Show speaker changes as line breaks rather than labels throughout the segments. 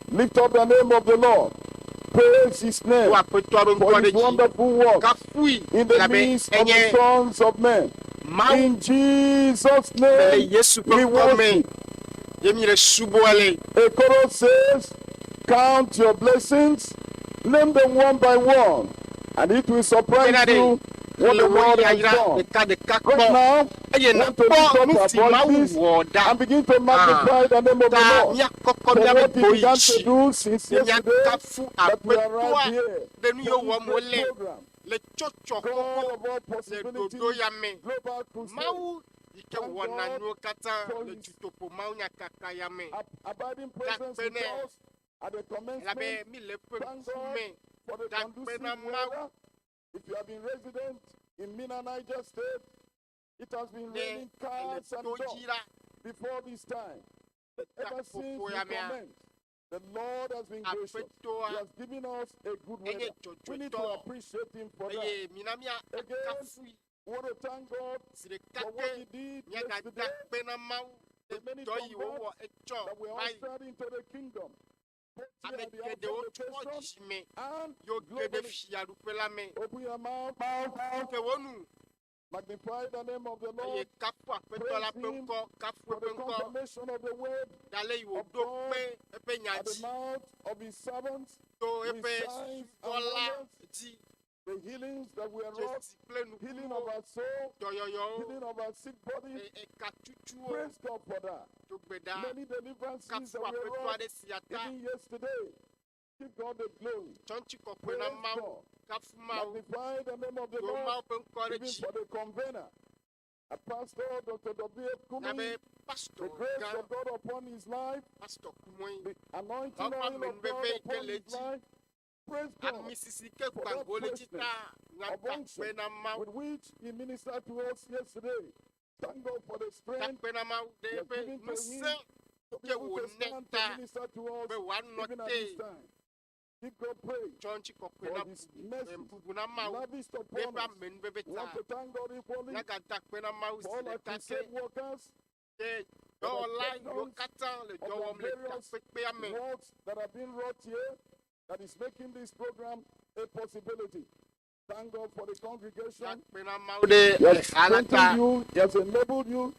Lift up the name of the Lord. Praise his name for his wonderful work in the midst of the sons of men. In Jesus' name, we worship. A chorus says, count your blessings, name them one by one, and it will surprise you what the Lord has done. Right now, I want to lift up our voices and begin to magnify the name of the Lord for what he began to do since yesterday that we are right here for this program. God of all possibilities, global crusade. Abiding presence with us at the commencement. Thank God for the conducive weather. If you have been resident in Mina, Niger State, it has been raining cars and dogs before this time. But ever since we commenced, the Lord has been gracious. He has given us a good weather. We need to appreciate him for that. Again, we want to thank God for what he did yesterday. The many converts that we all started into the kingdom. Avec des autres and globally. Open your mouth. Magnify the name of the Lord. Praise him for the confirmation of the word of God at the mouth of his servants. With signs and wonders. The healings that we are wrought, healing of our soul, healing of our sick body. Praise God for that. Many deliverances that we are wrought, even yesterday. Give God the glory. Praise God. Magnify the name of the Lord, even for the convener. Pastor Dr W.F Kumuyi, the grace of God upon his life, the anointing oil of God upon his life. Praise God for that freshness of unction with which he ministered to us yesterday. Thank God for the strength he has given to him to be able to stand to minister to us even at this time. Give God praise for his mercy lavished upon us. We want to thank God equally for all our crusade workers, for the various works that have been wrought here that is making this program a possibility. Thank God for the congregation. He has strengthened you, he has enabled you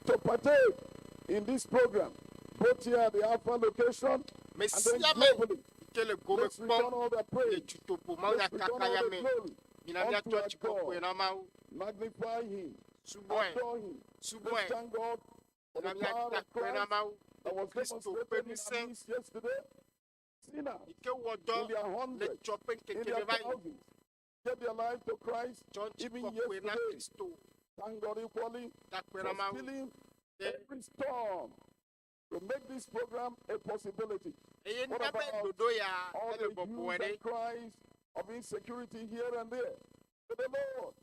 to partake in this program, both here at the Alpha location and then globally. Let's return all the praise. Let's return all the glory unto our God. Magnify him. Adore him. Let's thank God for the power of Christ that was demonstrated in our midst yesterday. Sinners in their hundreds, in their thousands, get their life to Christ even yesterday. Thank God equally for stilling every storm to make this program a possibility. What about all the hues and cries of insecurity here and there? To the Lord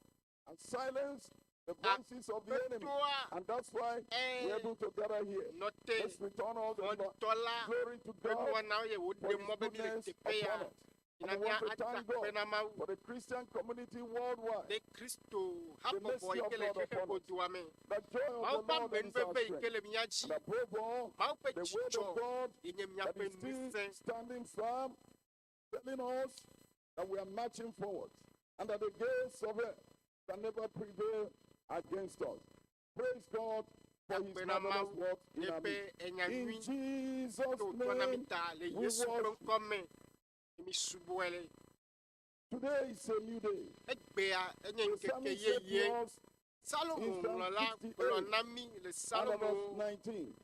and silence the voices of the enemy. And that's why we're able to gather here. Let's return all the glory to God for his goodness upon us. And I want to thank God for the Christian community worldwide. The mercy of God upon us. The joy of the Lord is our strength. And above all, the word of God that is still standing firm, telling us that we are marching forward. And that the gates of hell can never prevail against us. Praise God for his marvelous work in our midst. In Jesus' name, we worship. Today is a new day. The psalmist said to us in Psalm 68, verse 19.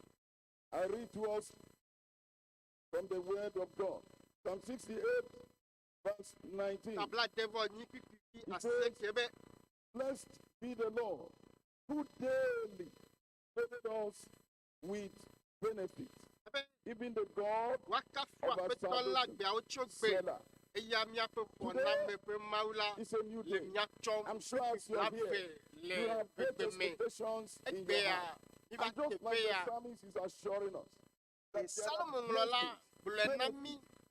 I read to us from the word of God. Psalm 68, verse 19. It says, blessed be the Lord, who daily favored us with benefits, even the God of our salvation. Selah. Today is a new day. I'm sure as you are here, you have great expectations in your heart. And just like the psalmist is assuring us that there are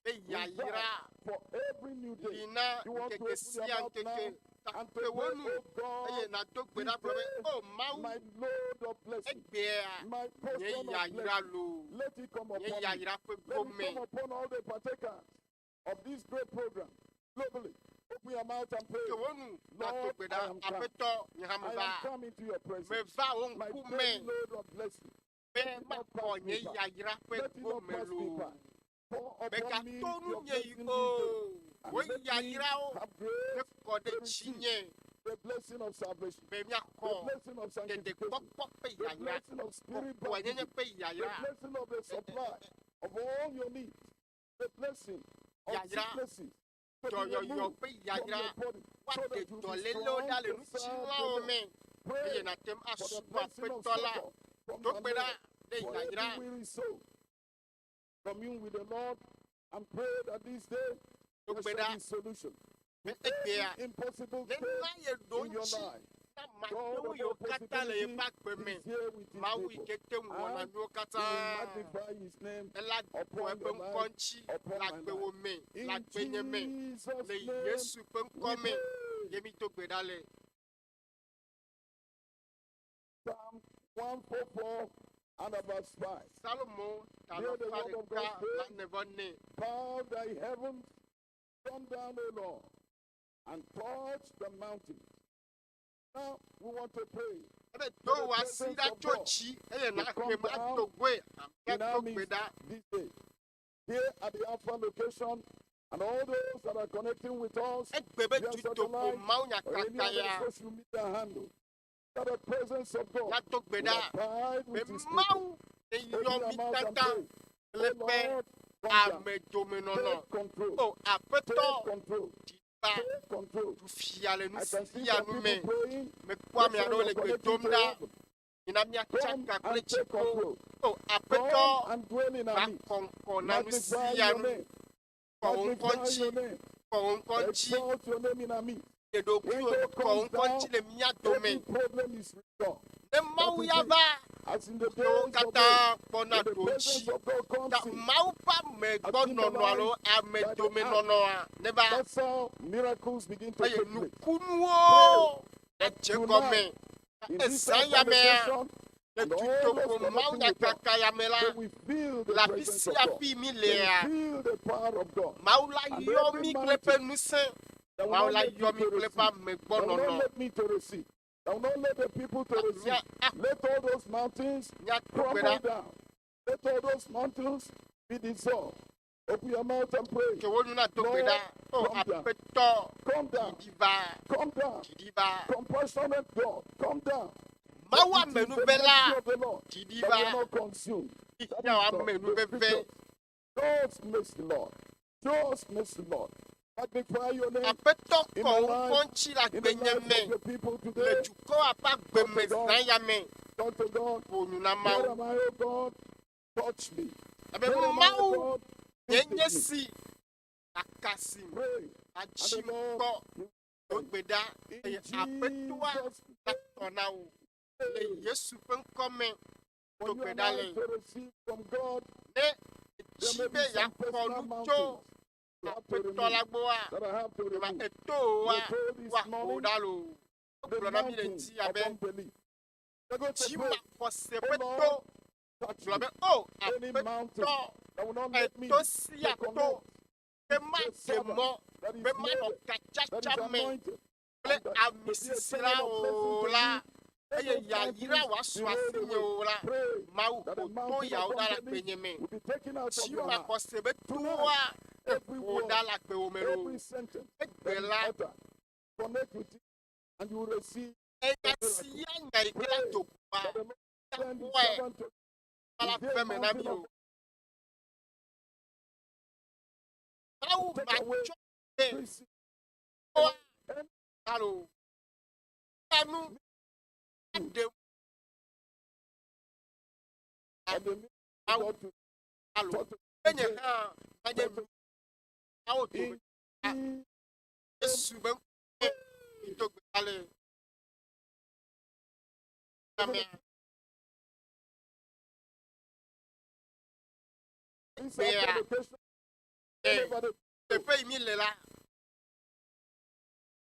benefits for every new day. You want to open your mouth now and to pray, oh God, my load of blessing, my portion of blessing, let it come upon me. Let it come upon all the partakers of this great program globally. Open your mouth and pray. Lord, I am come into your presence. My great load of blessing. Let it not pass me by. Let it not pass me by. Pour upon me your blessing this day. And let me have great the blessing of salvation, the blessing of sanctification, the blessing of spirit baptism, the blessing of the supply of all your needs, the blessing of sicknesses, to be removed from your body, so that you be strong to serve the Lord. Pray for the blessing of support from the Lord for every weary soul. Commune with the Lord and pray that this day there shall be solution. Every impossible case in your life, God of all possibilities is here with his people. And we magnify his name upon your life, upon my life. In Jesus' name, we pray. Psalm 144 and verse 5. Hear the word of God say, bow thy heavens, come down, O Lord, and touch the mountains. Now we want to pray. The presence of God to come down in our midst this day. Here at the Alpha location, and all those that are connecting with us, via satellite or any other social media handle, that the presence of God will abide with his people. Open your mouth and pray. Oh Lord, come down. Take control. Take control. Take control. I can see some people praying. Come and take control. Come and dwell in our midst. Magnify your name. Magnify your name. Exalt your name in our midst. When God comes down, every problem is resolved. As in the days of the presence of God comes in, that's how miracles begin to take place. Tonight, in this conversation, and all those connecting with us, they will feel the presence of God. They will feel the power of God. And every mountain, they will not let me to receive. They will not let the people to receive. Let all those mountains crumble down. Let all those mountains be dissolved. Open your mouth and pray. Lord, come down. Come down. Compassionate God, come down. It is the mercy of the Lord that will not consume. God's mercy, Lord. God's mercy, Lord. Magnify your name in my life, in the life of your people today. Dr. God, where am I, oh God? Touch me. Where am I, oh God? Visit me. Pray. And the Lord, in Jesus' name, when you are to receive from God, there may be some personal mountains that I have to remove. We told this morning the mountains of unbelief. We're going to pray, oh Lord, touch me. Any mountain that will not let me to connect the servant that is loaded, that is anointed, and to be a channel of blessing to me. Pray that the mountain of unbelief will be taken out from your heart. Tonight, every word, every sentence that is uttered, connect with it, and you will receive the miracle. Pray that the Lord send his servant to the mountain of take away every sin.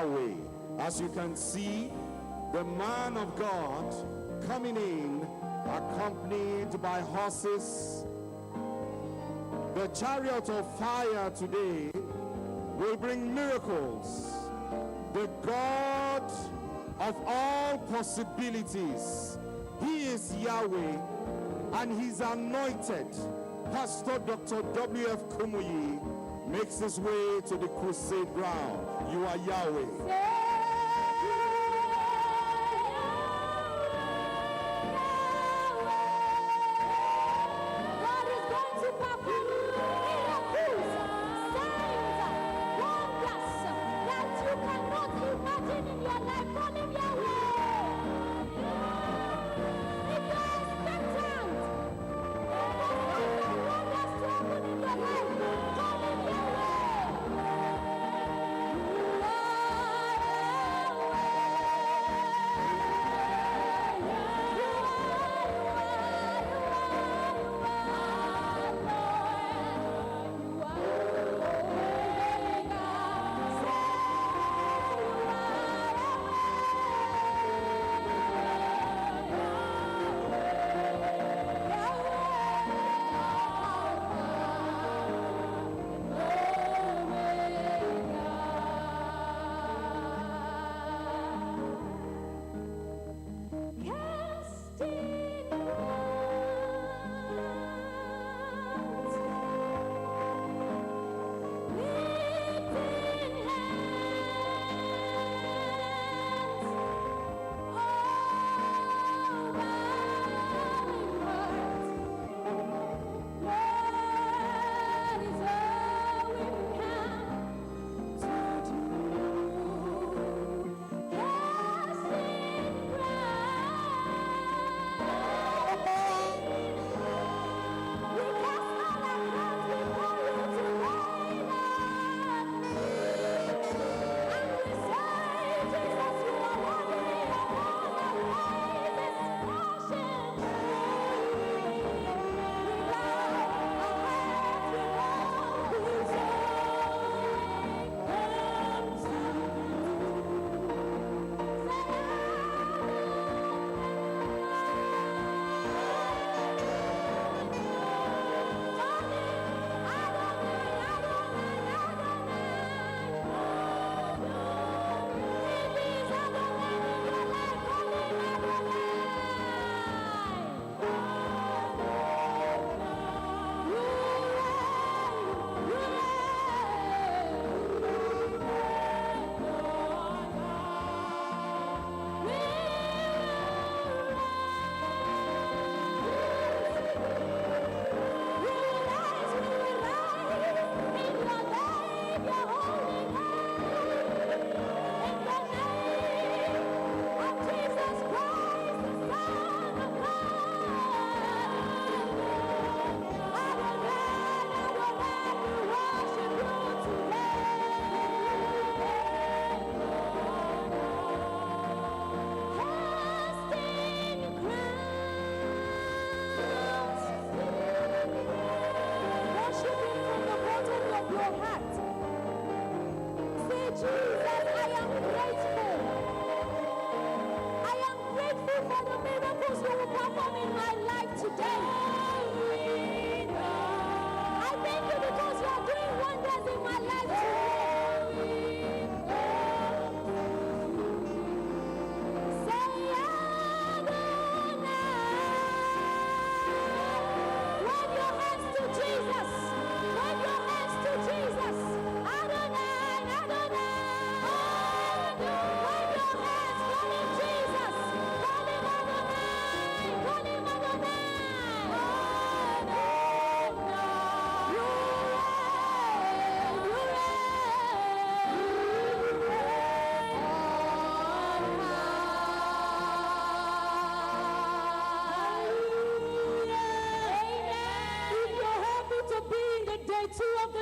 Yahweh. As you can see, the man of God coming in, accompanied by horses. The chariot of fire today will bring miracles. The God of all possibilities, he is Yahweh, and his anointed Pastor Dr W.F Kumuyi makes his way to the crusade ground. You are Yahweh.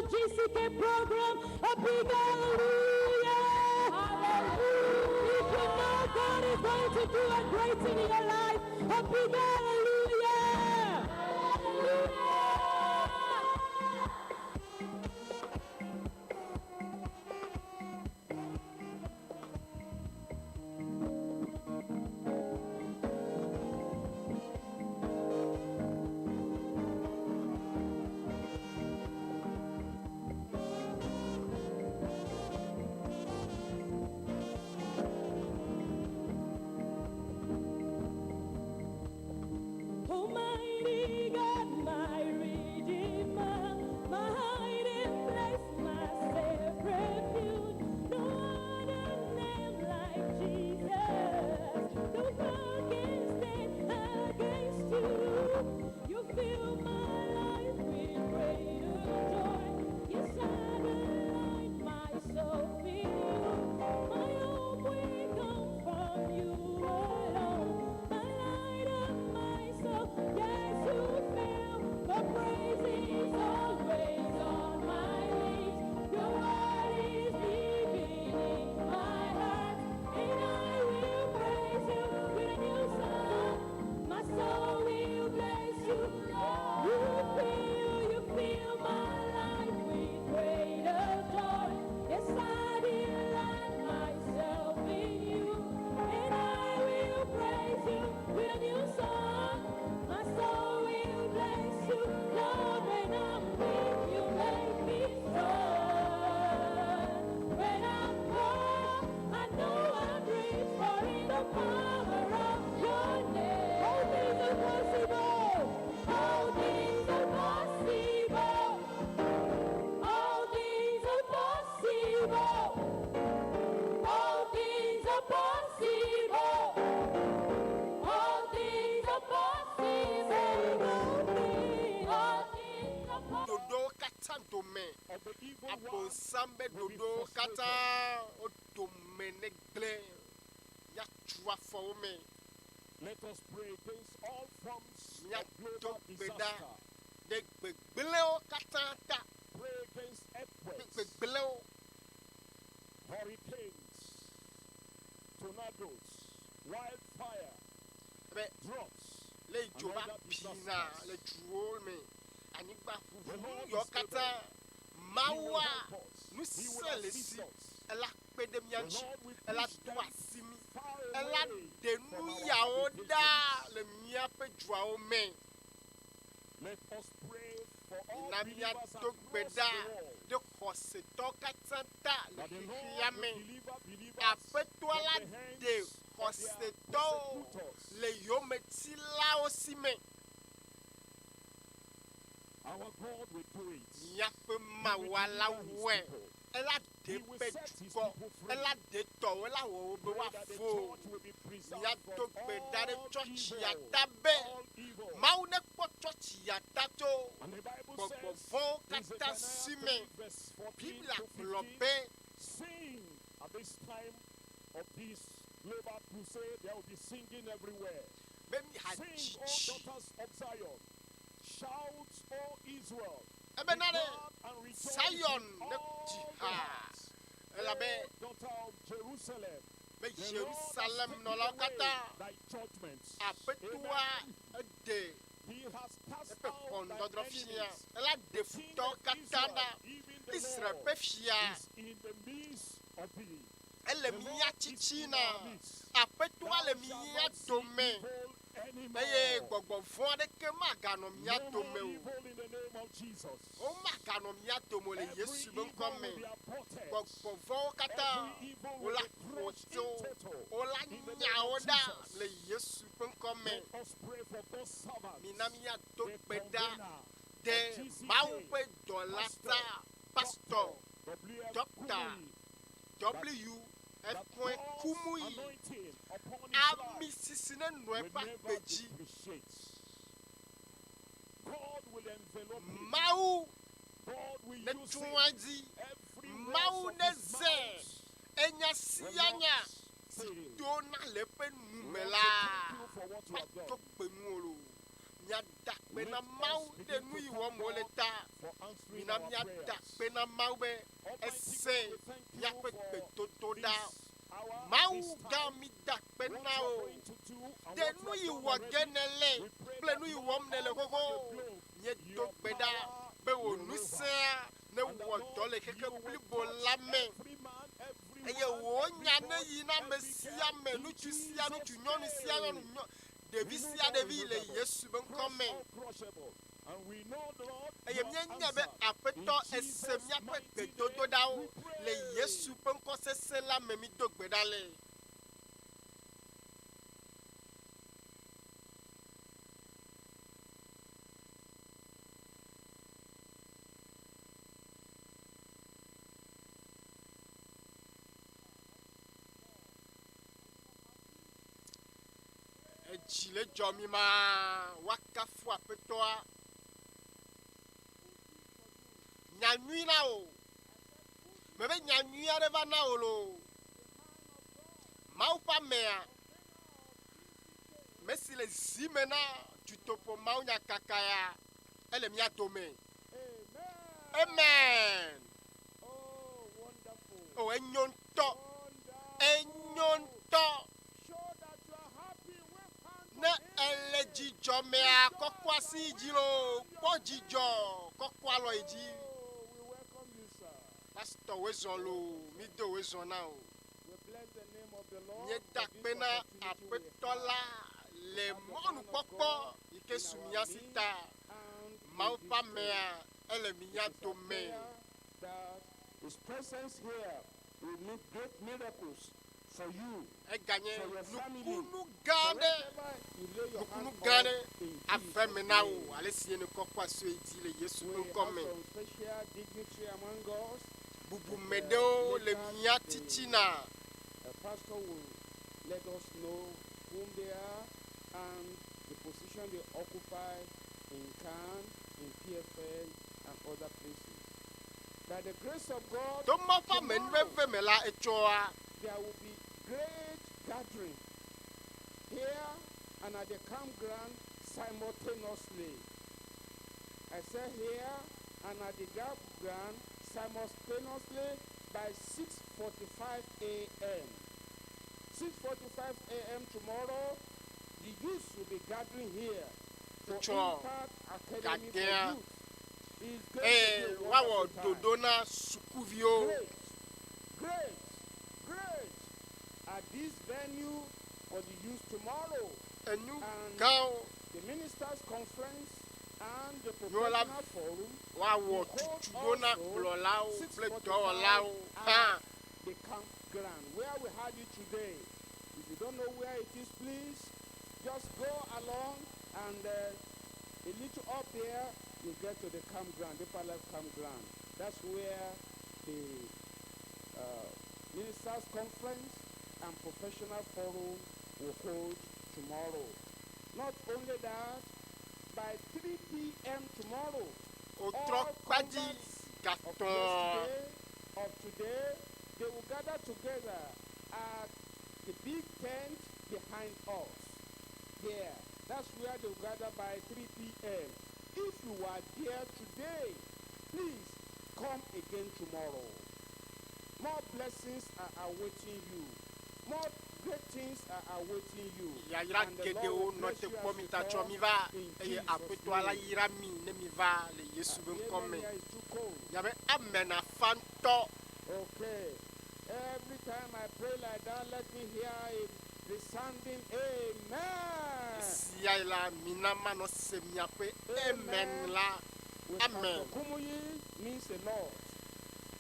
GCK program, a big hallelujah. Hallelujah. If you know God is going to do a great thing in your life, a big hallelujah. Hallelujah. Almighty God, my Redeemer, my hiding place, my safe refuge. No other name like Jesus. No power can stand against you. You fill my life with greater joy. Yes, I delight my soul in you. My hope will come from you alone. My light and my soul. Yes, you fill. The praise is always on my lips. Your word is living in my heart, and I will praise you with a new song. My soul will bless you, Lord. You fill my life with greater joy. Yes, I delight myself in you, and I will praise you with a new song. My soul will bless you, Lord. When I'm weak, you make me strong. When I'm poor, I know I'm rich, for in the power of your name, all things are possible. All things are possible. All things are possible. All things are possible. All things are possible. All things are possible.
Dodo kata dome.
of the evil
Apo
one
sambe dodo kata odome negle. Ya chua for me.
Let us pray against all forms
Ya
of global
beda.
disaster.
De begleo kata ta.
Pray against earthquakes,
Begleo.
hurricanes, tornadoes, wildfire,
Be
droughts.
le joba
Another
pina
disasters.
le juo me. Anigba
The
fufu
Lord
yo
is
kata.
He will
Mawa.
help us.
Nu
He will
sele
assist
si.
us.
Ela pede
The
mianchi.
Lord will
Ela
push them
dua simi.
far
Ela
away
denu
from our
yao da
habitations.
le miape juao me.
Let us pray for all
Na
believers
mia
across
to
the
beda.
world.
De kose to katanta le
That the Lord
hia
will
me.
deliver believers
Apetwa
from
la
the hands
de
of
kose
their
to
persecutors.
le yo meti la osi me.
Our God will do it.
Miape
He
ma
will
wala
deliver his
we.
people.
Ela de
He will
pe
set his
ko.
people free.
Ela de to ela wo be
Pray
wa
that the
fo.
church will be preserved
Mia
from
to beda de
all
church
evil.
ya tabe.
All evil.
Mau ne po church ya tato.
And the Bible
Bo
says,
vo
in
kata
Zephaniah
sime.
3 verse 14
Biblia
to 15,
globe.
sing at this time of this global crusade. There will be singing everywhere.
Be mi ha
Sing, O
chichi.
daughters of Zion. Shout, O Israel.
Ebe na de.
Rejoice and rejoice
Zion
with
ne
all the
jiha.
hearts.
Ela be
O daughter of Jerusalem.
be
The Lord has
Jerusalem
taken
no la
away
kata.
thy judgments.
Apetua
Amen.
de.
He has cast
Epe
out
kondo
thy
drofia.
enemies.
Ela de
The King
futo
of
katana.
Israel, even the
Israel
Lord,
pe fia.
is in the midst of thee.
Ele
The
mia
Lord is
chichi
in
na.
our midst.
Apetua
Thou
le
shalt
mia
not see
dome.
evil anymore.
Eye gbogbo fun de ke ma gano mia
No
dome
more
o.
evil in the name of Jesus.
O ma gano mia dome le
Every
Yesu
evil
ben komme.
will be aborted.
Gbogbo fun kata.
Every evil
O
will
la
be crushed in
foto.
total.
O la
In the name
nya
of
oda
Jesus.
le Yesu ben komme.
Let us pray for God's servants.
Minamia to
The
beda
convener
de
of GCK,
Maupe Dolata Pasteur
W.F
Dr.
Kumuyi,
W.F Kumuyi
anointing upon his life
Ami sisine
will
nuepa
never
peji
depreciate. God will envelop him.
Mau
God will
ne
use him.
tuanzi
Every
Mau
word
ne
of his
ze
mouth
Enya
will
siyanya
not fail.
Dona lepe
Lord,
numela
we thank you for what you have
Pato
done.
penuolo Nya dakpe
Let
na
us
mau
begin
de
to
nui
thank
wa
God
moleta
for answering
Mina
our
mia
prayers.
dakpe na mau be
Almighty
Ese
God, we thank you
ya
for
pe toto
this
da
hour,
Mau
this time,
gami dakpe
what
na
you are
o
going to do and
De
what you
nui
have done
wa
already.
genele
We pray
Ple
that
nui
Lord,
wom nele
all over
koko
the globe,
Nye
your
to beda
power
Be wo
will
nusea Ne
And the
wo
Lord,
dole
you
keke
will
pli bo
touch
lame
every man, every
Eye
woman,
wo
every
nyane
boy,
yi na me
every
sia
girl,
me
in
Nu tu sia nu tu
Jesus'
nyon sia
name.
nu nyon Devi
Remove
sia
all
devi le
removable.
Yesu ben
Crush
kome
all crushable. And we know, Lord,
Eye
you
mye
have
nye be
answered.
apeto
In
ese
Jesus'
mya pe
mighty
pe dodo
name,
da o
we
Le
pray.
Yesu ben ko se la me mi do gbe dale Ejile jomima wakafu apetoa. Nyanui na o. Mebe nyanui areva na olo. Mau pa mea. Mesi le zimena Dutoƒo Mawu nya kakaya. Elle mia dome. Amen.
Oh, wonderful.
Oh, enyonto. Enyonto.
Show that you are happy with hand.
Na ele jijo mea kokwa si jilo. Ko jijo. Kokwa lo eji.
Oh, we welcome you, sir.
Pastor wezolo. Mido wezona o.
We bless the name of the Lord.
Nye takpena apetola. Le monu pokpo. Ike sumia sita. Mau pa mea. Elle mia dome.
That His presence here will make great miracles for you.
E gagné
For your family.
nukunu gane.
Wherever you lay your
Nukunu
hand
gane.
on, in
Afin
Jesus'
mena
name.
o. Ale siye ne kokwa so edi le Yesu
We
no
have
kome.
some special dignitary among us.
Bubu medeo le mia titina.
A pastor will let us know whom they are and the position they occupy in CAN, in PFN, and other places. By the grace of God,
To mo pa men
tomorrow
ve me la echoa.
there will be great gathering here and at the campground simultaneously. I said here and at the campground simultaneously by 6:45 a.m. 6:45 a.m. tomorrow, the youth will be gathering here for
Sure.
Impact Academy for
Gardien.
Youth. It's going to be a
Wawo
wonderful time.
dodona sukuvio.
Great, great, great. At this venue for the youth tomorrow,
Enu
And-
gan
the ministers' conference and the
Yola-
professional forum,
wawo tutudona klolao ple dolao.
at the campground where we had it today. If you don't know where it is, please just go along and a little up there you get to the campground, the Palace campground. That's where the ministers' conference and professional forum will hold tomorrow. Not only that, by 3 p.m. tomorrow,
Otro
all
kwadi
converts
gaton.
of today, they will gather together at the big tent behind us. Here, that's where they will gather by 3 p.m. If you are there today, please come again tomorrow. More blessings are awaiting you. More great things are awaiting you.
Ya yira
And the
gede
Lord
o
will
no
bless
te
you as
komi
you
ta
come
chomi va.
in
Eye
Jesus'
apeto ala
name.
yira mi ne mi va le Yesu ben
Amen,
kome.
here is too cold.
Yabe amena fanto.
Okay. Every time I pray like that, let me hear a resounding amen.
Siya la minama no semiape. Amen la.
With
Amen.
Pastor Kumuyi means a lot.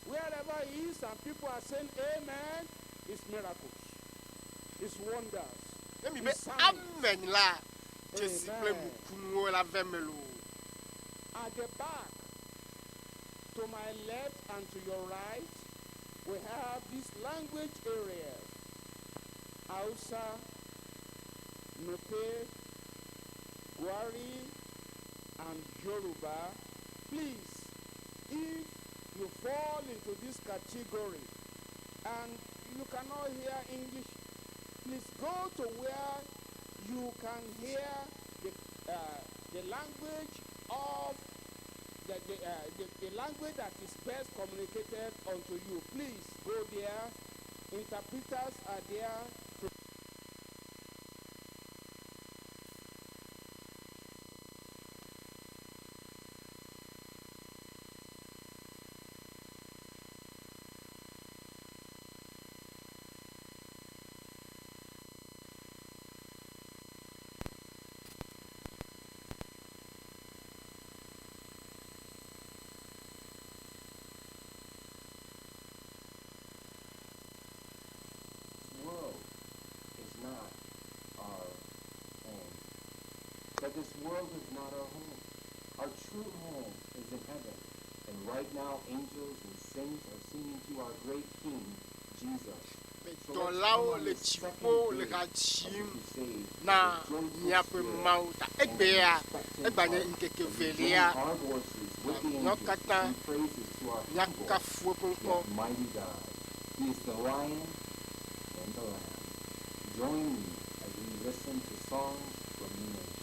Wherever he is and people are saying amen, it's miracles. It's wonders.
Emi be
It's signs.
amen la. Jesi ple
Amen.
mukunu la vemelo.
At the back, to my left and to your right, we have these language areas. Hausa, Nupe, Gwari, and Yoruba. Please, if you fall into this category and you cannot hear English, please go to where you can hear the language of the language that is best communicated unto you. Please go there. Interpreters are there to
But this world is not our home. Our true home is in heaven. And right now, angels and saints are singing to our great King, Jesus.
Dans là-haut, le typo, le rachim, na miape Mawu ta EÚEGBE egbanye nkeke evelia nyɔkata nyakafu ŋkɔ.
Mighty God. He is the Lion and the Lamb. Join me as we listen to songs from the nation.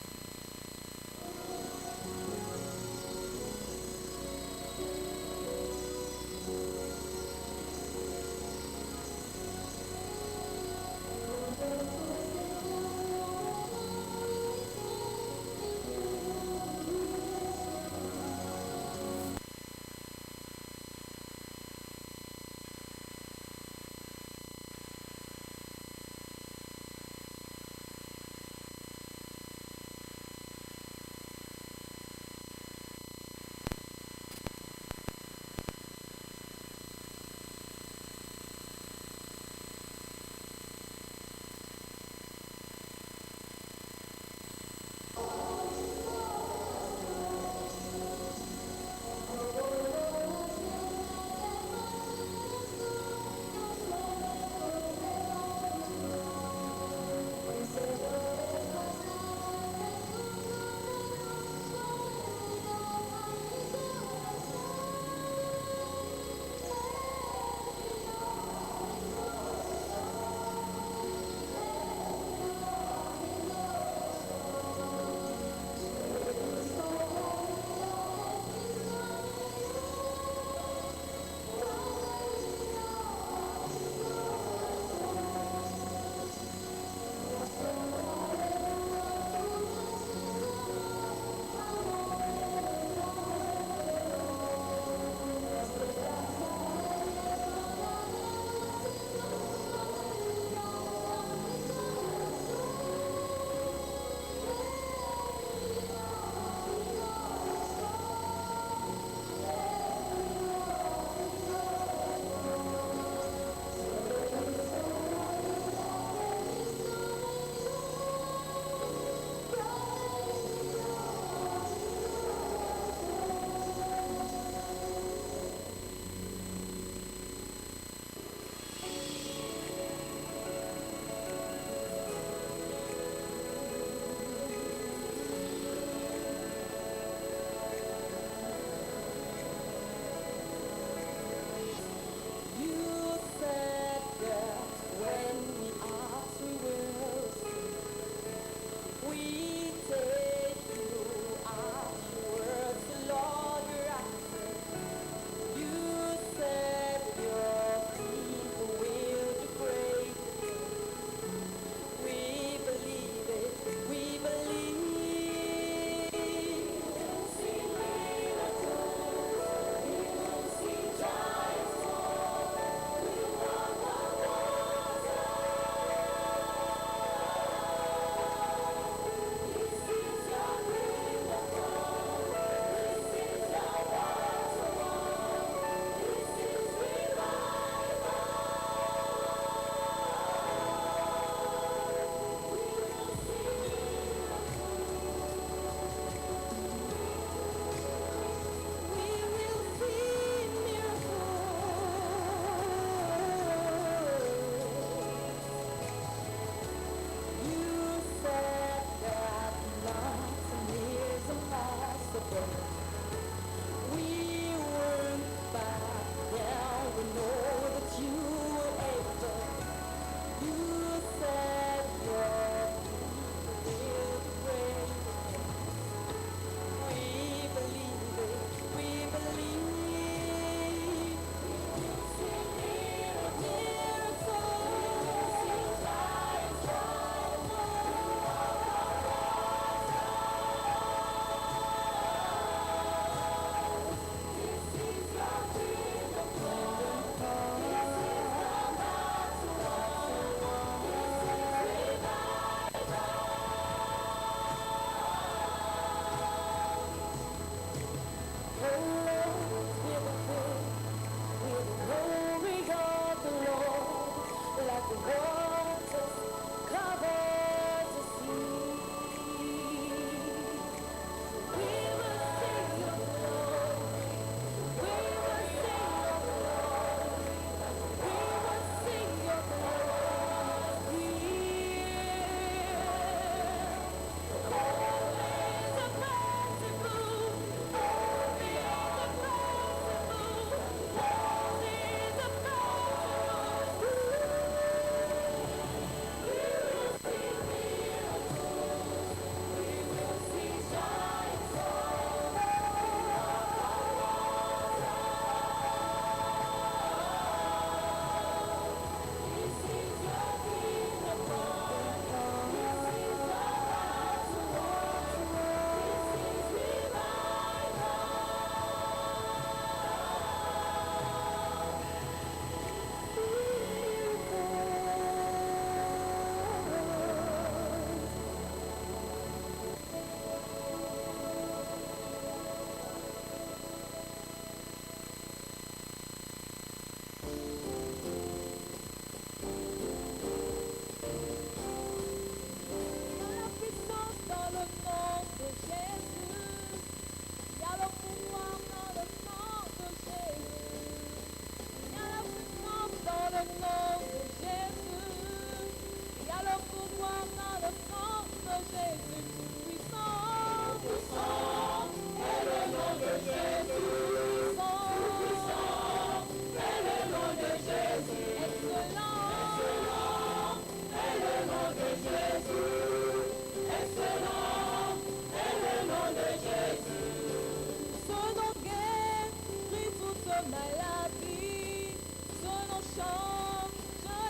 l'homme à la vie. Son nom change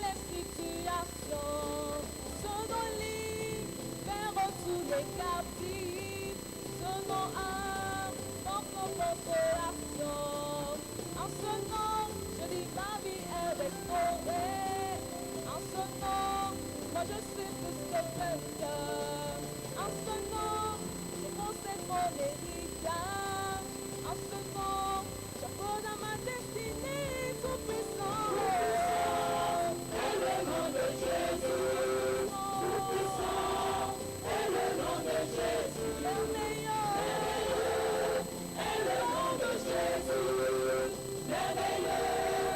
les situations. Son nom libère tous les captifs. Son nom apporte nos consolations. En son nom, je dis ma vie est restaurée. En son nom, moi je suis plus que vainqueur. En son nom, je possède mon héritage. En ce nom, j'accorde à ma destinée tout puissant. Est le nom de Jésus. Tout puissant. Est le nom de Jésus. Le meilleur. Est le nom de Jésus. Merveilleux.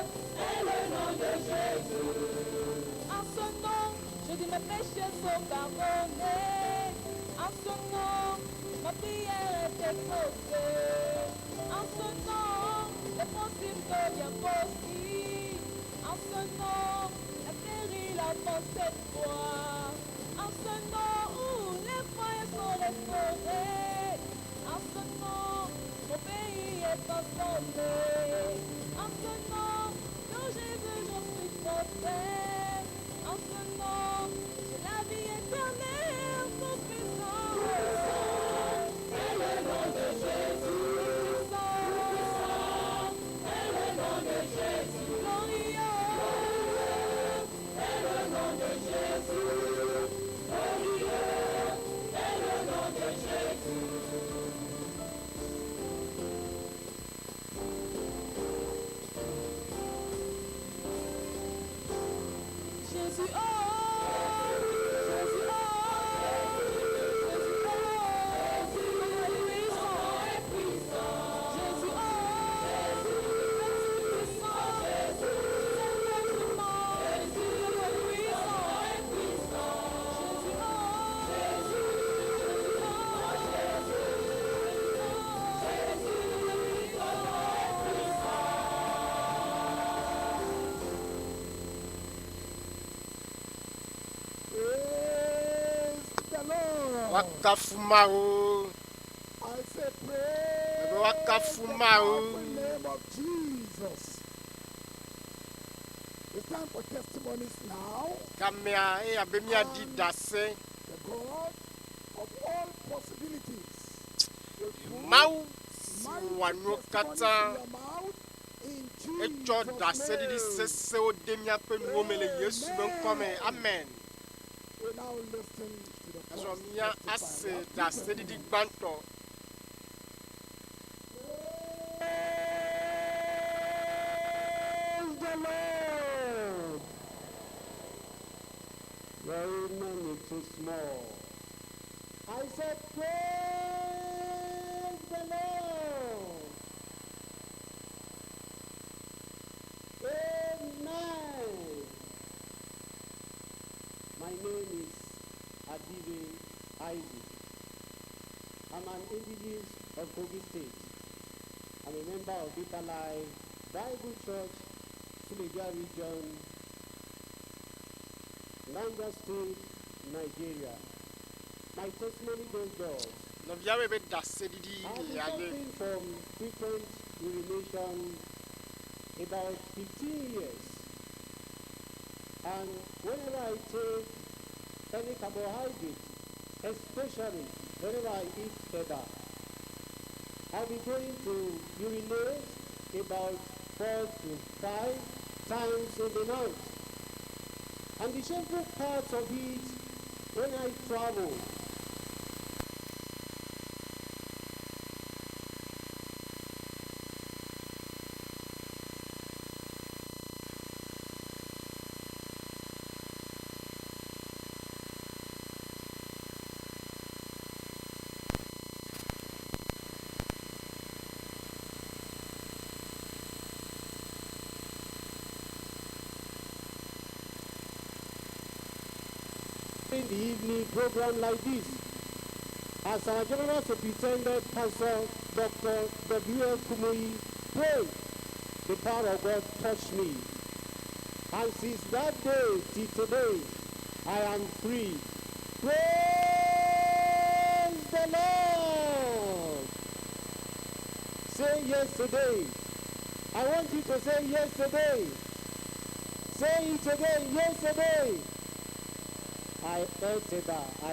Est le nom de Jésus. En son nom, je dis mes péchés sont pardonnés. En son nom, ma prière est exaucée. En son nom, l'impossible devient possible. En son nom, la péril avance cette fois. En ce nom, les foyers sont restaurés. En ce nom, mon pays est transformé. En ce nom, dans Jésus, je suis prospère. En ce nom, j'ai la vie éternelle, tout puissant. Est le nom de Jésus. Tout puissant. Est le nom de Jésus. Glorieux. Est le nom de Jésus. Glorieux. Est le nom de Jésus. Jésus, oh, Jésus, oh, Jésus, oh, puissant. Jésus, oh, puissant. Jésus, puissant. Jésus, puissant. Jésus,
Praise the Lord.
Wakafu Mawu.
I say praise
Wakafu
the
Mawu.
powerful name of Jesus. It's time for testimonies now.
Kamea e abemia di dase.
The God of all possibilities will put
Mawu
mighty
wano
testimonies
kata.
in your mouth in
Echo dase di
Jesus' name.
sese o demia pe nuomele Yesu benkome. Amen.
We now listen to the
Aso
first
mia
testifier.
ase dase di gbanto.
Praise the Lord.
Your amen is too small.
I said, praise the Lord.
Amen. My name is Adibe Isaac. I'm an indigenous of Kogi State. I'm a member of Vitalai Bible Church, Suleja Region, Nombres State, Nigeria. My testimony goes thus.
No biawe be dase di
I've been
yale.
suffering from frequent urination about 15 years. And whenever I take any carbohydrate, especially whenever I eat feta, I'll be going to urinate about 4 to 5 times in the night. And the shameful part of it, when I travel, in the evening program like this, as our General Superintendent, Pasteur Dr W.F Kumuyi, prayed, the power of God touched me. And since that day till today, I am free. Praise the Lord! Say yes today. I want you to say yesterday. Say it again, yesterday. I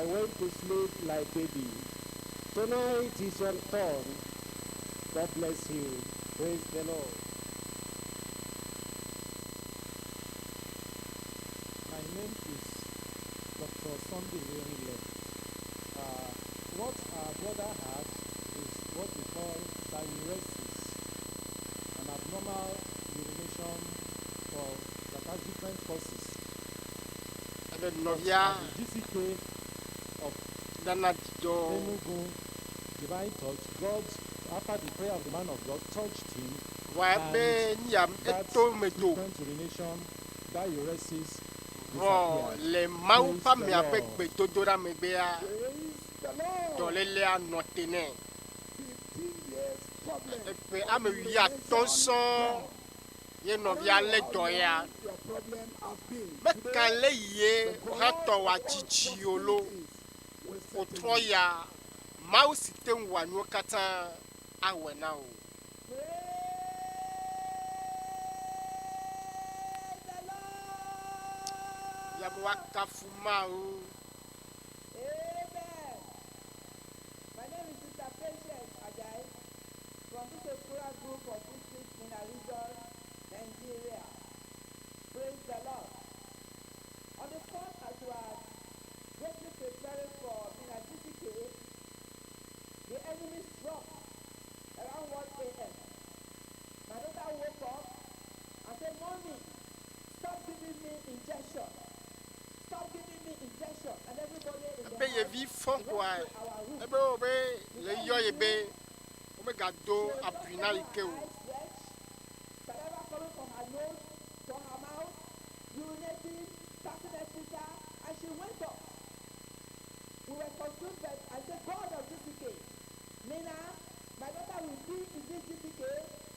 went to sleep like baby. Tonight is your turn. God bless you. Praise the Lord.
My name is Dr. Sunday Werile. What our brother had is what we call diuresis, an abnormal urination that has different causes.
Avec novia
The GCK of
Danadido.
Enugu Divine Touch, God, after the prayer of the man of God, touched him.
Ouais, niam eto medo.
Different urination, diuresis,
Oh,
disappeared.
les mau
Praise
pas
the
me avec
Lord.
betodora me bea dans les léa notene.
15 years problem.
Et puis à me y attention. Ye novia le doya.
Your problem has been.
Me kale ye rato wa chichiolo. Otroya mau sitem wanyo kata awena o. Ya mwaka fumao.
Amen. My name is Sister Patience Ajay from Dutoƒo group of districts in Arizona, Nigeria. Praise the Lord. On the spot as we are greatly preparing for GCK, the enemy struck around 1 a.m. My daughter woke up and said, "Mommy, stop giving me injection. Stop giving me injection." And everybody in the
Be ye vi fon kwa. Ebe obe le yo ye be. Ome gado apuna like o.
Saliva coming from her nose, from her mouth, urinating, passing etc. And she went up. We were confused, but I said, "God of GCK, Nina, my daughter will be in this GCK.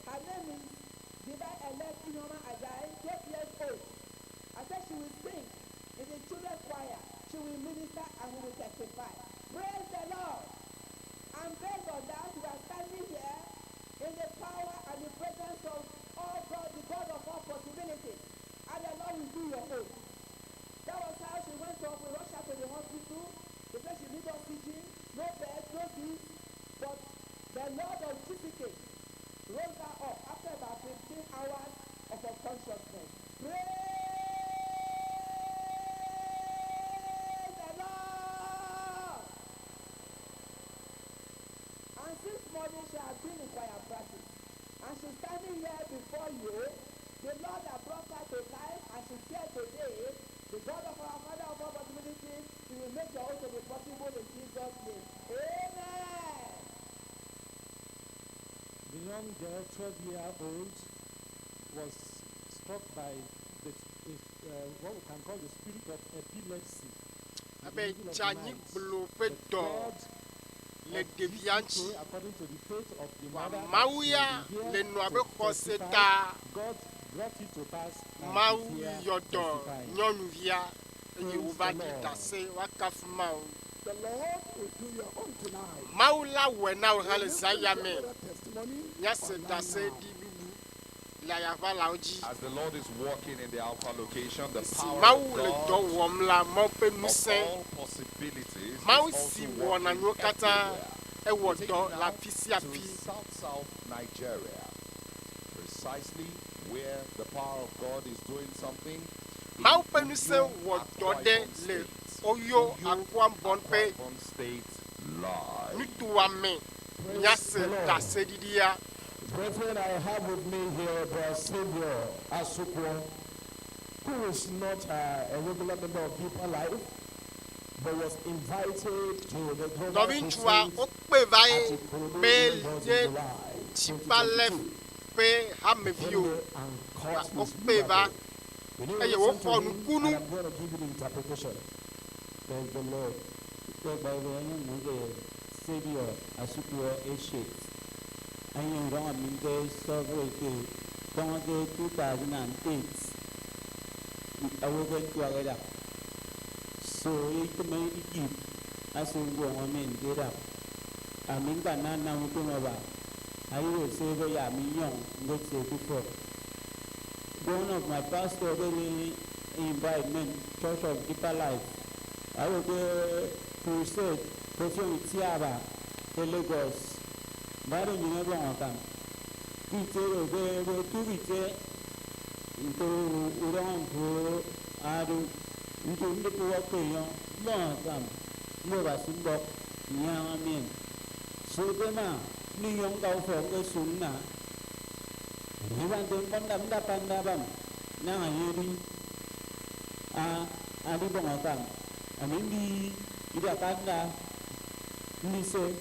Her name is Divine Elect Inoma Ajay, 12 years old." I said she will sing in the children's choir. She will minister and we will testify. Praise the Lord. And based on that, we are standing here in the power and the presence of all God, the God of all possibilities. And the Lord will do your own. That was how she went up. We rushed her to the hospital. They said she needs oxygen, no bed, no this. But the Lord of GCK rose her up after about 15 hours of unconsciousness. Praise the Lord! And since morning she has been in choir practice. And she's standing here before you. The Lord that brought her to life and she's here today. The God of our Father of all possibilities, He will make your own to be possible in Jesus' name. Amen.
The young girl, 12-year-old, was struck by what we can call the spirit of epilepsy.
Abe chani blope do. Le devianti.
According to the faith of the mother,
Mauya le no abe koseta.
God brought it to pass. And
Mau
she's here
yodo
testifying.
nyonuvia enye ubadi dase wakafu mau.
The Lord will do your own tonight.
Mau la wena o hale sayame.
Another testimony.
Nyase dase di bibu. La yava la oji.
As the Lord is walking in the Alpha location, the
Si
power
mau
of
le
God
do wom la mo pe
of
nuse.
all possibilities is
Mau
also
si
working
wona nyokata
everywhere.
e
Take
wodo
you
la
now
fisi
to
afi.
South Nigeria, precisely where the power of God is doing something.
Mau
in
pe nuse
Uyo,
wodo
Akwa
de
Ibom
le
State.
oyo
Uyo,
akwa bon
Akwa
pe
Ibom State live.
nutuame. Nyase dase didia.
Brethren, I have with me here the Savior Asukwo, who is not a regular member of Deeper Life, but was invited to the Global
Novinchua
Crusade
okpe
at
vai
Ikorodu
be
in
ye
July
chipalef
2022.
pe hamevio.
And caught his
Okpe va
You need
eye
to
wo
listen to
fo
him,
nukunu.
and I'm going to give you the interpretation.
Praise the Lord. Savior Asukwo Eshe. And wrong Mingo Sovereign 2008. I will get to a up. So it may Egypt as we go on and get up. I mean, Banana Mutumaba. I will say we are young, let's say before. One of my pastors really invite me Church of Deeper Life. I will go crusade, perfume Tiaba, the Lagos. But you never want them. We go to it into Urampo, Adu, into the Puapayon, long time. Never seen that young men. So then, New York go for the Sunna. He went to Pandam Pandabam. Now I hear Adibonakam. I mean, the Idakanda, Nise,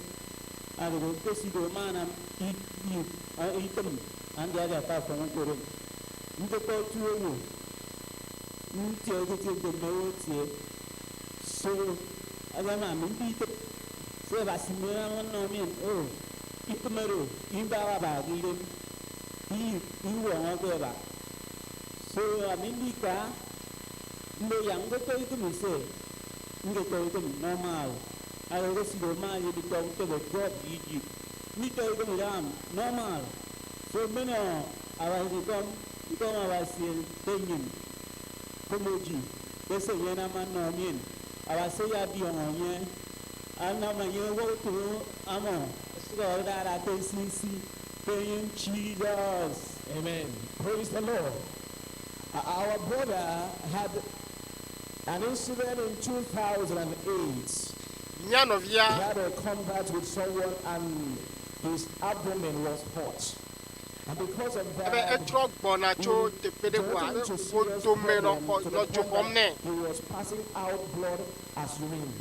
I will go see the man and eat them, and the other part from Guru. You go to you. You tell the notes here. So, as I'm a beat it. So, Basimira, no mean, oh, Itamero, Imbaba, you won't go back. So, I mean, the young go to me say, you go to them normal. I will see the man you become to the God Egypt. Me to them normal. So, many I was become I was saying, Tenyin, Pomoji, they say, Yenaman no mean. I was say, I be on ye. I'm not my year walk to Amon. So that I can see paying Jesus.
Amen. Praise the Lord. Our brother had an incident in 2008. He had a contact with someone and his abdomen was hot. And because of that, he was passing out blood as urine.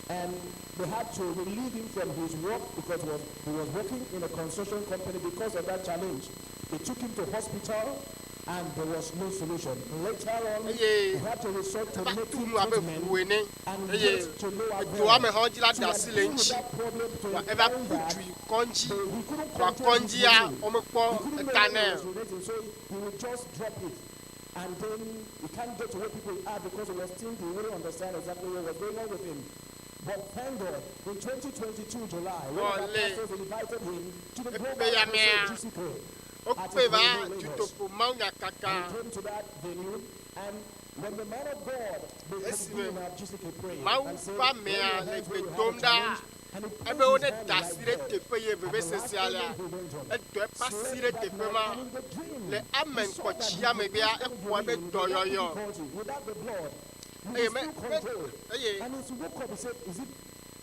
And they had to relieve him from his work because he was working in a construction company. Because of that challenge, they took him to hospital and there was no solution. Later on, they had to resort to making treatment and get to lower ground. So that problem to he couldn't control his urine. He couldn't know so he would just drop it. And then he can't get to where people are because he was thinking he wouldn't understand exactly what was going on with him. But thank God, in 2022 July, one of the pastors invited him to the global GCK at Dutoƒo Mawu, and he came to that venue, and when the man of God began at GCK praying and said, "When your hands where you have a challenge," and he placed his hand like that, and the last thing he went on, slept back, and in the dream, he saw that he was difficulty without the blood. He was still controlled. And as he woke up, he said,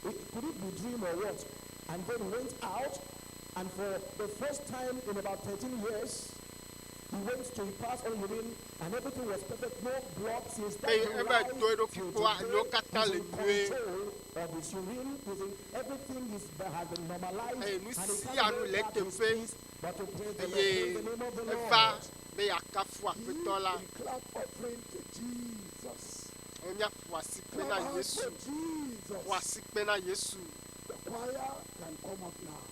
could it be dream or what? And then went out, and for the first time in about 13 years, he went to pass on urine, and everything was perfect. No blood since that time. He's in control of his urine. Everything has been normalized. And he can't get back to his peace, but to praise the Lord. Praise the name of the Lord.
A
clap offering to Jesus.
Jesus.
The choir can come up now.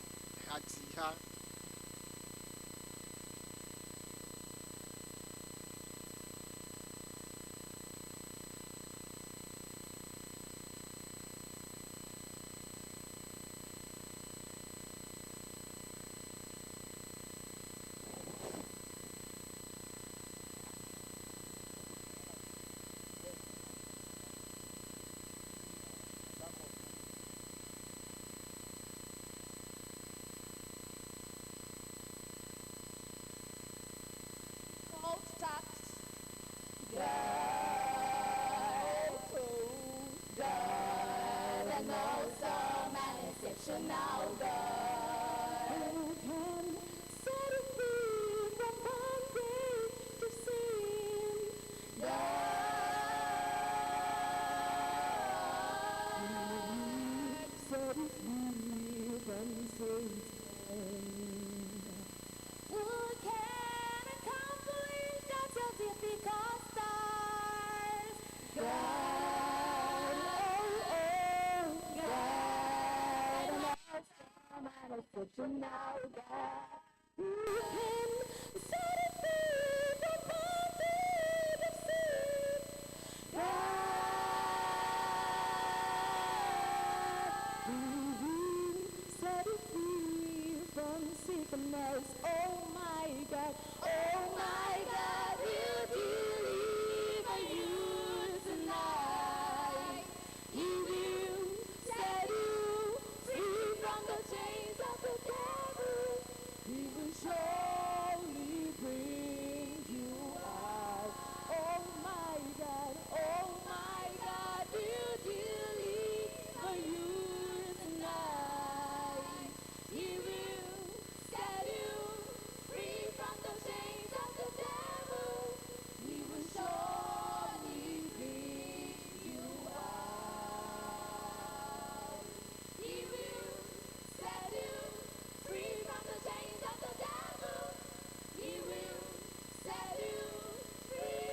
goodness. Oh my God, will deliver you tonight. He will set you free from the chains of the devil. He will surely bring you out. Oh my God, will deliver you tonight. He will set you free from the chains of the devil. He will surely bring you out. He will set you free from the chains of the devil. He will set you free.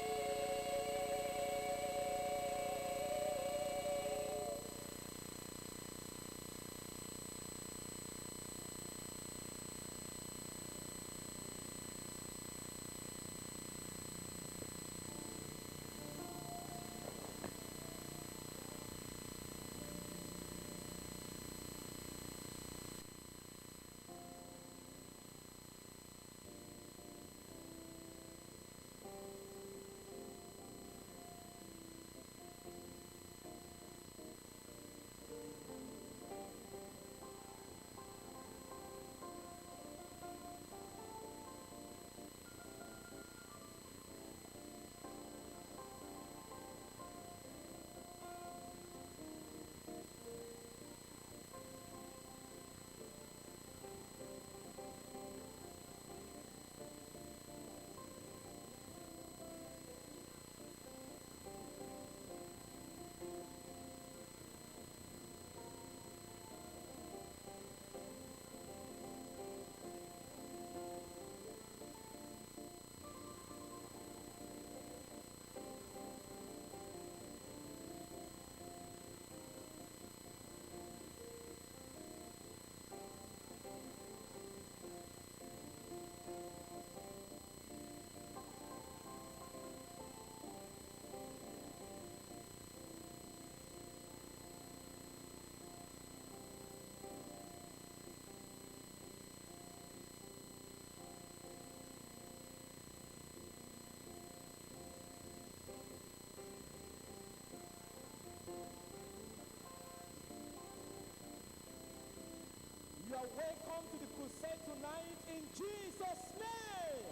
You are welcome to the crusade tonight in Jesus' name.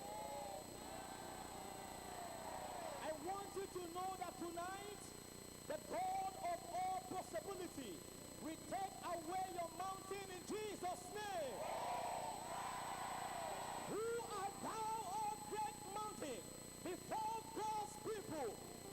I want you to know that tonight, the God of all possibility will take away your mountain in Jesus' name. Who art thou, O great mountain? Before God's people,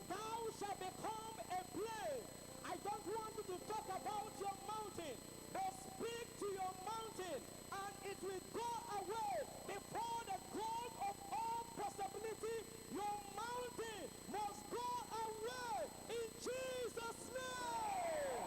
thou shalt become a plain. I don't want you to talk about your mountain, but speak to your mountain, and it will go away before the God of all possibility. Your mountain must go away in Jesus' name.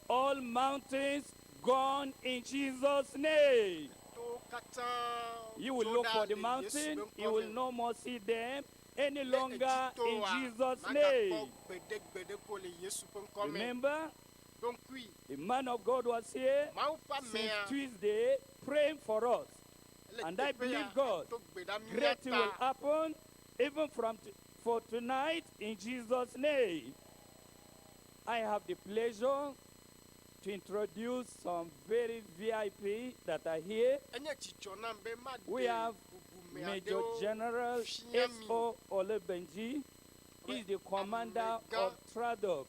all mountains gone in Jesus' name. You will look for the mountain, you will no more see them any longer in Jesus' name. Remember, the man of God was here since Tuesday praying for us. And I believe God, great thing will happen even for tonight in Jesus' name. I have the pleasure to introduce some very VIP that are here. We have Major General S.O. Olebenji. He is the commander of Tradop,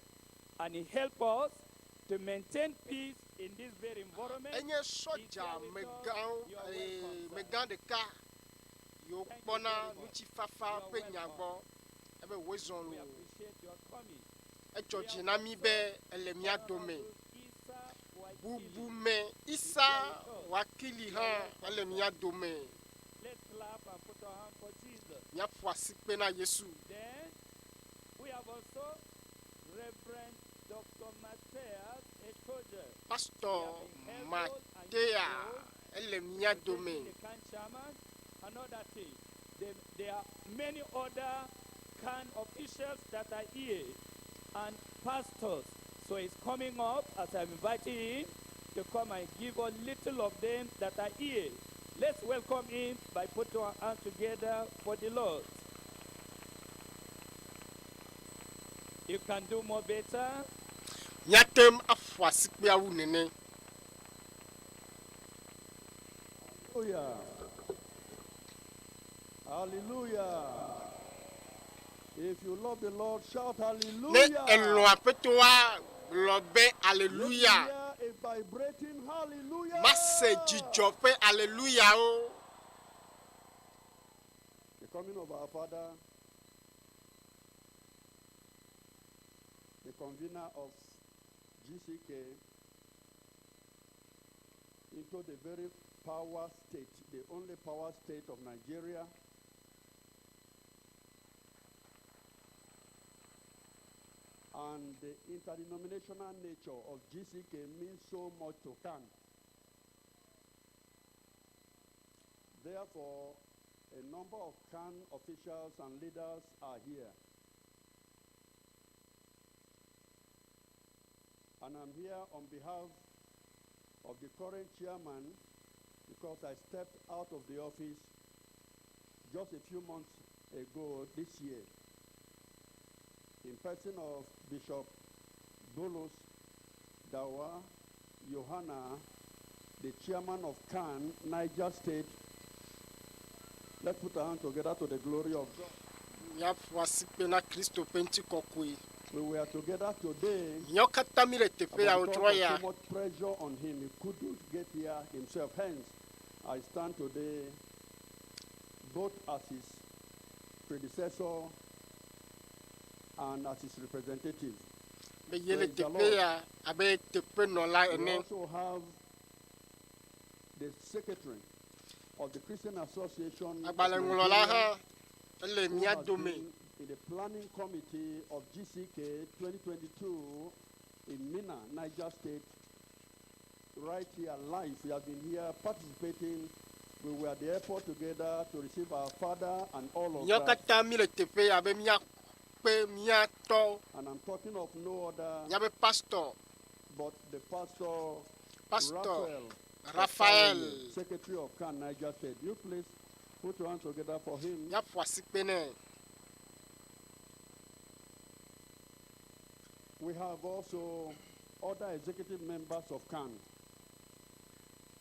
and he helps us to maintain peace in this very environment. We appreciate your coming.
Bubume Isa wakili ha alemia dome.
Let's clap and put our hand for Jesus.
Nya fuasikpe na Yesu.
Then we have also Reverend Dr. Matthias Etoje.
Pastor Matea alemia dome.
The can chairman, another thing. There are many other can officials that are here and pastors. So he's coming up as I'm inviting him to come and give a little of them that are here. Let's welcome him by putting our hands together for the Lord. You can do more better.
Nyatem afwasikbe awu nene.
Hallelujah. Hallelujah. If you love the Lord, shout hallelujah.
Ne elo apetoa lobe hallelujah.
A vibrating hallelujah.
Masse jijope hallelujah o.
The coming of our Father, the convener of GCK, into the very power state, the only power state of Nigeria, and the interdenominational nature of GCK means so much to CAN. Therefore, a number of CAN officials and leaders are here. And I'm here on behalf of the current chairman because I stepped out of the office just a few months ago this year, in person of Bishop Bolos Dawa Johanna, the chairman of CAN, Niger State. Let's put our hands together to the glory of God. We were together today. But so much pressure on him, he couldn't get here himself. Hence, I stand today both as his predecessor and as his representative. We also have the secretary of the Christian Association of Nigeria, who has been in the planning committee of GCK 2022 in Mina, Niger State, right here live. We have been here participating. We were at the airport together to receive our father and all of that. And I'm talking of no other but the Pastor Raphael, Secretary of CAN Niger State. You please put your hands together for him. We have also other executive members of CAN.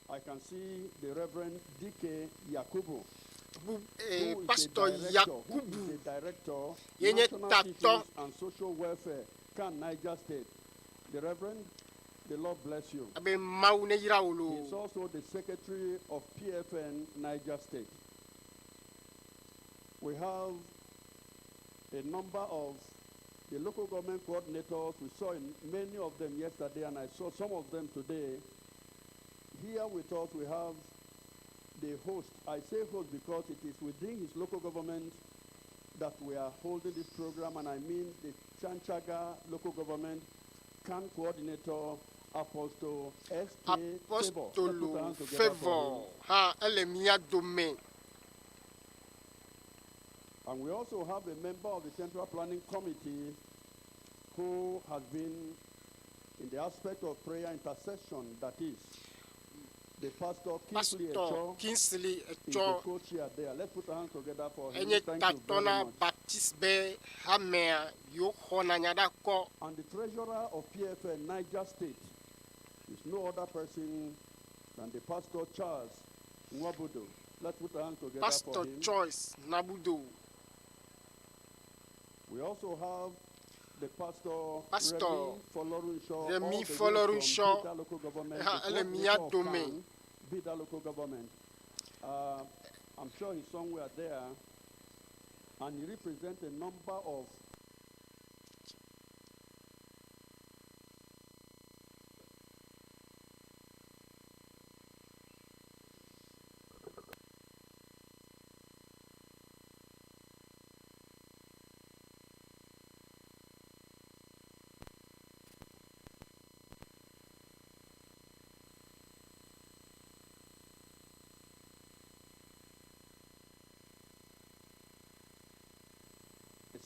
I can see the Reverend D.K. Yakubu,
Pastor
who is the director, National Issues and Social Welfare, CAN Niger State. The Reverend, the Lord bless you. He's also the Secretary of PFN Niger State. We have a number of the local government coordinators. We saw many of them yesterday, and I saw some of them today. Here with us, we have the host. I say host because it is within his local government that we are holding this program, and I mean the Chanchaga local government CAN coordinator, Apostle
Apostolo Favor, ha, ele mia domain.
And we also have a member of the Central Planning Committee who has been in the aspect of prayer intercession, that is, the Pastor
Kingsley
is the co-chair there. Let's put our hands together for him.
Enye
Thank you very
tatona
much.
Baptiste be hamea yo hona nyada ko.
And the treasurer of PFN Niger State is no other person than the Pastor Charles Nwabudo. Let's put our hands together
Pastor
for him.
Choice Nabudo.
We also have the
Pastor Remy
Folorunshaw,
Folorunshaw,
local government,
ha,
the
ele
coordinator
mia
of
domain.
CAN, Bida local government. I'm sure he's somewhere there, and he represents a number of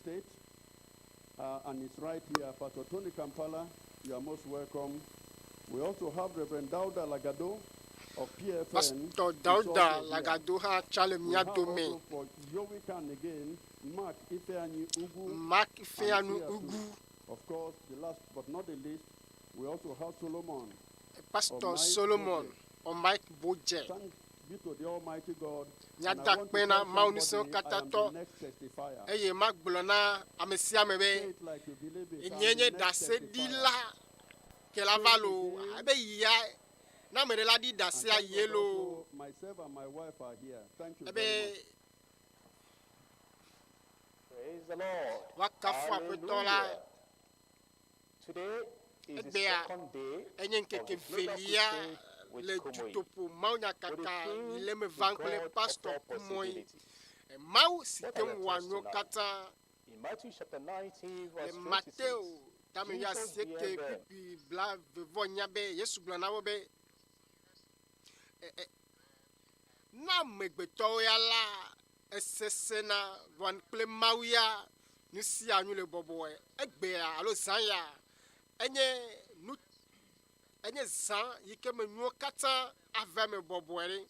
state, and it's right here. Pastor Tony Kampala, you are most welcome. We also have Reverend Dauda Lagado of PFN.
Pastor Dauda Lagado ha chale
We
mia
have
domain.
also for Yowikan again, Mark Ifeanyi Ugu.
Mark
and
Ifeanu
here too.
Ugu.
Of course, the last but not the least, we also have Solomon.
Pastor
Mike
Solomon or Mike Boje.
Thanks be to the Almighty God.
Nya
And I want to
dakpena
tell
maunison
somebody, I am
katato.
the next testifier.
Eye magblona amesia
Say
mebe.
it like you believe it. I'm
Enyenye
the next
dase
testifier.
dila kelavalo abe ya na merela di
And
dase
thank God
yellow
also, myself and my wife are here. Thank you very
abe
much.
Praise the Lord.
wakafu apetola
Today is the
EÚEGBE
second day
enye
of
nkeke
the global
velia
crusade with
le
Kumuyi.
Dutoƒo Mawu
With
nyakaka
the theme,
ile me
the
vankle
God
Pasteur
of all
Kumuyi
possibilities.
Mawu
What
sike
are your thoughts
mwanyo
tonight?
kata
In Matthew chapter 19,
le
verse 26,
Mateo tame ya
Jesus
seke
began
pipi bla vevo nyabe Yesu blana wobe na megbeto ya la esesena van kple Mawu ya nusi anyu le bobo egbe alo zanya enye zan yike me nuo kata ave me bobo ere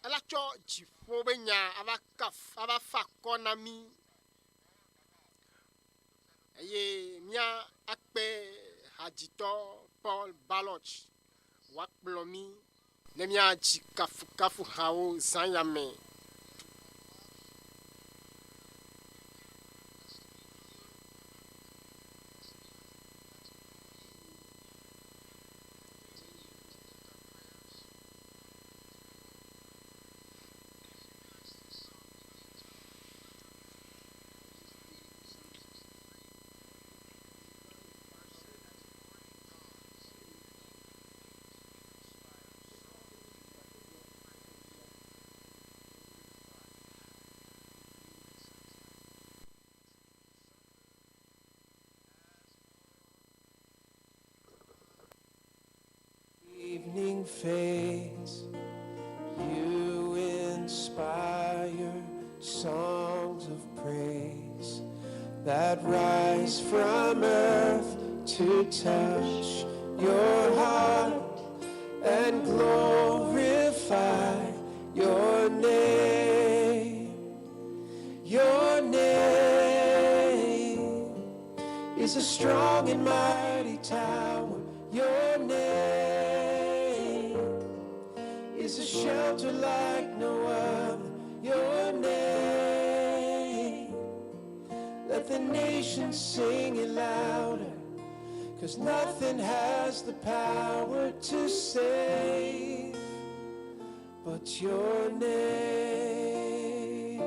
ala cho jifo be nya ava fa kona mi eye mia akpe hajito Paul Baloch wa kplomi ne mia ji kafu hawo zanyame
Evening fades, you inspire songs of praise that rise from earth to touch your heart and glorify your name. Your name is a strong and mighty tower. Your name is a shelter like no other. Your name, let the nations sing it louder, 'cause nothing has the power to save but your name.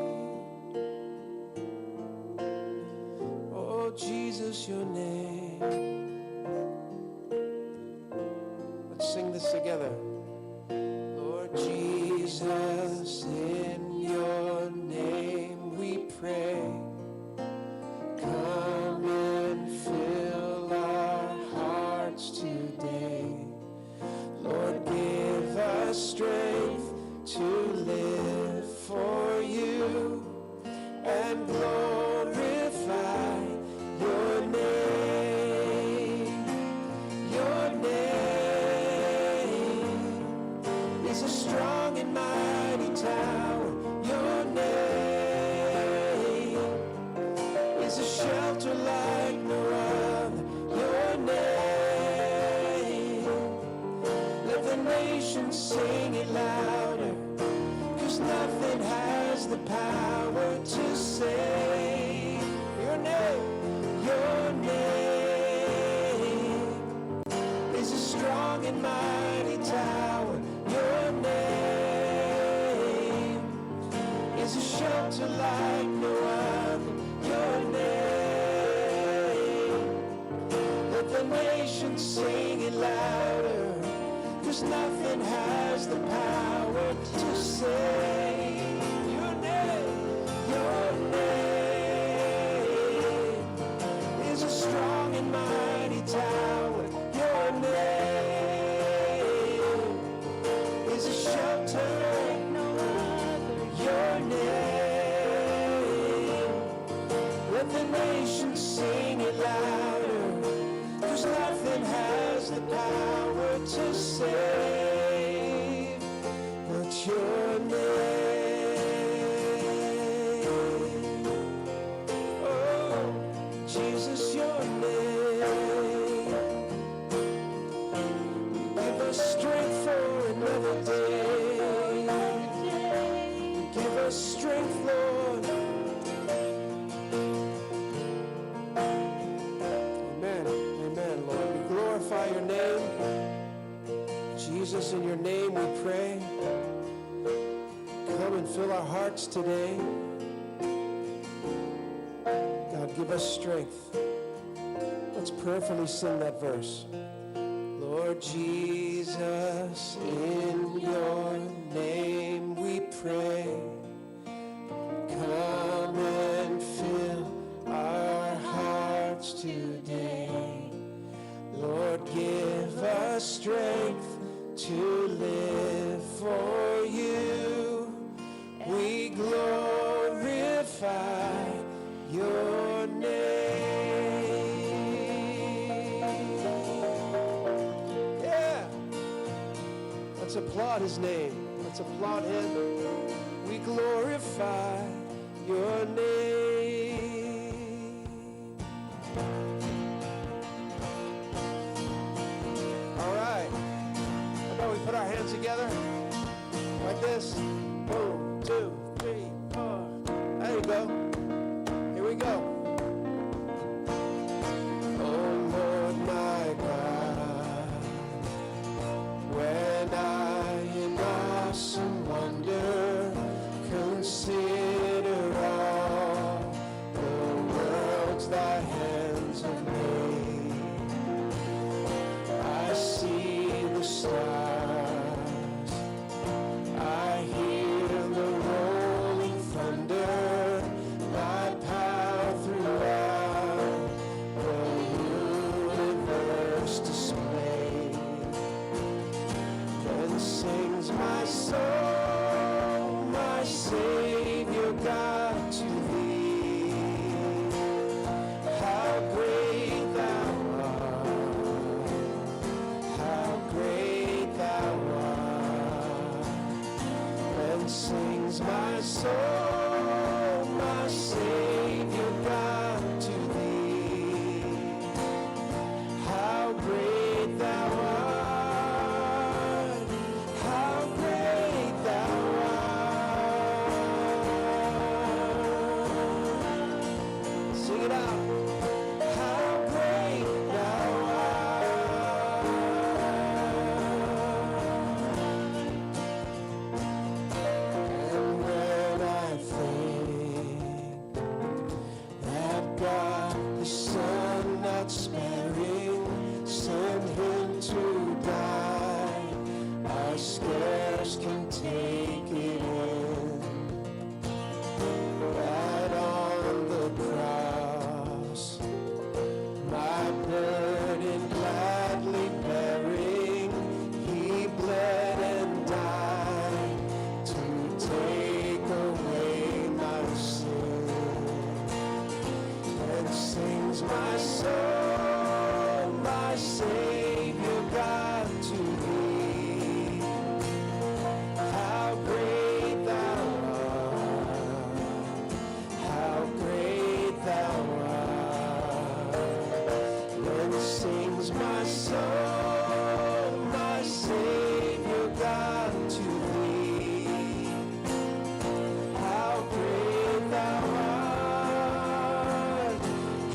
Oh Jesus, your name. Let's sing this together. Lord Jesus, in your name we and glorify your name. Your name is a strong and mighty tower. Your name is a shelter like no other. Your name, let the nations sing it louder, 'cause nothing has the power to save. Your name is a strong and mighty tower. Your name is a shelter like no other. Your name, let the nations sing it louder, 'cause nothing has the power to save. Your name is a strong and mighty tower. Your name is a shelter like no other. Your name, let the nations sing it louder, 'cause nothing has the power to save but your name. Oh, Jesus, your name. Give us strength for another day. Give us strength, Lord. Amen. Amen, Lord. We glorify your name. Jesus, in your name we pray. Come and fill our hearts today. God, give us strength. Let's prayerfully sing that verse. Lord Jesus, in your name we pray. Come and fill our hearts today. Lord, give us strength to live for you. We glorify your name. Yeah. Let's applaud his name. Let's applaud him. We glorify your name. All right. How about we put our hands together like this? 1, 2, 3, 4. There you go. Here we go. Oh Lord my God, when I in awesome wonder consider all the worlds thy hands have made, I see the stars, I hear the rolling thunder, thy power throughout the universe displayed. Then sings my soul, my Savior God, to thee. How my soul, my Savior God, to thee. How great thou art, how great thou art. Then sings my soul, my Savior God, to thee. How great thou art,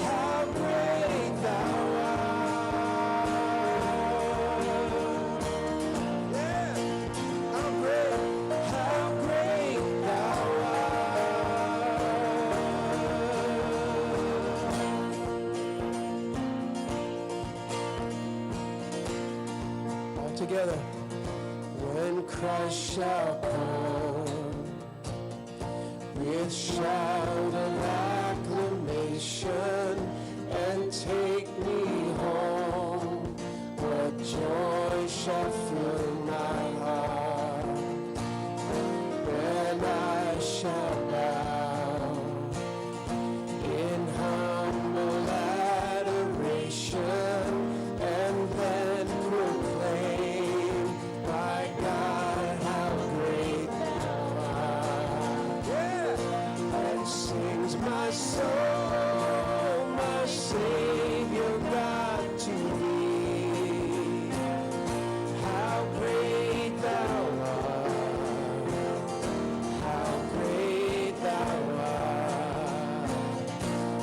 how great thou art. Yeah, how great thou art. All together. When Christ shall come with shout of acclamation and take me home, what joy shall fill my heart. Then I shall bow in humble adoration and then proclaim, my God, how great thou art. Yeah. And sings my soul, my Savior God, to thee. How great thou art, how great thou art.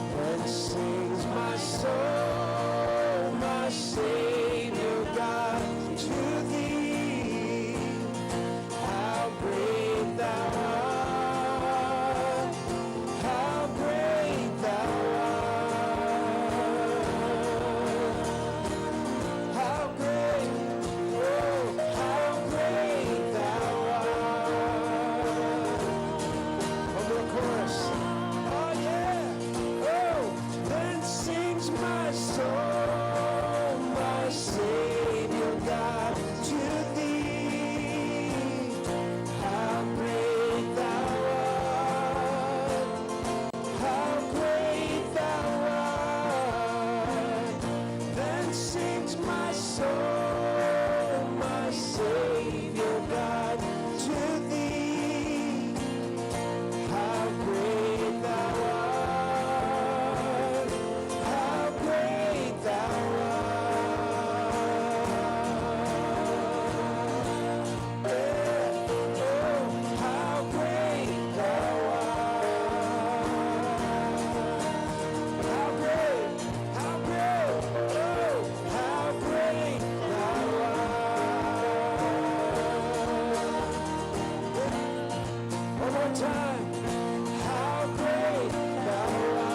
And sings my soul, my Savior God, to thee. How great thou art, how great thou art. How great, oh, how great thou art. One more chorus. Oh yeah, oh, then sings my soul, my Savior God, to thee. How great thou art, how great thou art. Then sings my soul, my Savior God, to thee. How great thou art, how great thou art. Yeah, oh, how great thou art. How great, oh, how great thou art. One more time. How great thou art.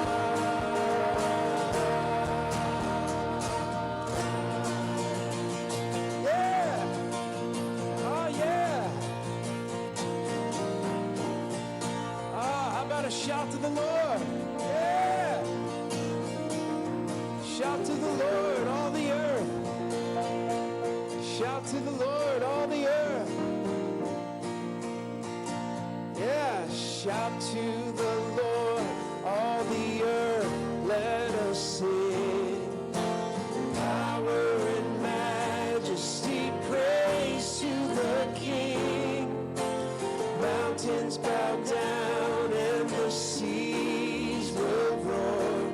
Yeah. Oh, yeah. How about a shout to the Lord? Yeah. Shout to the Lord, all the earth. Shout to the Lord, all the earth. Yeah, shout to the Lord, all the earth, let us sing. Power and majesty, praise to the King. Mountains bow down and the seas will roar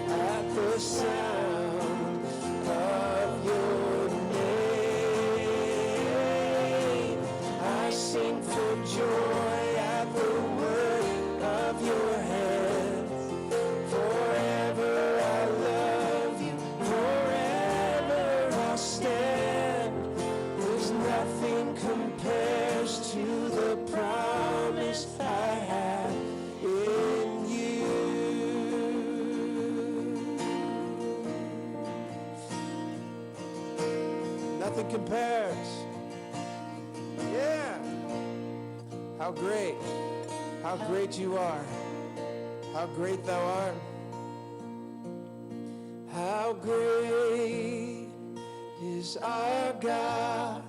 at the sound of your name. I sing for joy at the word of your hands. Forever I love you, forever I'll stand. There's nothing compares to the promise I have in you. Nothing compares. Yeah. How great you are. How great thou art. How great is our God.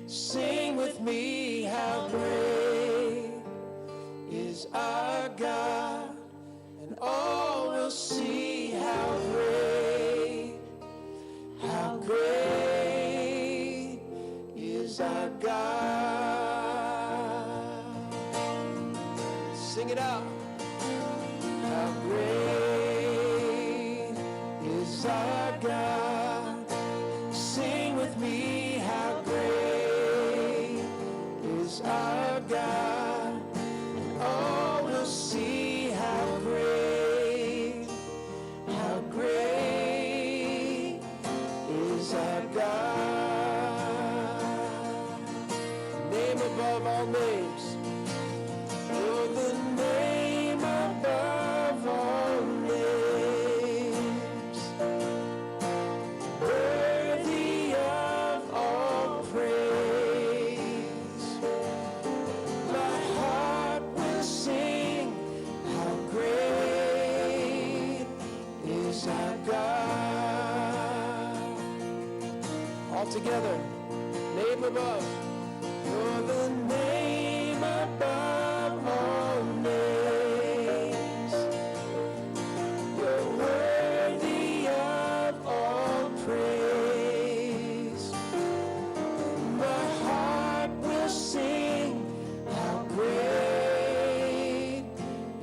Sing with me, how great is our God, and all will see how is our God. Sing with me, how great is our God. Oh, we'll see how great is our God. Name above all names. Oh, the name above all names. Worthy of all praise. My heart will sing, how great is our God. All together, name above. You're the name above all names. You're worthy of all praise. My heart will sing, how great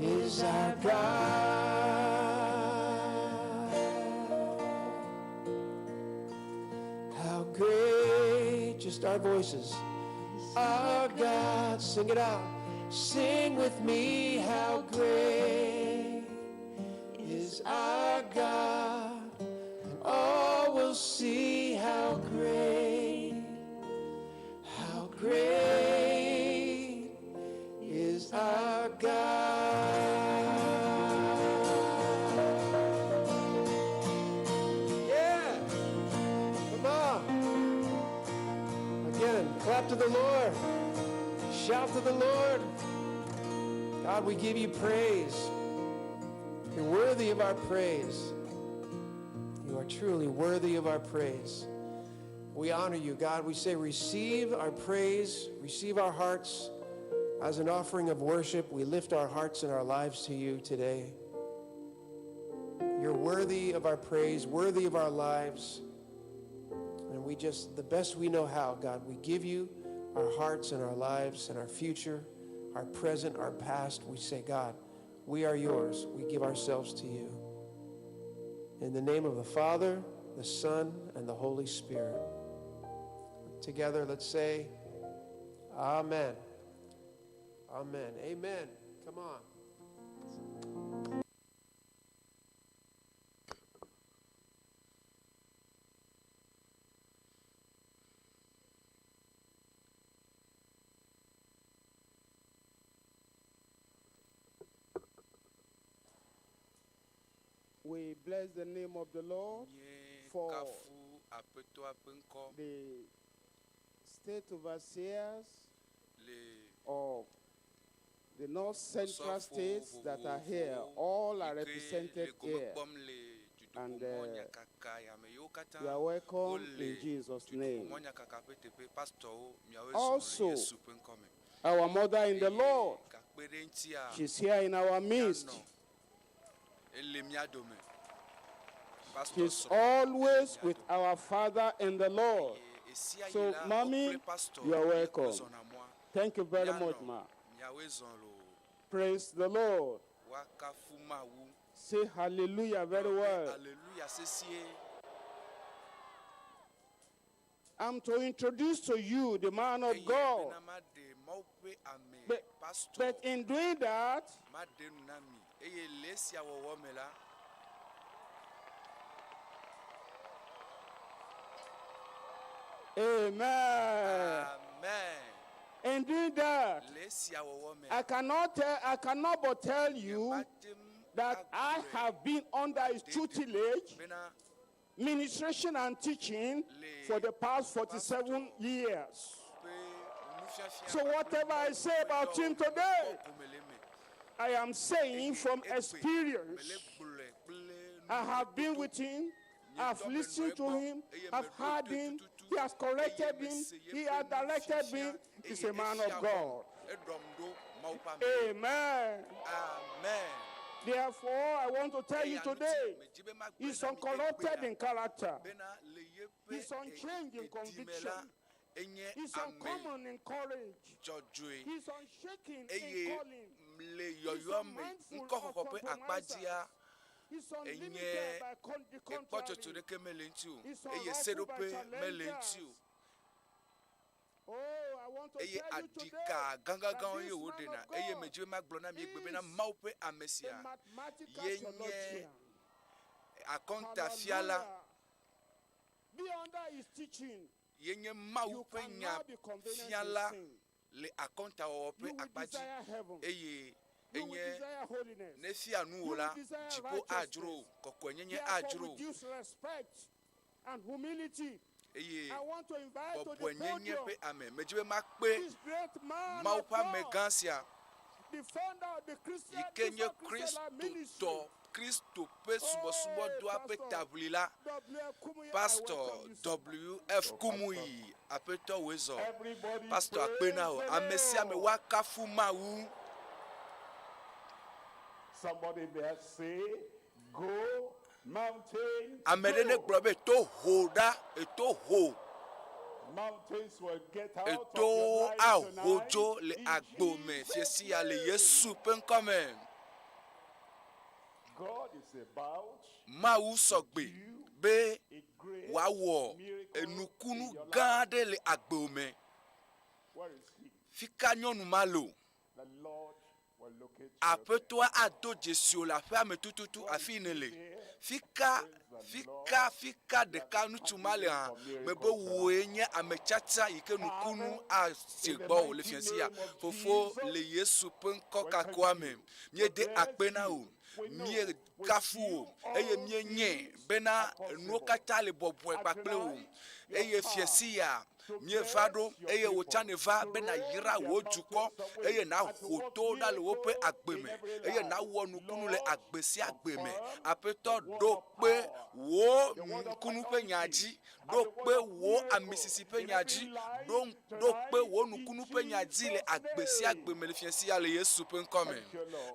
is our God. How great, just our voices. Our God, sing it out. Sing with me, how great is our God. Oh, we'll see how great is our God. Yeah, come on. Again, clap to the Lord. Shout to the Lord. God, we give you praise. You're worthy of our praise. You are truly worthy of our praise. We honor you, God. We say receive our praise, receive our hearts as an offering of worship. We lift our hearts and our lives to you today. You're worthy of our praise, worthy of our lives. And we just, the best we know how, God, we give you our hearts and our lives and our future, our present, our past. We say, God, we are yours. We give ourselves to you. In the name of the Father, the Son, and the Holy Spirit. Together, let's say, Amen. Amen. Amen. Come on.
We bless the name of the Lord for the state overseers of the North Central states that are here. All are represented here. And you are welcome in Jesus' name. Also, our mother in the Lord, she's here in our midst. She's always with our Father in the Lord. So, Mommy, you are welcome. Thank you very much, Ma. Praise the Lord. Say hallelujah very well. I'm to introduce to you the man of God. But in doing that, amen. In doing that, I cannot but tell you that I have been under his tutelage, ministration and teaching for the past 47 years. So whatever I say about him today, I am saying from experience. I have been with him, I've listened to him, I've heard him, he has corrected me, he has directed me. He's a man of God. Amen.
Amen.
Therefore, I want to tell you today, he's uncorrupted in character. He's unchanged in conviction. He's uncommon in courage. He's unshaken in calling. He's unmindful of compromisers. It's unlimited
enye
by the
ekpototo de
contrary.
kemelentu
It's
eye
unlawful
serope
by challengers.
melentu
Oh, I want to
eye
tell you today
adika gangagan
that
ye
this
wode
man
na
of
eye
God
mejiwe magblo na miegbe na
is
maupe
a
amesia
mathematical
Yenye
theologian.
akonta fiala
Hallelujah. Be under his teaching.
yenye
You
maupe nya
cannot be convenienced
fiala
with sin.
le akonta ope
You will
akpaji
desire heaven.
eye
You will
enye
desire holiness.
nefi anu ola
You will desire
jipo
righteousness.
ajro koko enye
Therefore,
ajro
with due respect and humility,
eye
I want to invite to
bobo
the
enye
podium
pe ame mejiwe makpe
this great man of
maupa
God,
megansia
the founder of the Christian
ikenye
Crusade ministry.
Kristo pe subo do ape
Pastor
tablila
W.F Kumuyi, I
Pasteur
welcome you, sir.
W.F Kumuyi apeto wezo
Everybody
Pasteur
praise
akpena o
the
amesia me
Lord.
wakafu mawu
Somebody there say, go mountain.
amedene gbobe to hoda eto ho
Mountains will get out of
eto
your life
ahojo
tonight.
le
In
agbome
Jesus'
fiesi ale
name.
Yesu penkome
God is about
mawu sogbe be
a great
wawo
miracle
enukunu
in your life.
gade le agbome
Where is he?
fika nyonu malo
The Lord will locate you.
apetoa ado Jesu la fe ametututu afinele fika de kanu tumale ha mebo woenye amechata ike nukunu a segbo le fiansia fofo le Yesu penko kakwame mie de akpena o mie kafu o eye mie nye bena nuokata le bobo ekpakple o eye fiansia mie vado eye wochane va bena yira wo juko eye na hoto da le wope agbeme eye na wo nukunu le agbesi agbeme apeto do pe wo nukunu pe nyaji do pe wo amisisi pe nyaji do pe wo nukunu pe nyaji le agbesi agbeme le fiansi ya le Yesu pe nkome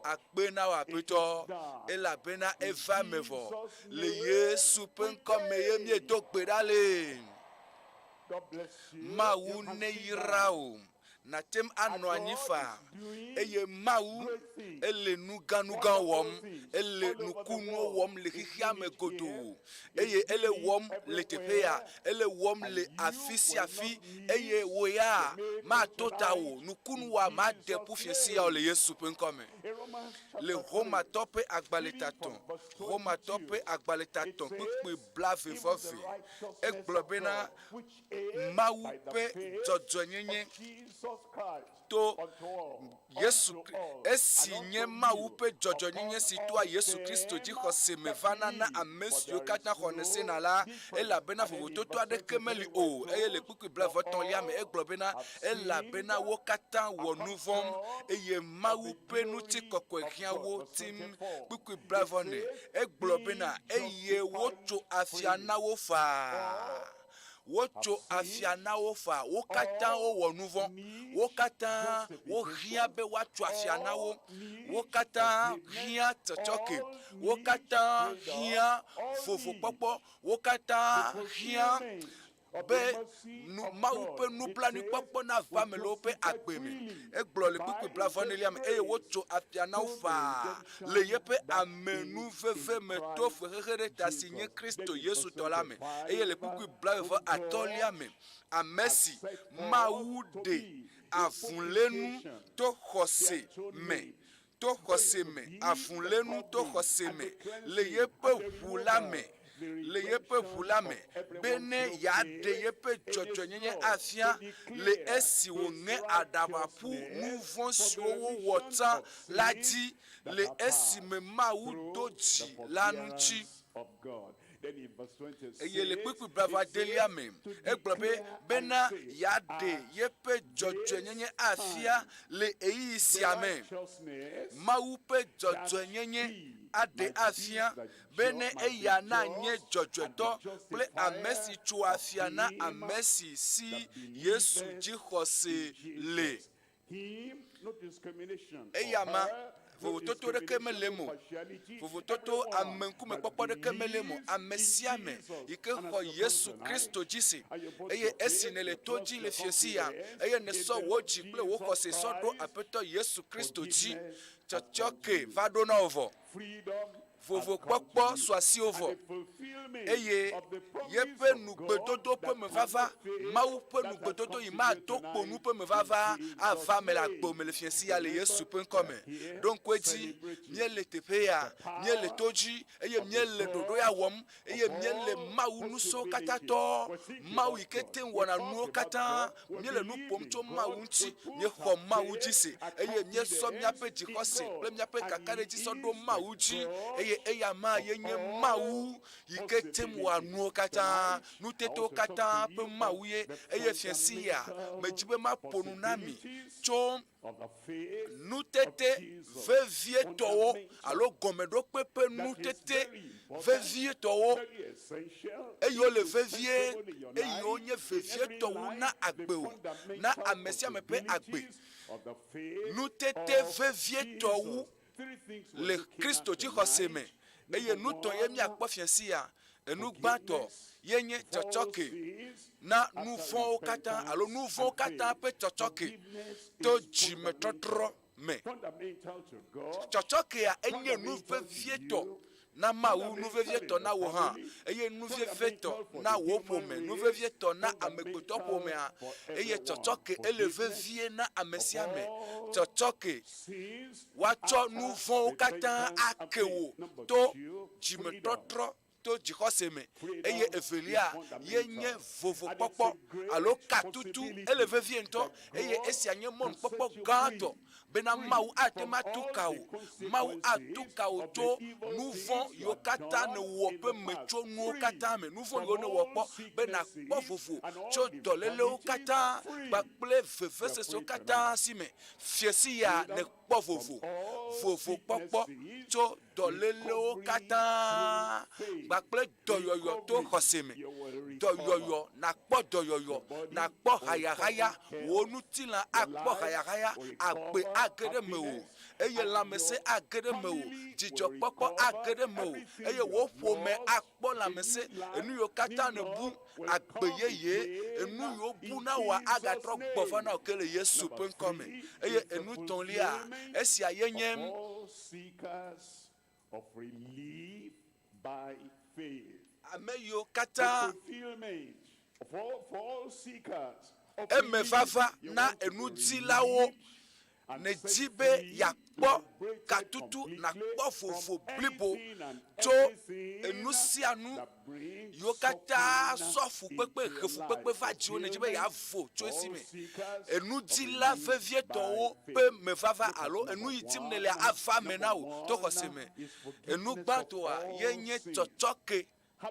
agbe na wa apeto ela bena eva mevo le Yesu pe nkome ye mie do gbe dale
God bless you.
mawu ne yirao na tem ano anyifa eye mawu ele nuganuga wom ele nukunu wom le hihia megodo eye ele wom le tepea ele wom le afisi afi eye woya ma totawo nukunu wa ma depu fiesi ya le Yesu penkome le Roma tope agbaletaton pe blave vofe eglobena mawu pe jojonyenye to Yesu esinye mawu pe jojonyenye sitwa Yesu Kristo di khose mevana na amesio kata khonese na la ela bena foto to ade kemeli o eyele kuku blave ton lia me eglobena ela bena wo kata wo nouvom eye mawu pe nu ti kokwekia wo tim kuku blave ne eglobena eye wo to afia na wo fa wocho afia na wo fa wo kata wo nouveau wo kata wo rien be wacho afia na wo kata rien tchoke wo kata rien fofo popo wo kata rien be nu mau pe nu plani popo na famelo pe agbeme eglo le kuku blavoneliam e wocho afia na wo fa le yepe amenu veve meto frere ta signé Kristo Yesu tolame e le kuku blavo atoliame amesi maude afunlenu to khose me afunlenu to khose me le yepe hulame bene ya de yepe jojonyenye afia le esi wonge adabapu mouvon sowo wota lati le esi me mawu doji lanuchi eye le kpekpe brava delia me eglobe bena ya de yepe jojonyenye afia le eisiame mawu pe jojonyenye ade afia bene eya na nye jojoto ple amesi chu afia na amesi si Yesu jihose le eyama vovototo de kemelemo vovototo amenkume kpokpo de kemelemo amesiame ike ho Yesu Kristo jisi eye esinele toji le fiesia eye ne so woji ple wo ho se so do apeto Yesu Kristo ji chochoke vado na ovo
vovo kpɔkpɔ soit si ovo eye yeƒe nugbedodo ƒe mevava Mawu ƒe nugbedodo yi ma do kponu ƒe mevava ava me le agbo me le fiesi ya le Yesu ƒe ŋkɔme donc edzi míele teƒe ya míele to dzi eye míele ɖoɖo ya wɔm eye míele Mawu nusɔ katã tɔ Mawu yi ke te wɔna nuwo katã míele nu ƒom tso Mawu ŋuti míexɔ Mawu dzi se eye míesɔ míaƒe dzixɔse kple míaƒe kakaɖedzi sɔ ɖo Mawu dzi eye eya ma ye nye Mawu yi ke te wɔa nuwo katã nutetewo katã ƒe Mawu ye eye fiesi ya medzi be ma ƒo nu na mi tso nutete vevietɔwo alo gɔmeɖokpe ƒe nutete vevietɔwo eyiwo le vevie eyiwo nye vevietɔwo na agbewo na ame sia ame ƒe agbe nutete vevietɔwo le Kristo dzixɔse me eye nutɔ ye míakpɔ fiesi ya enu gbãtɔ ye nye tsɔtsɔke na nu vɔ̃wo katã alo nu vɔ̃wo katã ƒe tsɔtsɔke to dzimetɔtrɔ me tsɔtsɔkea enye nu vevietɔ na Mawu nu vevietɔ na wo hã eye nu vevietɔ na wo ƒome nu vevietɔ na amegbetɔ ƒomea eye tsɔtsɔke ele vevie na ame sia ame tsɔtsɔke woatsɔ nu vɔ̃wo katã ake wo to dzimetɔtrɔ to dzixɔse me eye evelia ye nye vovokpɔkpɔ alo katutu ele vevie ŋutɔ eye esia nye mɔnukpɔkpɔ gãtɔ bena Mawu ate ma tu ka wo Mawu atu ka wo tso nu vɔ̃ yiwo katã ne wɔ ƒe me tso nuwo katã me nu vɔ̃ yiwo ne wɔ kpɔ bena kpɔ vovo tso dɔlélewo katã kpakple vevesesewo katã si me fiesi ya ne kpɔ vovo vovokpɔkpɔ tso dɔlélewo katã kpakple dɔyɔyɔ to xɔse me dɔyɔyɔ nakpɔ dɔyɔyɔ nakpɔ hayahaya wo ŋutilã akpɔ hayahaya agbe age ɖe me o eye lãmesẽ age ɖe me o dzidzɔkpɔkpɔ age ɖe me o eye wo ƒome akpɔ lãmesẽ enu yiwo katã ne bu agbe yeye enu yiwo bu na woa agatrɔ gbɔ va na wo ke le Yesu ƒe ŋkɔme eye enu tɔ̃lia esia ye nye ame yiwo katã eme vava na enudzilawo ne dzi be yakpɔ katutu nakpɔ vovo blibo tso enu sia nu yiwo katã sɔ fukpekpe he fukpekpe va dziwo ne dzi be yavo tso esi me enudzila vevietɔwo ƒe mevava alo enu yi dim ne lia ava me na wo to xɔse me enu gbãtɔa ye nye tsɔtsɔke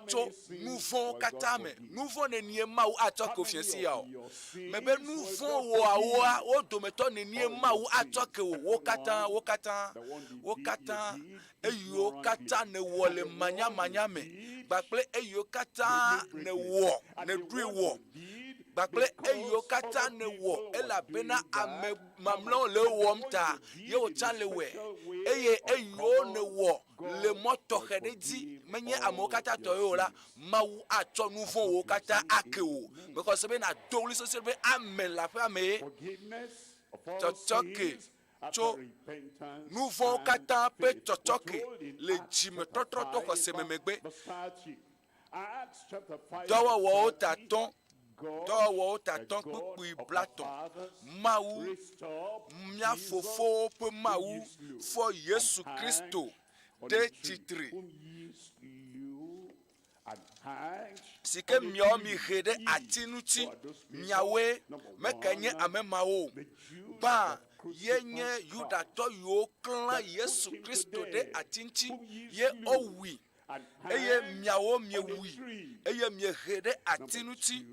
tso nu vɔ̃wo katã me nu vɔ̃ nenie Mawu atsɔ ke fiesi ya o mebe nu vɔ̃ wɔawoa wo dometɔ nenie Mawu atsɔ ke wo katã eyiwo katã ne wɔ le manyamanya me kpakple eyiwo katã ne wɔ ne ɖoe wɔ kpakple eyiwo katã ne wɔ elabena ame mamlɛwo le wɔm ta ye wotsã le wɔe eye eyiwo ne wɔ le mɔ tɔxɛ ɖe dzi menye amewo katã tɔ ye o la Mawu atsɔ nu vɔ̃wo katã ake wo mexɔse be nado ɣli sesẽ be ame le aƒea me tsɔtsɔke tso nu vɔ̃wo katã ƒe tsɔtsɔke le dzimetɔtrɔ to xɔse me megbe dɔwɔwɔwo tatɔ̃ kpukpui blatɔ Mawu mía fofowo ƒe Mawu fɔ Yesu Kristo de tsitre si ke miawo mi he ɖe ati ŋuti miawoe meke nye ame mawo gbã ye nye Yudatɔ yiwo klã Yesu Kristo ɖe ati ŋuti ye owui eye miawo miewui eye miehe ɖe ati ŋuti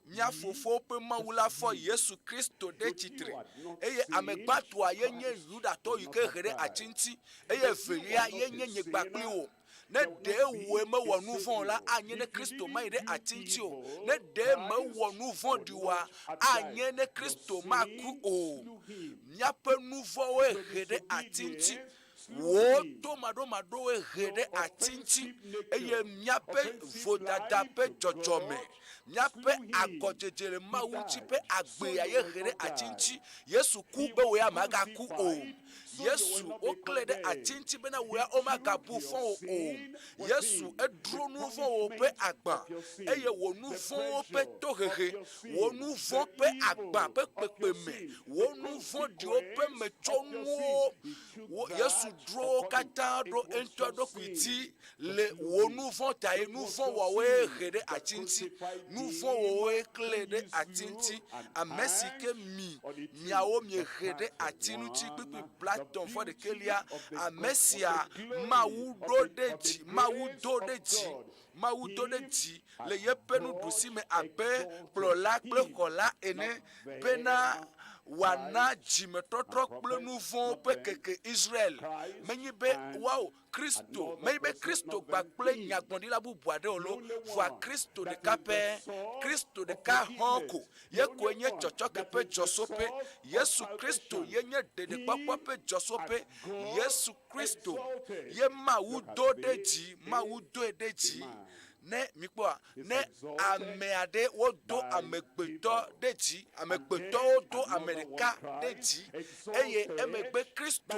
mia fofowo ƒe Mawu la fɔ Yesu Kristo ɖe tsitre eye ame gbãtɔa ye nye Yudatɔ yi ke he ɖe ati ŋuti eye evelia ye nye nye kpakpli wo ne ɖe woe mewɔ nu vɔ̃ la anye ne Kristo ma yi ɖe ati ŋuti o ne ɖe mewɔ nu vɔ̃ ɖiwoa anye ne Kristo maku o míaƒe nu vɔ̃woe he ɖe ati ŋuti wo tomaɖomaɖowoe he ɖe ati ŋuti eye míaƒe vodada ƒe dzɔdzɔme míaƒe agɔdzedze le Mawu ŋuti ƒe agbea ye he ɖe ati ŋuti Yesu ku be wo ya magaku o Yesu okle de atinti bena wea omagabu fon o. Yesu edro nu fon o pe agba. Eye wo nu fon o pe tohehe. Wo nu fon pe agba pe me. Wo nu fon di o pe me chonwo. Yesu dro kata do ento do kwiti le wo nu fon ta e nu fon wa we hede atinti. Nu fon wo we kle de atinti. Amesike miawo mi hede atinuti pipi platon for the kelia amesia mawu do de ji le yepenu dusi me abe plola kple kola ene pena wana jimetotro kple nouveau pe keke Israel menyi be wow Christo mebe Christo gbakple nyagbondi la bubuade olo voa Christo de kape Christo de ka honko ye kwenye chochoke pe josope Yesu Christo yenye de papa pe josope Yesu Christo ye mawu do de ji ne mikwa ne ameade wodo amegbeto deji amegbeto wodo amerika deji eye emegbe Kristo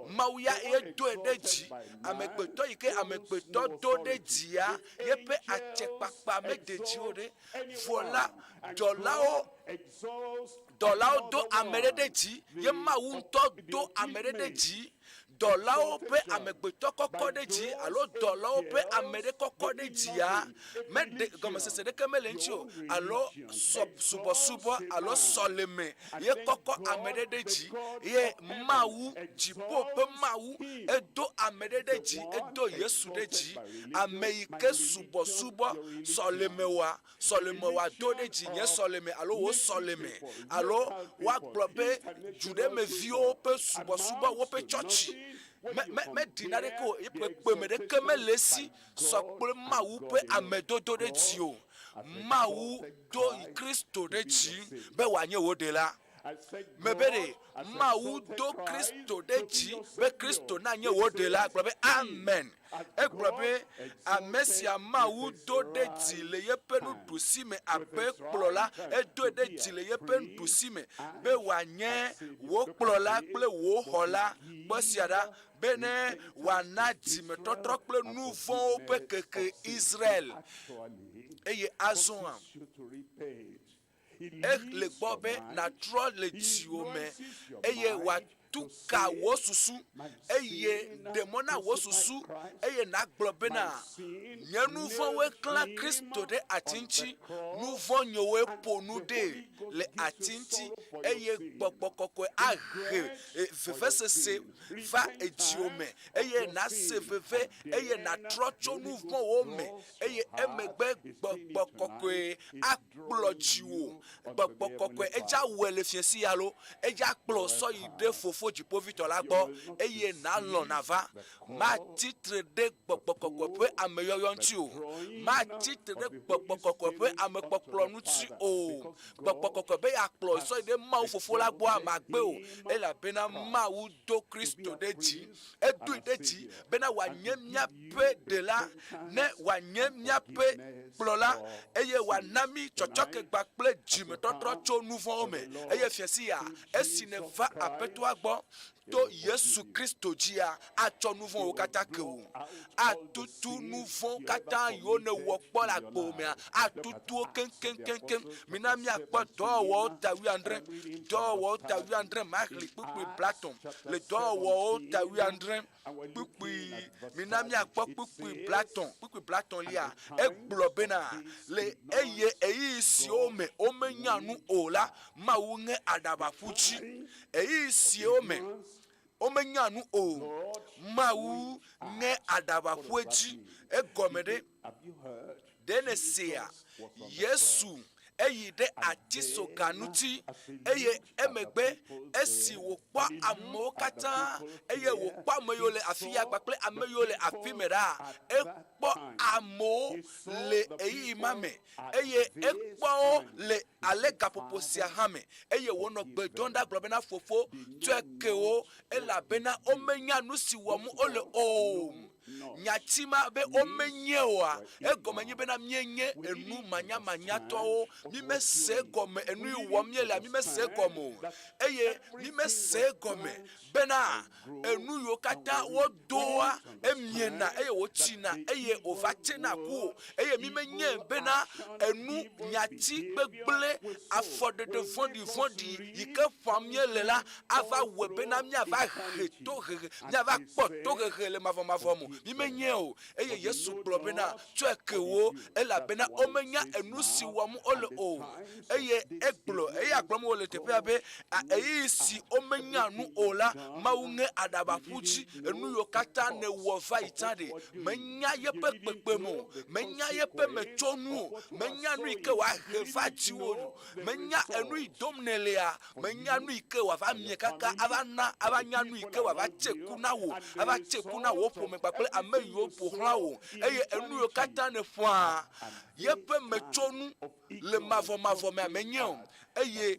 mauya edo deji amegbeto ike amegbeto do deji ya yepe achekpakpa medeji ode vola dolao do amere deji ye mawunto do amere deji dolao pe amegbeto koko deji alo dolao pe amere koko deji ya mede comme c'est de kemele nchio alo subo alo soleme ye koko amere deji ye mawu jipo pe mawu edo amere deji edo Yesu deji ameike subo soleme wa do deji ye soleme alo wo soleme alo wa globe jude me vio pe subo wo pe church me dinare ko pe me de kemele si sokple mawu pe amedodo de tio mawu do Kristo de ji be wanye wo de la mebere mawu do Kristo de ji be Kristo na nye wo de la globe amen globe amesia mawu do de ji le yepenu dusi me abe plola do de ji le yepenu dusi me be wanye wo plola kple wo hola bosiada bene wana jime totro kple nouveau pe keke Israel eye azon le bobe na tro le tiome eye wa tuka wo susu eye demona wo susu eye na globe na nye nouveau we clan Kristo de atinchi nouveau nyowe ponu de le atinchi eye gbokokoko age veve se va etiome eye na se veve eye na trocho nouveau wo me eye emegbe gbokokoko akplojiwo gbokokoko eja wele fiesi yalo eja kplo so ide fofo jipo vitola gbo eye na lo nava ma titre de gbokokoko pe ameyoyo nti o ma titre de gbokokoko pe amepoplo nuti o gbokokoko be ya kplo so ide ma fofo la gbo amagbe o ela bena ma wu do Kristo deji edu deji bena wanyemia pe de la ne wanyemia pe plola eye wanami chochoke gbakple jime totro cho nouveau me eye fiesi ya esine va apeto agbo to Yesu Kristo jia acho nouveau kata ke o atutu nouveau kata yo ne wokpo la gbo me atutu ken minami akpo do wo tawi andre makli pupi Platon le do wo tawi andre pupi minami akpo pupi Platon lia eglobe na le eye eisi ome nyanu ola mawunge adaba fuchi eisi ome nyanu o mawu nge adaba fuchi egomede dene sea Yesu eyi de atiso kanuti eye emegbe esi wo pa amokata eye wo pa moyole afia gbakle ameyole afimera ekpo amo le eyi mame eye ekpo le alega poposia hame eye wono gbe donda globena fofo tweke o ela bena omenya nusi wo mu ole o nyatima be omenyewa egome nye bena mienye enu manya manyato mi me se gome enu iwomyela mi me se gomo eye mi me se gome bena enu yo kata wodoa emiena eye wochina eye ovatena ku eye mi menye bena enu nyati gbegbele afode de vondi yike famyelela ava webena mi ava reto mi ava poto le mavomo mi menye o eye Yesu blobena twekewo ela bena omenya enu siwamu ole o eye egblo eye agblomo ole tepe abe eye si omenya nu ola maunge adabapuchi enu yokata ne wova itade menya yepe pepemo menya yepe mechonu menya nu ike wa hefaji wo menya enu idomnelea menya nu ike wa va miekaka avana avanya nu ike wa va chekuna wo ava chekuna wo po me kple ame yo pohla wo eye enu yokata ne fwa yepe mechonu le mavo me amenyo eye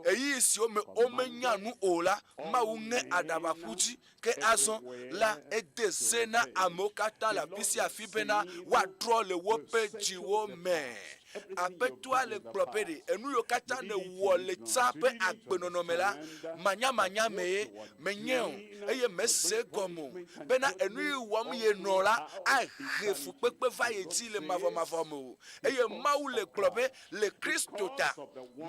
eyi si omenya nu ola maunge adabapuchi ke azon la edesena amokata la pisi afibena wa tro le wope jiwo me apetwa le propede enu yo kata ne wole tape agbenonomela manya me menyo eye mese gomo bena enu iwom ye nola a refu pepe va yeti le mavo mo eye mawu le globe le kristota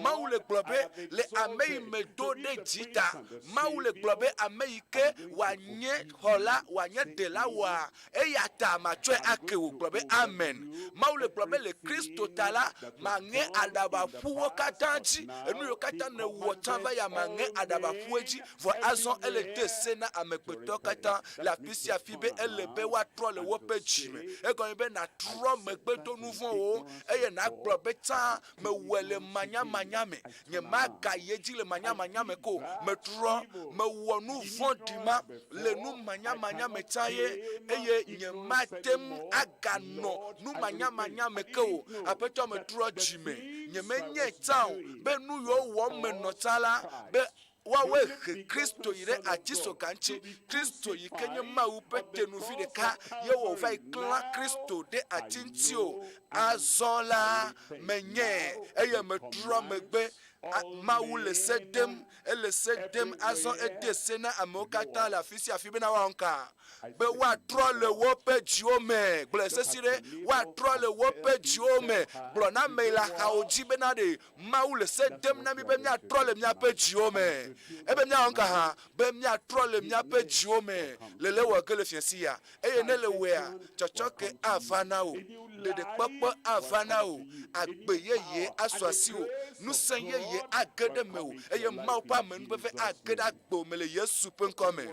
mawu le globe le amei medo de jita mawu le globe amei ke wanye hola wanye de la wa eya ta ma twe akewu globe amen mawu le globe le kristota la mange adaba fuwo katanchi enu yo kata ne wotava ya mange adaba fueji vo azon ele desena amekpeto kata la pisi afibe ele be wa tro le wope jime e gon be na tro mekpeto nuvon o eye na globe ta me wele manya me nye maga yeji le manya me ko me tro me wonu vondima le nu manya me taye eye nye matem agano nu manya me ko apeto me tro jime nye menye town be nu yo wo me notala be wawe Kristo ire ajiso kanchi Kristo yikenye mawu pete nuvide ka yewo vai kla Kristo de atintio azola menye eye metro megbe mawu le sedem azon edesena amokata la fisi afibena wanka be wa tro le wope jiome blese sire wa tro le wope jiome blona me la haoji benade mawu le sedem na mi be mia tro le mia pe jiome ebe mia wanka ha be mia tro le mia pe jiome lele wa gele fiensia eye ne le wea chochoke avanao le de popo avanao agbeyeye aswasiwo nusanye ye agede mewo eye mawu pa menu be agede agbo mele Yesu penkome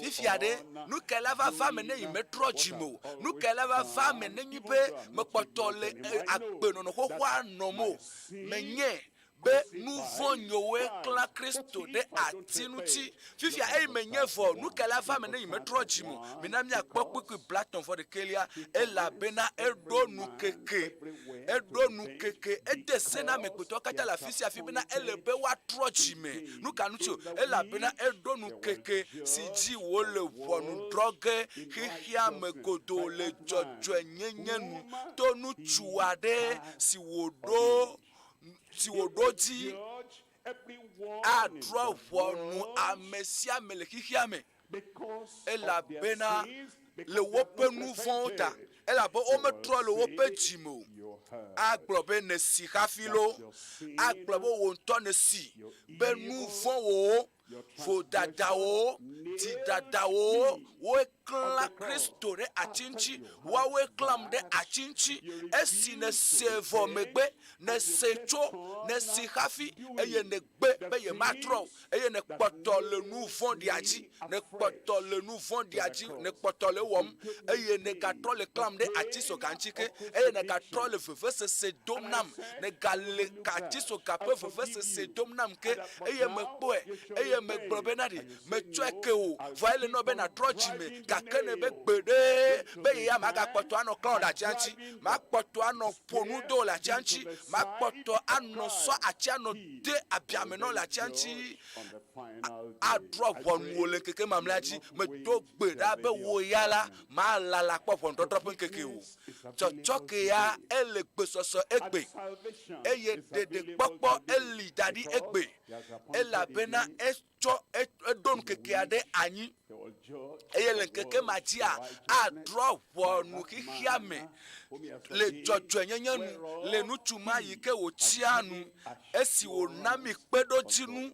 fifiade nous qu'elle va femme ne metro jimo nous qu'elle va femme ne nyipe me potole agbeno no kwa nomo menye be nous vonyowe kla Kristo de atinuti fifia e menye fo nous qu'elle va femme ne metro jimo minami akpokpu ku blaton for de kelia e la bena edo nu keke edesena mekpoto kata la fisi afibena elebe wa trojime nous kanuti e la bena edo nu keke siji wo le wonu droge hihia mekodo le jojo nyenyenu to nu chuade si wodoji a dro wonu amesia melekihiame ela bena le wope nu vonta ela bo o metro le wope jimo aglobe ne si hafilo aglobe wonto ne si be nu von wo fo dadawo ti dadawo wo kla Kristo re achinchi wa we klam de achinchi esi ne sevo megbe ne secho ne si hafi eye ne gbe be ye matro eye ne kpoto le nu von di aji ne kpoto le nu von di aji ne kpoto le wom eye ne katro le klam de achiso kanchike eye ne katro le fefese se domnam ne gale kachiso kape fefese se domnam ke eye me poe eye me globenadi me chweke o voile no be na trojime gake ne be gbede be ya maga kpɔtɔ anɔ klɔn le atia ŋuti ma kpɔtɔ anɔ ƒonu do le atia ŋuti ma kpɔtɔ anɔ sɔ atia anɔ de abiamenɔ le atia ŋuti adrɔ ʋɔnuwo le keke mamlɛa dzi medo gbe ɖa be wo ya la ma lala kpɔ ʋɔnudɔdrɔ ƒe ŋkeke o tsɔtsɔke ya ele gbesɔsɔ egbe eye ɖeɖekpɔkpɔ eli da ɖi egbe elabena etsɔ eɖo ŋkekea ɖe anyi eye le ŋkeke ma dzia adrɔ ʋɔnu xixia me le dzɔdzɔenyenye nu le nutsu ma yi ke wòtsia nu esi wòna mi kpeɖodzinu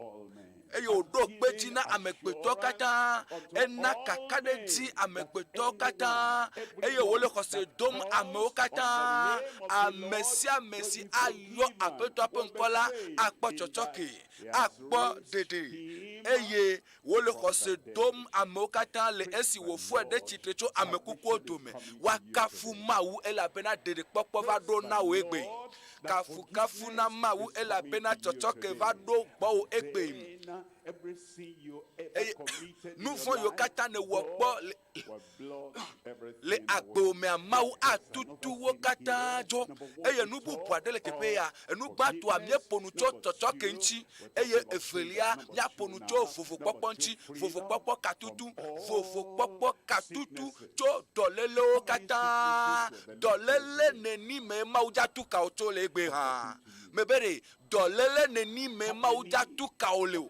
eye wòɖo kpedzi na amegbetɔ katã ena kaka ɖe dzi amegbetɔ katã eye wòle xɔse dom amewo katã ame sia ame si ayɔ aƒetɔa ƒe ŋkɔ la akpɔ tsɔtsɔke akpɔ ɖeɖe eye wòle xɔse dom amewo katã le esi wòfɔe ɖe tsitre tso ame kukuwo dome woakafu Mawu elabena ɖeɖekpɔkpɔ va ɖo na wò egbe kafu na Mawu elabena tsɔtsɔke va ɖo gbɔwò egbe eye nu vɔ̃ yiwo katã ne wɔ gbɔ le agbewomea Mawu atutu wo katã dzo eye nu bubu aɖe le teƒe ya enu gbãtɔa míeƒonu tso tsɔtsɔke ŋuti eye evelia míaƒonu tso vovokpɔkpɔ ŋuti vovokpɔkpɔ katutu tso dɔlélewo katã dɔléle neni me Mawu dzatu kawo tso le egbe hã mebe ɖe dɔléle neni me Mawu dzatu kawo le o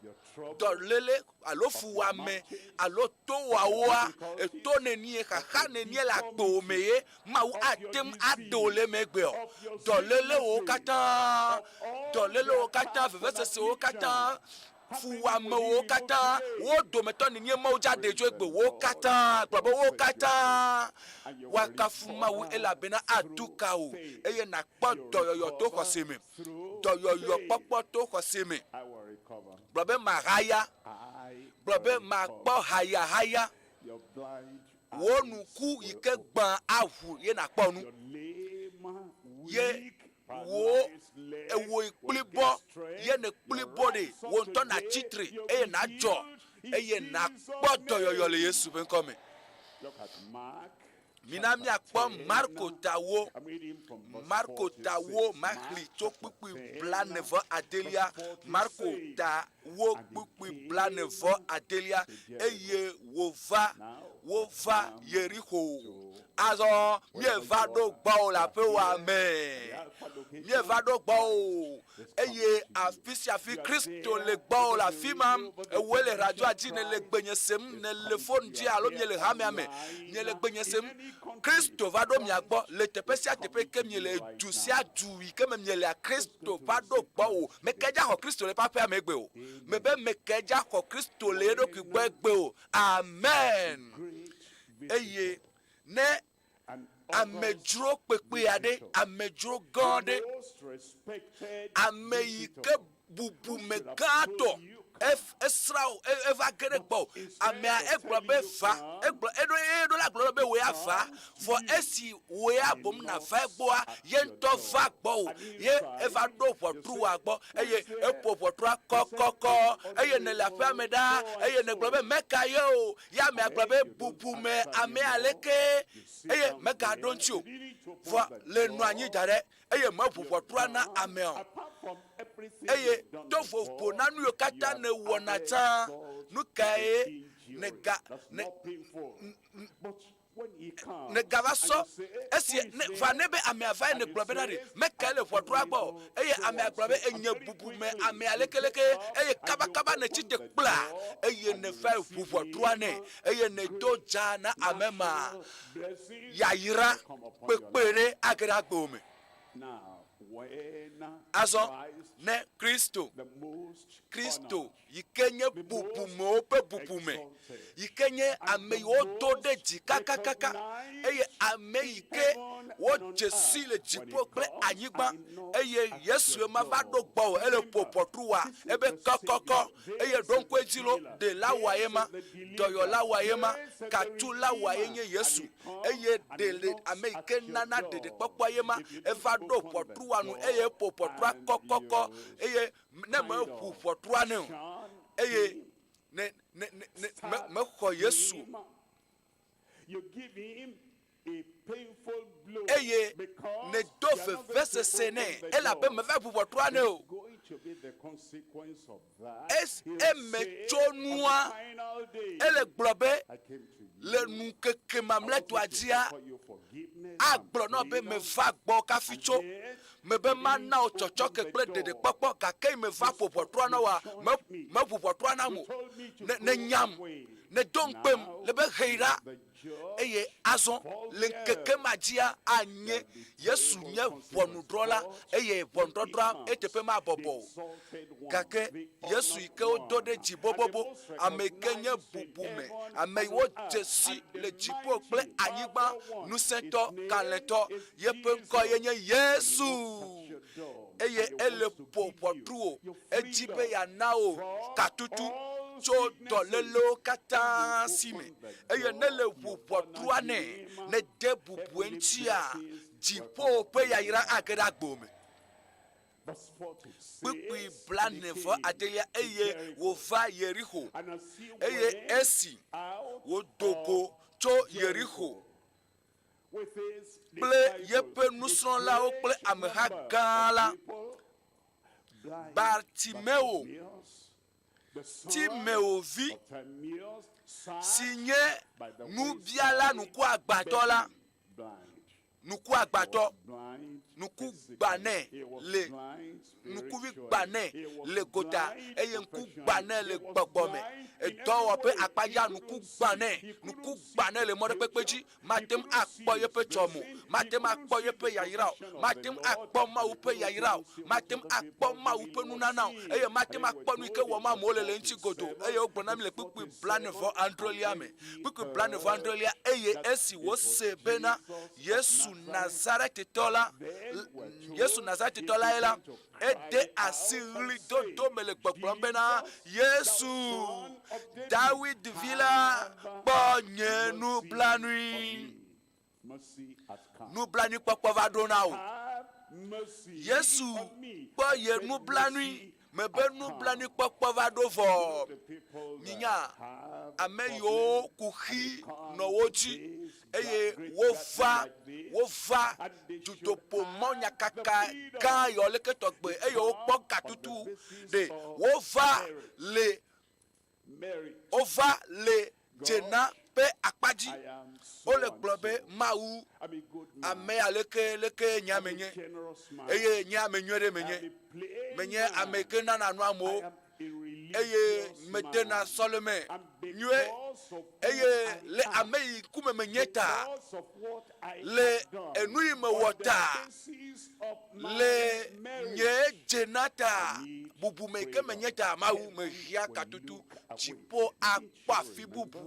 dɔléle alo fuwame alo towawoa eto nenie xaxa nenie le agbewo me ye Mawu atem aɖewo le megbe o dɔlélewo katã vevesesewo katã fuwamewo katã wo dometɔ nenie Mawu dza ɖe dzo egbe wo katã gblɔ be wo katã woakafu Mawu elabena adu ka o eye nakpɔ dɔyɔyɔ to xɔse me dɔyɔyɔ kpɔkpɔ to xɔse me gblɔ be mahaya gblɔ be makpɔ hayahaya wo nuku yi ke gbã aʋu ye nakpɔ nu ye wo ewo kplibɔ ye ne kplibɔ de wo ŋutɔ na tsitre eye nadzɔ eye nakpɔ dɔyɔyɔ le Yesu ƒe ŋkɔ me. Mina miakpɔ Marko tawo maxli tso kpukpui blanevɔ adelia Marko tawo kpukpui blanevɔ adelia eye wova Yericho azɔ mieva ɖo gbɔwo le aƒewoa me mieva ɖo gbɔwo eye afi sia afi Kristo le gbɔwo le afi ma ewoe le radioa dzi ne le gbenye sem ne le foni dzi alo mie le hamea me mie le gbenye sem Kristo va ɖo mia gbɔ le teƒe sia teƒe ke mie le du sia du yi ke me mie lea Kristo va ɖo gbɔwo mekedza xɔ Kristo le eƒe aƒea me egbe o mebe mekedza xɔ Kristo le eɖokui gbɔ egbe o amen eye ne amedzro kpekpe aɖe amedzro gã aɖe ame yi ke bubume gãtɔ esrawo eva ge ɖe gbɔ amea egblɔ be va eɖo la gblɔ be wo ya va vɔ esi wo ya bom na va egbɔa ye ŋutɔ va gbɔ o ye eva ɖo ʋɔtruwa gbɔ eye eƒo ʋɔtrua kɔkɔkɔ eye ne le aƒea me ɖaa eye ne gblɔ be meka ye o ya amea gblɔ be bubume amea leke eye megaɖo ŋuti o vɔ le nɔ anyi da ɖe eye meʋu ʋɔtrua na amea o eye to vovo na nu yiwo katã ne wɔna tsã nu kae ne gava sɔ esi va ne be amea va ne gblɔ be na ɖe mekae le ʋɔtrua gbɔ eye amea gblɔ be enye bubume amea lekeleke eye kabakaba ne tsi te kpla eye ne va ʋu ʋɔtrua nɛ eye ne do dza na ame ma yayira kpekpe ɖe age ɖe agbewo me. Azɔ ne Kristo yi ke nye bubumewo ƒe bubume yi ke nye ame yiwo do ɖe dzi kakakaka eye ame yi ke wodze si le dziƒo kple anyigba eye Yesu ma va ɖo gbɔ o ele ƒo ʋɔtruwa ebe kɔkɔkɔ eye ɖo ŋku edzi lo de la wa ye ma dɔyɔla wa ye ma katu la wa ye nye Yesu eye de le ame yi ke nana ɖeɖekpɔkpɔ ye ma eva ɖo ʋɔtruwa nu eye ƒo ʋɔtrua kɔkɔkɔ eye ne me ʋu ʋɔtrua ne o eye ne mexɔ Yesu
you give him a painful blow.
eye ne do veve sene ela be me va pouvoir toi ne o
Going to be the consequence of that.
es emechonua ele globe
I came to you.
le nu keke mamle to adia
For your forgiveness.
aglo no be me va gbo ka ficho me be mana o chocho ke kple dede popo ka ke me va pouvoir toi na wa me pouvoir toi na mo ne nyam ne donkpem le be heira eye azon le keke magia anye yesu nye vonudrola eye vondrodra etepe ma bobo kake yesu ike odo de jibobobo ameke nye bubume ame wo jesi le jibo kple anyigba nusento kalento yepe nko yenye yesu eye ele popotruo ejibe ya nao katutu tso dɔlelo katã si me eye ne le ʋuʋɔtrua ne de bubu eŋutia dziƒo ƒe yayra age ɖe agbo me kpikpi blanevɔ adelia eye wòva Yericho eye esi wòdogo tso Yericho kple yeƒe nusrɔ̃lawo kple ameha gã la Bartimeo Timeovi si nye nubiala nuku agbatɔ la nuku agbatɔ nuku gbanɛ le nukuvi gbanɛ le gota eye nuku gbanɛ le gbɔgbɔme edɔwɔƒe akpadza nuku gbanɛ le mɔɖekpekpe dzi matem akpɔ yeƒe tsɔmo matem akpɔ yeƒe yayra o matem akpɔ Mawu ƒe yayra o matem akpɔ Mawu ƒe nunana o eye matem akpɔ nu yike wɔm amewo le ŋuti godo eye wogblɔna mi le kpikpi blanevɔ adrelia me kpikpi blanevɔ adrelia eye esi wose bena Yesu Nazaretitɔ la ye la ede asi ɣli dodo me le gbɔgblɔm bena Yesu David vi la kpɔ nye nublanui kpɔkpɔ va ɖo na o Yesu kpɔ ye nublanui me be nublanui kpɔkpɔ va ɖo vɔ minya ame yiwo kuxi nɔ wo dzi eye wova Dutoƒo Mawu nyakaka gã yɔ leke tɔgbe eye wokpɔ katutu de wova le dzena ƒe akpadzi wole gblɔ be Mawu ame aleke nye ame nye eye nye ame nyui ɖe menye ame ke nana nu amewo eye medena sɔleme nyuie eye le ame yi kume menye ta le enu yi mewɔ ta le nye dzena ta bubu me ke menye ta Mawu mehia katutu dziƒo akpɔ afi bubu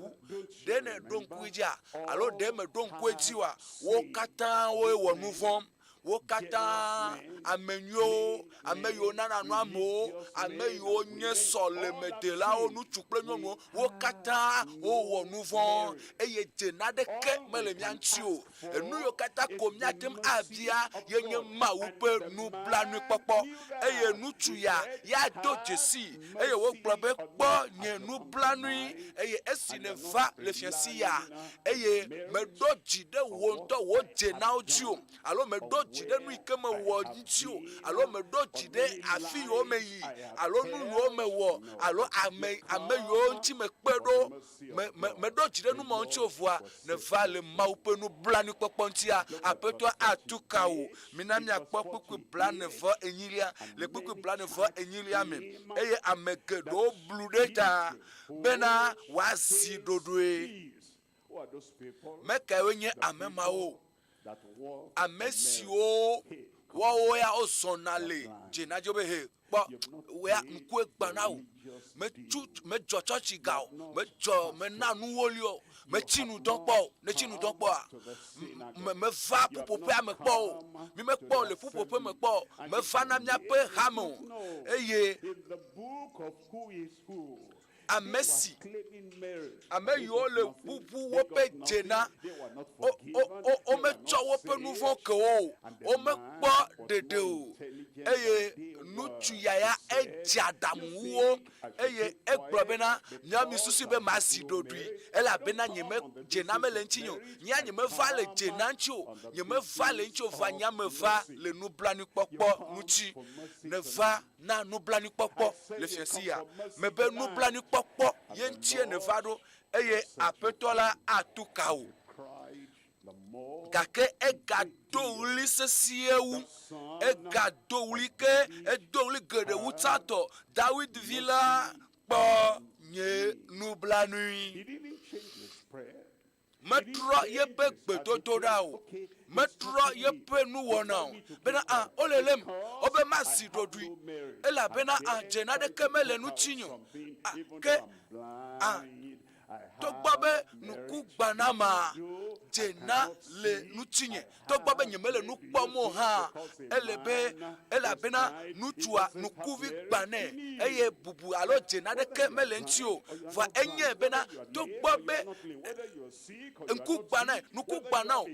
ɖe ne ɖo ŋkue dzia alo ɖe me ɖo ŋkue dzi wa wo katã woe wɔ nu vɔ̃m wo katã ame nyuiwo ame yiwo nana nu amewo ame yiwo nye sɔlemedelawo ŋutsu kple nyɔnuwo wo katã wowɔ nu vɔ̃ eye dzena ɖeke mele mía ŋuti o enu yiwo katã ko míatem abia yenye Mawu ƒe nublanuikpɔkpɔ eye ŋutsu ya do dzesi eye wogblɔ be kpɔ nye nublanui eye esi ne va le fiasi ya eye meɖo dzi ɖe wo ŋutɔ wo dzenawo dzi o alo meɖo dzi ɖe nu yi ke mewɔ ŋuti o alo meɖo dzi ɖe afi yiwo me yi alo nu yiwo mewɔ alo ame yiwo ŋuti mekpe ɖo meɖo dzi ɖe nu ma ŋuti o vɔa ne va le Mawu ƒe nublanuikpɔkpɔ ŋutia aƒetɔ atu ka wo mina miakpɔ kpikpi blanevɔ enyilia le kpikpi blanevɔ enyilia me eye ame geɖewo blu ɖe ta bena woazi ɖoɖoe mekawo nye ame mawo ame siwo wɔwo ya wozɔna le dzenadzo be he kpɔ wea ŋkue gba na wo medzɔ tsɔtsi ga o mena nuwoli o metsi nu dɔn kpɔ o ne tsi nu dɔn kpɔa meva ƒuƒoƒea me kpɔ o mi mekpɔ o le ƒuƒoƒe me kpɔ o meva na miaƒe hame o eye amesi ame yiwo le bubu woƒe dzena o metsɔ woƒe nu vɔ ke wo o mekpɔ ɖeɖe o eye nutsu yaya edze aɖamuwo eye egblɔ bena nyami susu be masi ɖoɖoe elabena nyeme dzena mele ŋuti nyo nya nyeme va le dzena ŋuti o nyeme va le ŋuti o va nyame va le nublanuikpɔkpɔ ŋuti ne va na nublanuikpɔkpɔ le fiasi ya mebe nublanuikpɔkpɔ ye ŋutie ne va ɖo eye aƒetɔ la atu ka o gake egado wuli sesie wu egado wuli ke edo wuli geɖe wu tsatɔ David vi la kpɔ nye nublanui metrɔ yeƒe gbedodo ɖa o metrɔ yeƒe nuwɔna o bena olelem wobe masi ɖoɖoe elabena dzena ɖeke mele ŋuti nyo ke togbɔ be nuku gbana ma dzena le ŋutinye togbɔ be nyemele nu kpɔm o hã elabena nutsua nukuvi gbanɛ eye bubu alo dzena ɖeke mele ŋuti o va enye bena togbɔ be nuku gbana o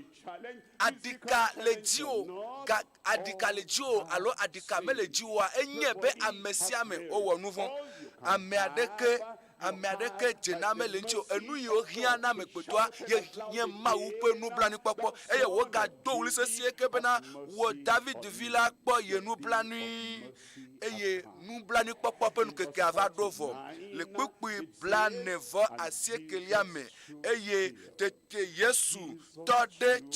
adika le dzi o adika le dzi o alo adika mele dzi oa enye be ame sia ame owɔ nu vɔ ame aɖeke dzena mele ŋuti o enu yiwo hiã na amekpetoa ye Mawu ƒe nublanuikpɔkpɔ eye wogado wuli sesie ke bena wo David vi la kpɔ ye nublanui eye nublanuikpɔkpɔ ƒe nukeke ava ɖo vɔ le kpukpui 49 me eye tete Yesu tɔ ɖe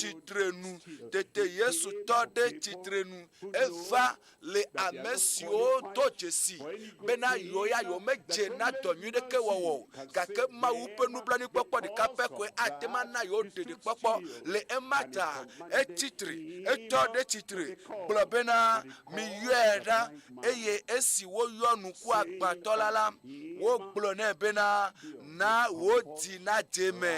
tsitrenu eva le ame siwo do dzesi bena yewo ya yewo medze na dɔ nyui ɖeke wɔwɔ gake Mawu ƒe nublanuikpɔkpɔ ɖeka pɛ koe ate ma na yewo ɖeɖekpɔkpɔ le ema ta etɔ ɖe tsitre gblɔ bena miyɔe ɖa eye esi woyɔ nuku agbãtɔ la wogblɔ nɛ bena na wò di na dzeme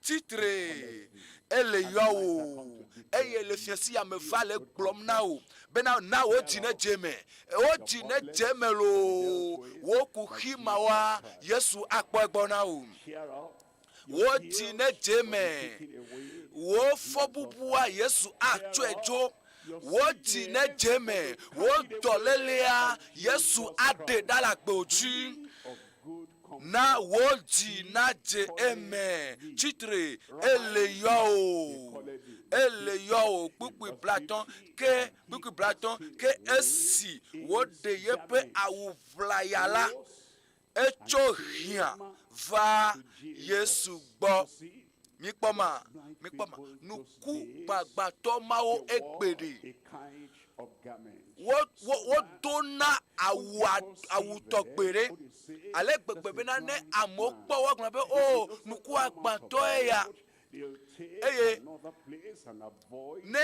titre ele yɔ wo eye le fiasi ya me va le gblɔm na wo bena na wò di ne dzeme lo wò kuxi ma wa Yesu akpɔ egbɔ na wo wò di ne dzeme wò fɔ bubua Yesu atsɔe dzo wò di ne dzeme wò dɔlelea Yesu aɖe ɖa le agbe dzi na wò di na dze eme tsitre ele yɔ o kpukpui blatɔ ke esi wò ɖe yeƒe awu ʋlaya la etso hiã va Yesu gbɔ mikpɔma nuku gbagbãtɔ mawo egbe ɖe wo na awu tɔgbe ɖe ale gbegbe bena ne amewo kpɔ woagblɔ be o nuku agbãtɔ ya eye ne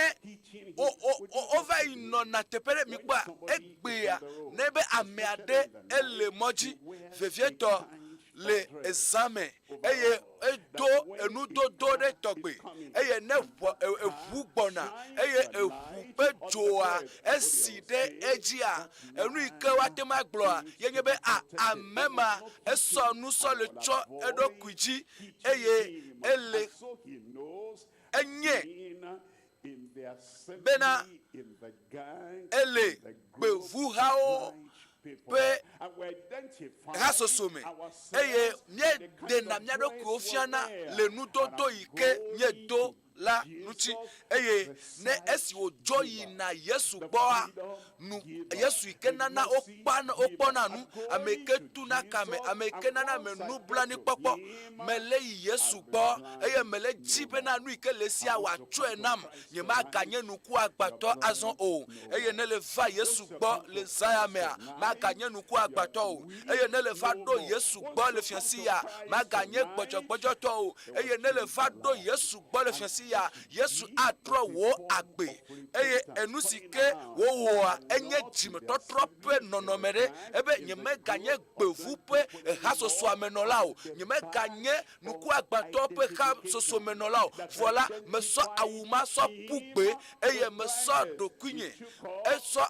ova yi nɔna teƒe ɖe mikpɔa egbea ne be ame aɖe ele mɔdzi vevietɔ le ezame eye edo enudodo ɖe tɔgbe eye ne eʋu gbɔna eye eʋu ƒe dzoa esi ɖe edzia enu yi ke woate ma gblɔa yenye be ame ma esɔ nusɔ le tsɔ eɖokui dzi eye ele enye bena ele gbevuhawo ƒe hasoso me eye míeɖena mía ɖokuiwo fiana le nudodo yi ke míedo la ŋuti eye ne esi wòdzo yina Yesu gbɔa Yesu yi ke nana wokpɔna nu ame yi ke tuna kame ame yi ke nana me nublanuikpɔkpɔ mele yi Yesu gbɔ eye mele dzi bena nu yi ke le sia wòatsɔe nam nye maganye nuku agbãtɔ azɔ o eye ne le va Yesu gbɔ le zaya mea maganye nuku agbãtɔ o eye ne le va ɖo Yesu gbɔ le fiasi ya maganye gbɔdzɔgbɔdzɔtɔ o eye ne le va ɖo Yesu gbɔ le fiasi fiasi ya Yesu atro wo agbe eye enusike wo woa enye jime totro pe nonomere ebe nyeme ganye gbevu pe ha soso amenolao nyeme ganye nuku agbato pe ha soso menolao voilà me so awuma so pugbe eye me so dokunye e so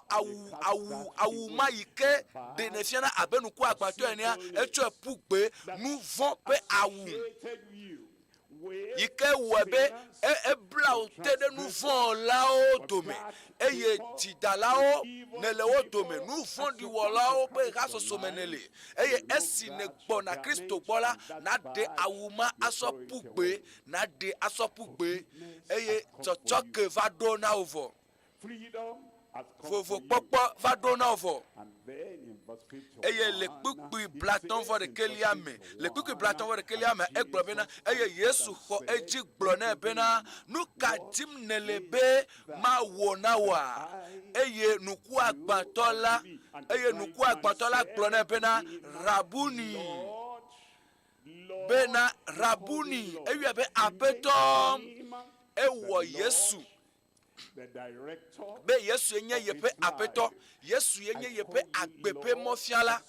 awuma yike de nefiana abe nuku agbato enia echo pugbe nous vont pe awu yike webe ebla tede nous vont lao dome eye tidalao nele dome nous vont di wolao pe raso somenele eye esi ne gbona Kristo gbola na de awuma asopugbe na de asopugbe eye chochoke va dona ovo Vovo popo va dona ovo eye le kpukpi blaton vo de keliame le kpukpi blaton vo de keliame egbo bena eye Yesu ho eji gbo na bena nu kadim nelebe ma wona wa eye nuku agbatola gbo na bena rabuni eye be apetom ewo Yesu be Yesu enye yepe apeto Yesu enye yepe agbepe mofiala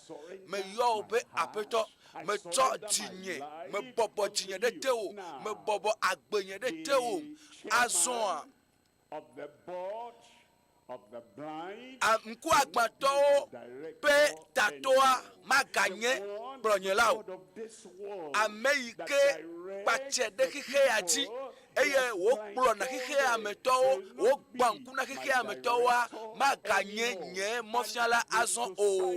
me yo be apeto me to tinye me bobo tinye de teo me bobo agbenye de teo azon mku agbato pe tatoa maganye bronyelao ameike pache de kike aji eye wo kplo na kike ameto wo gbanku na kike ameto wa maganye nye mofiala azon o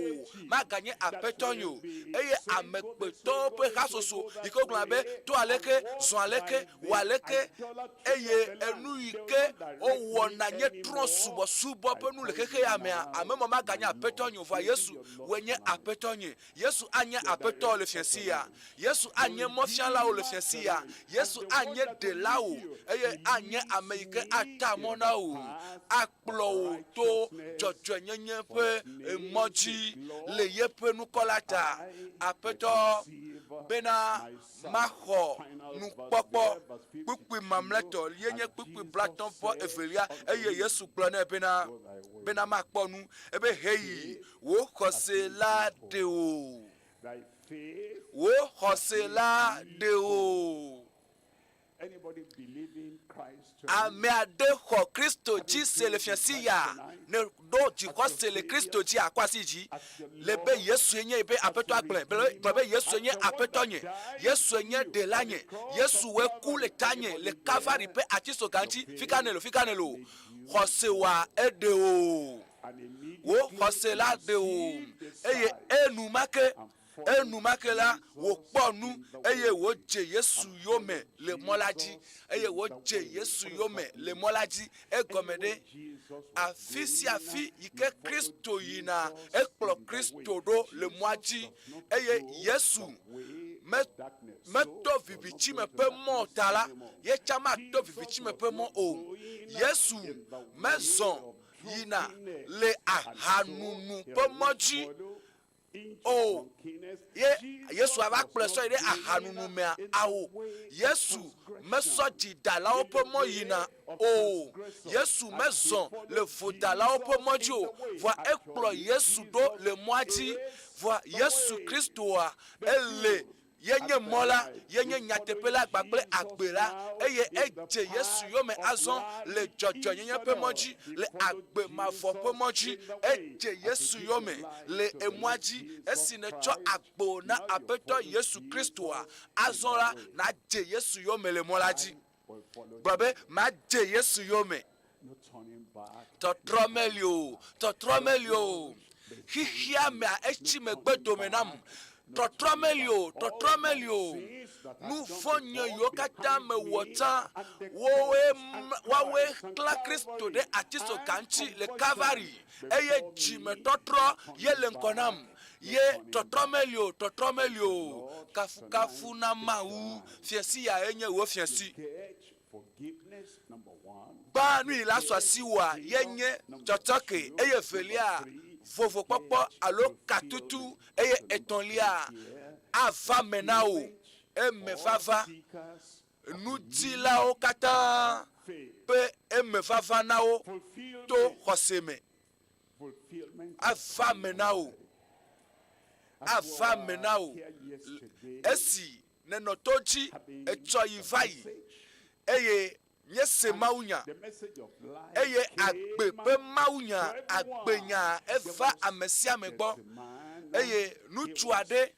maganye apetonyo eye amekpeto pe hasoso iko glabe to aleke son aleke waleke eye enu ike o wona nye tron subo pe nu le kike amemo maganye apetonyo va Yesu wenye apetonye Yesu anye apeto le fiasia Yesu anye mofiala o le fiasia Yesu anye de la eye anye Amerike atamona o akplo to jojo nyenye pe emoji le yepe nu kolata apeto bena maho nu popo kpukpi mamleto yenye kpukpi blaton po evelia eye Yesu kplo na bena makponu ebe heyi wo kosela de o
Anybody believing Christ?
Ame ho Kristo ji se le fiasi ya ne do ji ko se le Kristo ji akwasi ji le be Yesu enye be apeto akple be Yesu enye apeto nye Yesu enye de lanye Yesu we ku le tanye le Calvary pe atiso ganti fikanelo ho se wa ede o wo ho se la de o eye enumake la wo ponu eye wo je Yesu yome le molaji eye wo je Yesu yome le molaji egomede afisi ike Kristo yina ekplo Kristo do le moaji eye Yesu meto vivichi me pe mo tala ye chama to vivichi me pe mo o Yesu maison yina le ahanunu pe moji oh Yesu ava kpleso ide ahanunu me awo Yesu mesoji dala opo mo yina oh Yesu maison le fodala opo moji o voa ekplo Yesu do le moaji voa Yesu Kristo a ele yenye mola yenye nyatepela gbagble agbera eye eje Yesu yome azon le jojo yenye pe moji le agbe mafo pe moji eje Yesu yome le emwaji esine cho agbo na apeto Yesu Kristo a azonra na je Yesu yome le molaji babe ma je Yesu yome totromelio hihia me echi megbe domenam totromelio nous fonyo yokata me wota wawe kla Kristo de atiso kanchi le Calvary eye jime totro ye lenkonam ye totromelio kafu na mawu fiasi ya enye wo fiasi ba nu ila so siwa yenye chochoke eye felia vovo popo alo katutu eye etonlia ava menao emevava nudzilawo katã pe eme vava na wo to xɔse me ava me na wo ava me na wo esi nenɔtɔ dzi etsɔ yi va yi eye nye se mawunya eye agbe pe mawunya agbenya eva ame sia ame gbɔ eye ŋutsu aɖe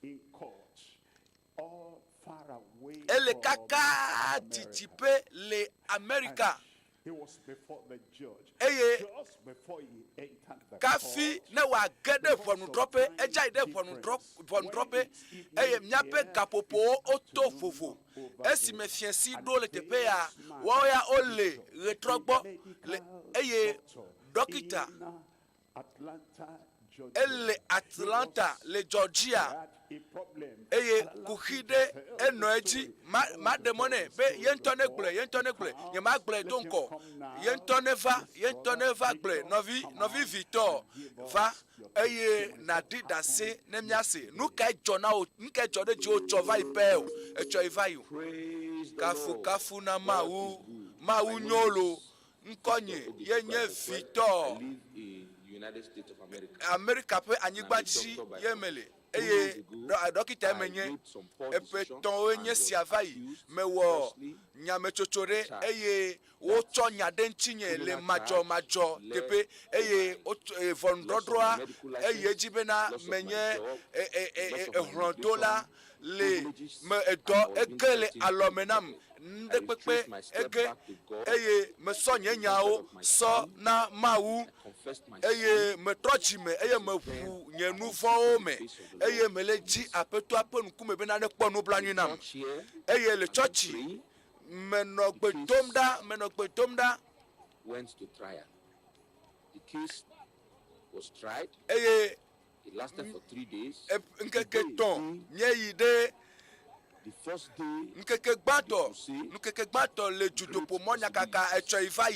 ele kaka didi pe le Amerika eye kafi ne wòage ɖe ʋɔnudrɔƒe edza yi ɖe ʋɔnudrɔƒe eye míaƒe gaƒoƒowo woto vovo esime fiesi ɖo le teƒe ya woawo ya wole ɣetrɔ gbɔ eye dɔkita ele Atlanta le Georgia eye kuxi ɖe enɔ edzi ma ɖe mɔ nɛ be ye ŋutɔ ne gblɔe nye ma gblɔe do ŋkɔ ye ŋutɔ ne va gblɔe nɔvi vitɔ va eye naɖi ɖase ne míase nu ka dzɔ na wo nu ka dzɔ ɖe dzi wo tsɔ va yi pɛ o etsɔ yi va yi o kafu na Mawu nyo lo ŋkɔ nye ye nye vitɔ Amerika ƒe anyigba dzi ye me le eye dɔkita me nye eƒe tɔnwo nye sia va yi mewɔ nyametsotso ɖe eye wotsɔ nya ɖe ŋuti nye le madzɔ teƒe eye ʋɔnudɔdrɔa eye edzi bena menye hlɔ̃dola le me edɔ ege le alɔme nam ndekpekpe ege eye mesɔ nye nyawo sɔ na Mawu eye metrɔ dzime eye meʋu nye nu vɔ̃wo me eye mele dzi aƒetɔa ƒe ŋkume bena ne kpɔ nublanui nam eye le tsɔtsi menɔ gbe dom ɖa
went to trial. The case was tried.
Eye
it lasted for 3 days.
Nkeke tɔn nye yi ɖe
the first day
nkeke gbãtɔ le Dutoƒo Mawu kaka etsɔ yi va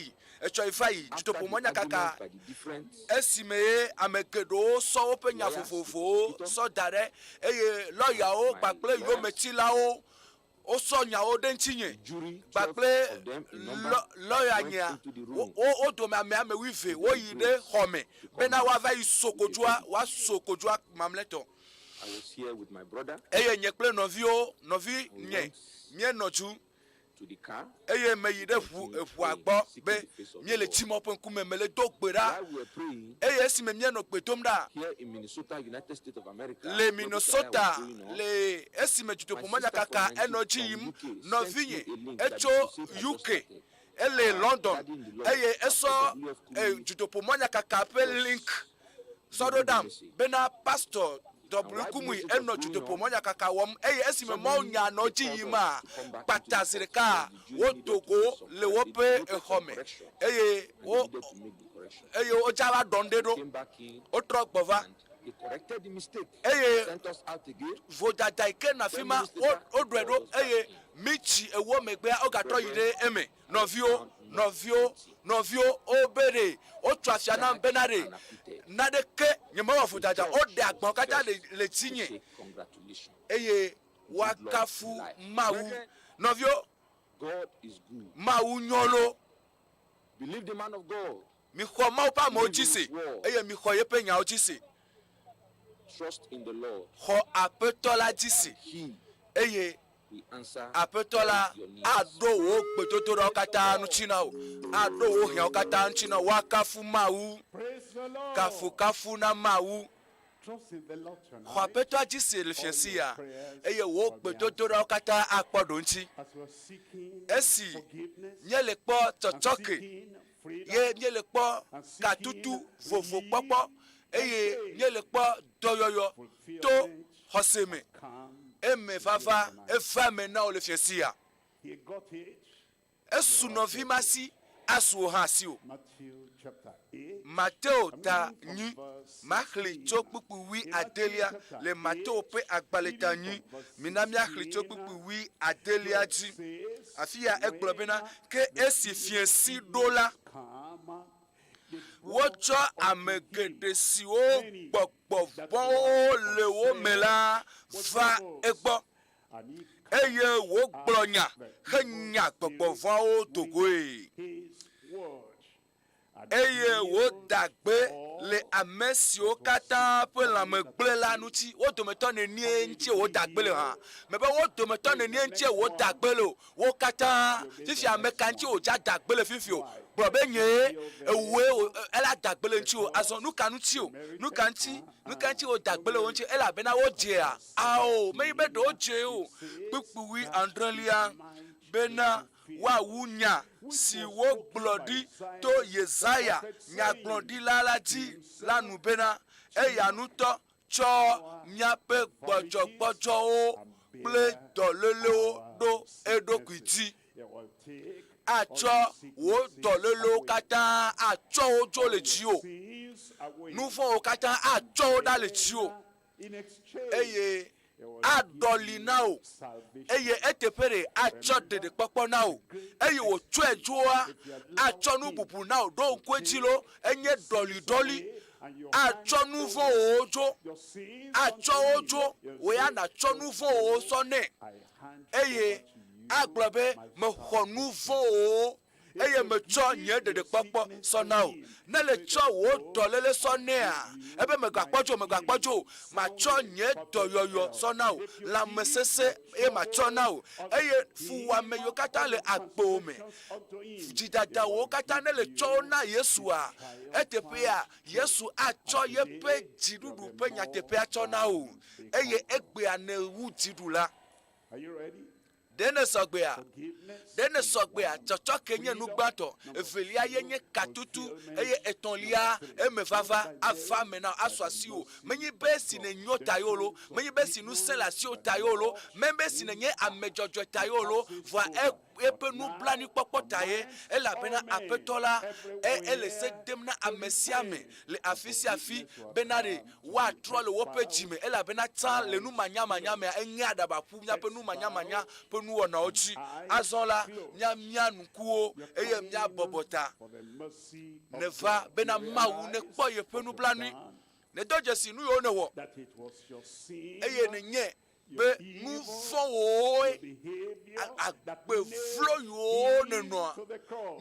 yi Dutoƒo Mawu kaka esime ye ame geɖewo sɔ woƒe nya vovovowo sɔ da ɖe eye lɔyawo kpakple yometilawo wosɔ nyawo ɖe ŋuti nye kpakple lɔya nyea wo dome ame 12 woyi ɖe xɔ me bena woava yi woaso kodzoa mamlɛtɔ.
I was here with my brother.
Eye nye kple nɔvi nye nɔ dzu
to the car.
Eye me yi ɖe ʋua gbɔ be mie le tsimɔ ƒe ŋkume me le do gbe ɖa eye esime mie nɔ gbe dom ɖa
here in Minnesota, United States of America.
Le Minnesota le esime Dutoƒo Mawu kaka enɔ dzi yim nɔvi nye etso UK ele London eye esɔ Dutoƒo Mawu kaka ƒe link sɔ ɖo ɖam bena Pasteur W.F Kumuyi enɔ Dutoƒo Mawu kaka wɔm eye esime Mawu nya nɔ dzi yim a kpata zi ɖeka wo Togo le woƒe exɔ me eye wodza va ɖɔn ɖe ɖo wotrɔ gbɔ va eye vodada yi ke na fi ma woɖɔe ɖo eye mitsi ewo megbea wogatrɔ yi ɖe eme nɔviwo wobe ɖe wotu afia nam bena ɖe naɖeke nyemewɔ vodada woɖe agbɔ̃ katã le tinye eye woakafu Mawu nɔviwo Mawu nyɔlo
Believe the man of God.
Mixɔ Mawu ƒe amewo dzi se eye mixɔ yeƒe nyawo dzi se.
Trust in the Lord.
Xɔ aƒetɔ la dzi se eye aƒetɔ la aɖo wo gbedodoɖawo katã ŋuti na wo aɖo wo hiãwo katã ŋuti na wo woakafu Mawu kafukafu na Mawu. Xɔ aƒetɔa dzi se le fiesi ya eye wo gbedodoɖawo katã akpɔ ɖo ŋuti esi nye le kpɔ tsɔtsɔke ye nye le kpɔ katutu vovo kpɔkpɔ eye nye le kpɔ dɔyɔyɔ to xɔse me eme vava eva me na wo le fiesi ya esu nɔvi ma si asu wo hã si o. Mateo ta nyi maxli tso kpukpu 8 le Mateo ƒe agbalẽ ta nyi mina miaxli tso kpukpu 8 dzi afi ya egblɔ bena ke esi fiesi ɖo la wotsɔ ame geɖe siwo gbɔgbɔ vɔ̃wo le wo me la va egbɔ eye wo gblɔnya henya gbɔgbɔvɔwo dogoe eye wo dagbe le ame siwo katã ƒe lãme gblẽ la ŋuti wo dometɔ nenie ŋuti wo dagbe le hã mebe wo dometɔ nenie ŋuti wo dagbe le o wo katã fifi ame ka ŋuti wo dza dagbe le fifi o gblɔ be nye ewoe ela dagbe le ŋuti o azɔ nu ka ŋuti o nu ka ŋuti wo dagbe le wo ŋuti elabena wo dzea ao meyi be ɖewo dze o kpukpuwi adrelia bena woawu nya si wo gblɔ ɖi to Yesaya nyagblɔɖila la dzi la nu bena eya nutɔ tsɔ míaƒe gbɔdzɔgbɔdzɔwo kple dɔlélewo ɖo eɖokui dzi atsɔ wo dɔlélewo katã atsɔ wo dzo le dzi o nu vɔ̃wo katã atsɔ wo ɖa le dzi o eye aɖɔli na o eye eteƒe ɖe atsɔ ɖeɖekpɔkpɔ na o eye wòtsɔe dzoa atsɔ nu bubu na o ɖo ŋkue dzi lo enye ɖɔliɖɔli atsɔ nu vɔ̃wo dzo atsɔ wo dzo wòya natsɔ nu vɔ̃wo sɔ nɛ eye agblɔ be mexɔ nu vɔ̃wo eye metsɔ nye ɖeɖekpɔkpɔ sɔ na o ne le tsɔ wo dɔléle sɔ nɛa ebe megakpɔdzo o matsɔ nye dɔyɔyɔ sɔ na o lãmesesẽ eye matsɔ na o eye fuwame yiwo katã le agbo me dzidadawo katã ne le tsɔwo na Yesua eteƒea Yesu atsɔ yeƒe dziɖuɖu ƒe nyateƒea tsɔ na o eye egbea ne wu dziɖu la. Dene sɔgbea tsɔtsɔke nye nugbãtɔ evelia ye nye katutu eye etɔ̃lia emevava ava me na asɔ asi o menyi be si ne nyo ta yo lo menyi be si nu sẽ le asi o ta yo lo membe si ne nye ame dzɔdzɔe ta yo lo vɔa eƒe nublanuikpɔkpɔ ta ye elabena aƒetɔ la ele se dem na ame sia ame le afi sia afi bena ɖe woatrɔ le woƒe dzime elabena tsã le nu manyamanya mea enye aɖabaƒu míaƒe nu manyamanya ƒe nuwɔnawo dzi azɔ la mia nukuwo eye mia bɔbɔ ta ne va bena Mawu ne kpɔ yeƒe nublanui ne do dzesi nu yiwo ne wɔ eye ne nye be nu vɔ̃wo agbe vlo yiwo ne nɔa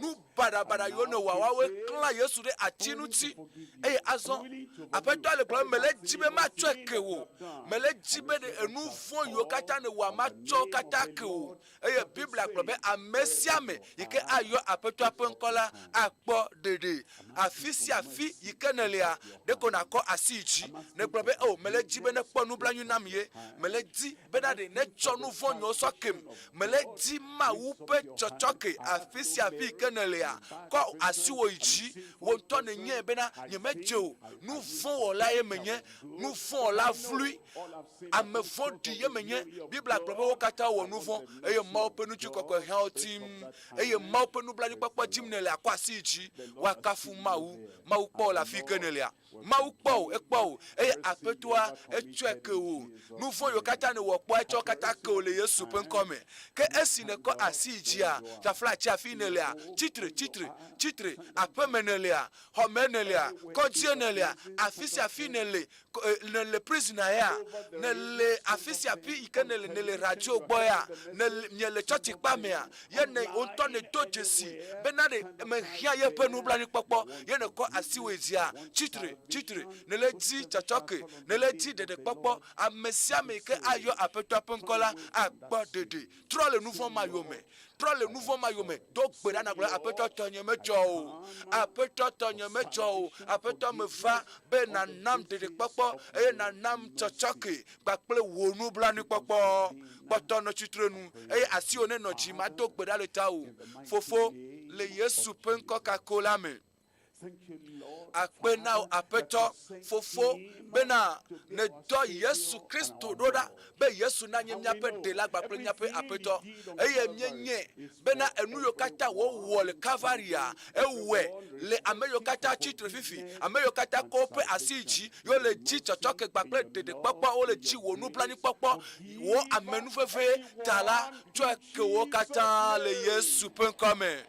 nu baɖabaɖa yiwo ne wɔ woawoe klã Yesu ɖe ati ŋuti eye azɔ aƒetɔ le gblɔm mele dzi be matsɔe ke o mele dzi be enu vɔ̃ yiwo katã ne wɔa matsɔ katã ke o eye Biblia gblɔ be ame sia ame yi ke ayɔ aƒetɔa ƒe ŋkɔ la akpɔ ɖeɖe afi sia afi yi ke ne lia ɖeko nakɔ asi dzi ne gblɔ be o mele dzi be ne kpɔ nublanui nam ye mele di bena ɖe ne tsɔ nu vɔ̃ nyewo sɔ kem mele di Mawu ƒe tsɔtsɔke afi sia afi ke ne lia kɔ asiwo yi dzi wo ŋutɔ ne nye bena nyemedze o nu vɔ̃ wɔla ye menye nu vɔ̃ wɔla vlui ame vɔ̃ɖi ye menye Biblia gblɔ be wo katã wɔ nu vɔ̃ eye Mawu ƒe ŋutikɔkɔe hã wo tim eye Mawu ƒe nublanuikpɔkpɔ dim ne lia kɔ asi yi dzi woakafu Mawu kpɔ le afi ke ne lia Mawu kpɔ o ekpɔ o eye aƒetɔa etsɔe ke o nu vɔ̃ yiwo katã ne wɔ kpɔ etsɔ katã ke o le Yesu ƒe ŋkɔ me ke esi ne kɔ asi yi dzia tafla atsi afi ne lia tsitre aƒeme ne lia xɔme ne lia kɔdzie ne lia afi sia afi ne le prison ya ne le afi sia afi yi ke ne le radio gbɔ ya ne le tsɔtsi kpa mea ye ne ŋutɔ ne do dzesi bena ɖe mehia yeƒe nublanuikpɔkpɔ ye ne kɔ asi wo dzia tsitre ne le di tsɔtsɔke ne le di ɖeɖekpɔkpɔ ame sia ame yi ke ayɔ aƒetɔa ƒe ŋkɔ la akpɔ ɖeɖe trɔ le nu vɔ̃ ma yome do gbe ɖa nagblɔ aƒetɔ tɔ nye medzɔ o aƒetɔ me va be nanam ɖeɖekpɔkpɔ eye nanam tsɔtsɔke kpakple wo nublanuikpɔkpɔ kpɔtɔ nɔ tsitrenu eye asiwo ne nɔ dzi ma do gbe ɖa le tawò fofo le Yesu ƒe ŋkɔ kako la me akpe na aƒetɔ fofo bena ne dɔ Yesu Kristo ɖo ɖa be Yesu na nye míaƒe ɖela kpakple míaƒe aƒetɔ eye míenye bena enu yiwo katã wowɔ le Kavaria ewɔe le ame yiwo katã tsitre fifi ame yiwo katã kɔ woƒe asi dzi yiwo le dzi tsɔtsɔke kpakple ɖeɖekpɔkpɔ wo le dzi wo nublanuikpɔkpɔ wo amenuveve ta la tsɔe ke wo katã le Yesu ƒe ŋkɔ me.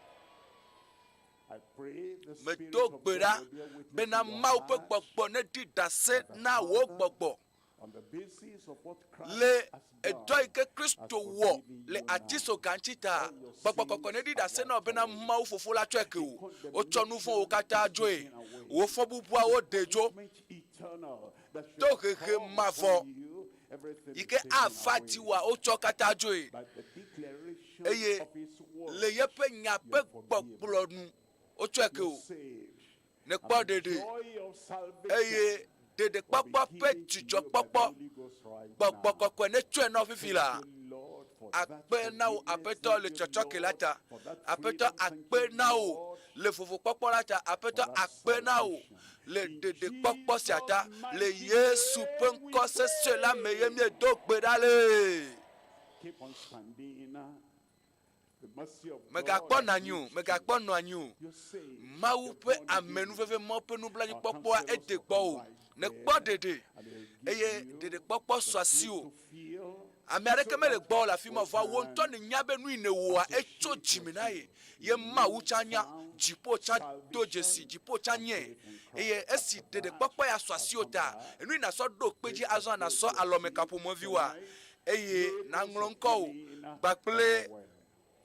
Medo gbe ɖa bena Mawu ƒe gbɔgbɔ ne ɖi ɖase na wo gbɔgbɔ le edo ike Kristo wo le atiso ganchita gbọgbọkọkọ ne dida se na obena ma ofofo la cheke o chonu fun o kata joe wo fo bubu a o dejo to keke mavo ike afati wa o chokata joe eye le yepe nya pe gbọgbọlọ nu o cheke o ne kpo dede eye dede kpɔkpɔ ƒe dzidzɔ kpɔkpɔ gbɔgbɔkɔkɔ ne tsɔe nɔ fifi la akpe na wo aƒetɔ le tsɔtsɔke la ta aƒetɔ akpe na wo le vovo kpɔkpɔ la ta aƒetɔ akpe na wo le dede kpɔkpɔ sia ta le Yesu ƒe ŋkɔ sesẽ la me ye mie do gbe ɖa le. Megakpɔ nanyi o, megakpɔ nɔ anyi o. Mawu ƒe amenuveve mɔ ƒe nublanuikpɔkpɔa ede gbɔ o. Ne kpɔ dede eye dede kpɔkpɔ sɔ asi o. Ame aɖeke mele gbɔ le afi ma vɔ wo ŋutɔ ne nya be nu yi ne wɔa etso dzime na ye. Ye Mawu tsa nya, dziƒo tsa do dzesi, dziƒo tsa nye. Eye esi dede kpɔkpɔ ya sɔ asi o ta, enu yi nasɔ ɖo kpe dzi azɔ nasɔ alɔme kaƒomɔvi wa. Eye naŋlɔ ŋkɔ o gbakple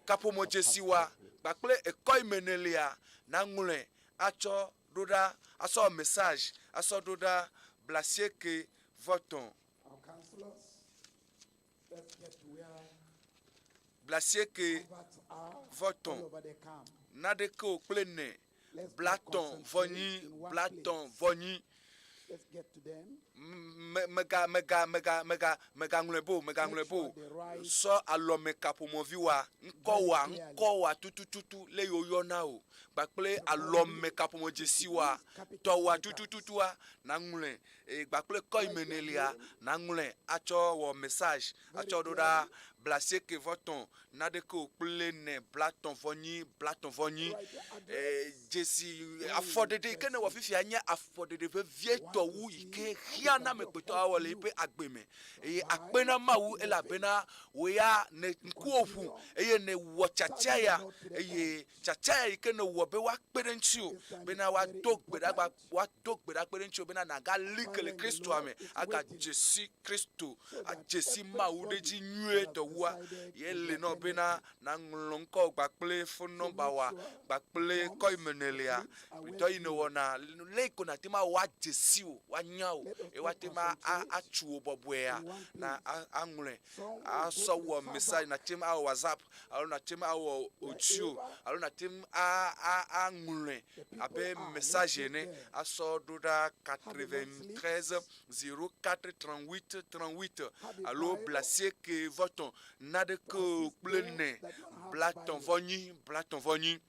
kaƒomɔ dzesi wa gbakple ekɔ imenelia naŋlɔe atsɔ ɖo ɖa asɔ message asɔ ɖo ɖa blasieke vɔtɔn blasieke vɔtɔn naɖeke o kple ne blatɔn vɔnyi megaŋlɔe bo sɔ alɔme kaƒomɔvi wa ŋkɔ wa tutututu le yo yɔna o gbakple alɔme kaƒomɔ dzesi wa tɔ wa tutututua naŋlɔe gbakple kɔ imenelia naŋlɔe atsɔ wɔ message atsɔ ɖo ɖa blasieke vɔtɔn naɖeke o kple ne blatɔn vɔnyi dzesi afɔɖeɖe ke ne wɔ fifia nye afɔɖeɖe vevie tɔwu yi ke hia na mekpetɔa wɔ le yiƒe agbe me eye akpe na Mawu elabena wo ya ne ŋkuwo ƒu eye ne wɔ tsatsia ya eye tsatsia ya yi ke ne wɔ be woakpe ɖe ŋuti o bena woado gbe ɖa kpe ɖe ŋuti o bena nagali ke le Kristoa me aga dzesi Kristo adzesi Mawu ɖe dzi nyuie tɔwua ye le nɔ bena naŋlɔ ŋkɔ gbakple phone number wa gbakple kɔ imenelia tɔ yi ne wɔna le ko na tema wa dzesi o wa nya o e wa tema atsu o bɔbɔea na aŋlɔe asɔ wɔ message na tem awɔ WhatsApp alo na tem awɔ audio alo na tem aŋlɔe abe message ne asɔ ɖo ɖa 93 04 38 38 alo blasieke vɔtɔn naɖeke kple ne blatɔn vɔnyi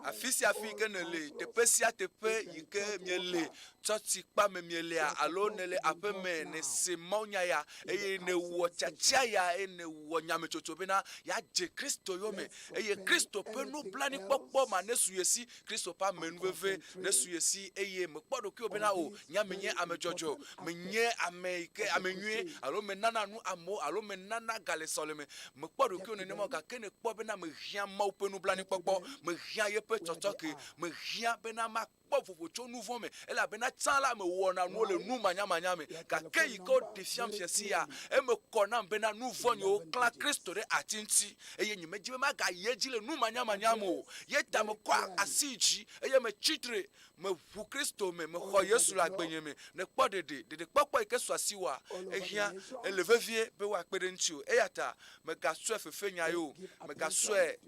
afi sia afi ke ne le teƒe sia teƒe yi ke miele tsɔtsi kpa me mielea alo ne le aƒe me ne se mɔnya ya eye ne wɔ tsatsia ya eye ne wɔ nyametsotso bena ya dze Kristo yome eye Kristo ƒe nublanuikpɔkpɔ ma ne su yesi Kristo ƒe amenuveve ne su yesi eye mekpɔ ɖokuiwo bena o nya menye ame dzɔdzɔ menye ame yi ke ame nyuie alo menana nu amewo alo menana ga le sɔleme mekpɔ ɖokuiwo nenema gake ne kpɔ bena mehiã Mawu ƒe nublanuikpɔkpɔ mehiã yeƒe tsɔtsɔke mehiã bena makpɔ vovo tso nu vɔ me elabena tsã la me wɔna nuwo le nu manyamanya me gake yi ke woɖe fiam fiasi ya eme kɔ nam bena nu vɔ nye wo klã Kristo ɖe ati ŋuti eye nye medzi be magayi edzi le nu manyamanya me o ye ta mekɔ asi dzi eye metsitre meʋu Kristo me mexɔ Yesu le agbenye me ne kpɔ dede kpɔkpɔ yi ke sɔ asi wa ehiã ele vevie be woakpe ɖe ŋuti o eya ta megasɔe fefenya yo megasɔe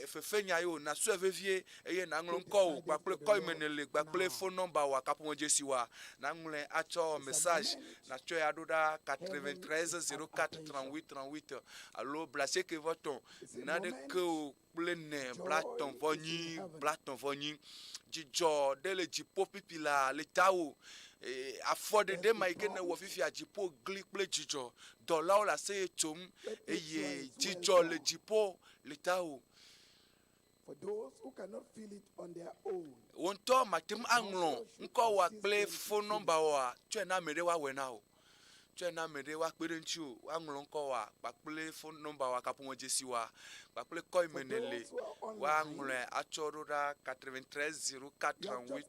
fefenya yo nasɔe vevie eye naŋlɔ ŋkɔ o gbakple kɔ imenele gbakple phone number wa kaƒomɔ dzesi wa naŋlɔe atsɔ message natsɔe aɖo ɖa 93 04 38 38 alo blasieke vɔtɔn naɖeke o kple ne blatɔn vɔnyi dzidzɔ ɖe le dziƒo pipi la le tawo afɔɖeɖe ma yi ke ne wɔ fifia dziƒo gli kple dzidzɔ dɔlawo le aseye tsom eye dzidzɔ le dziƒo le tawo.
For those who cannot feel it on their own.
Wontɔ matem aŋlɔ ŋkɔ wa kple phone number wa tsɔe na ame ɖe wa wɔ na o tu na me de wa kpedenchu wa nglonko wa kple phone number wa kapo jesi wa kple koi menele wa ngle achorura 93 04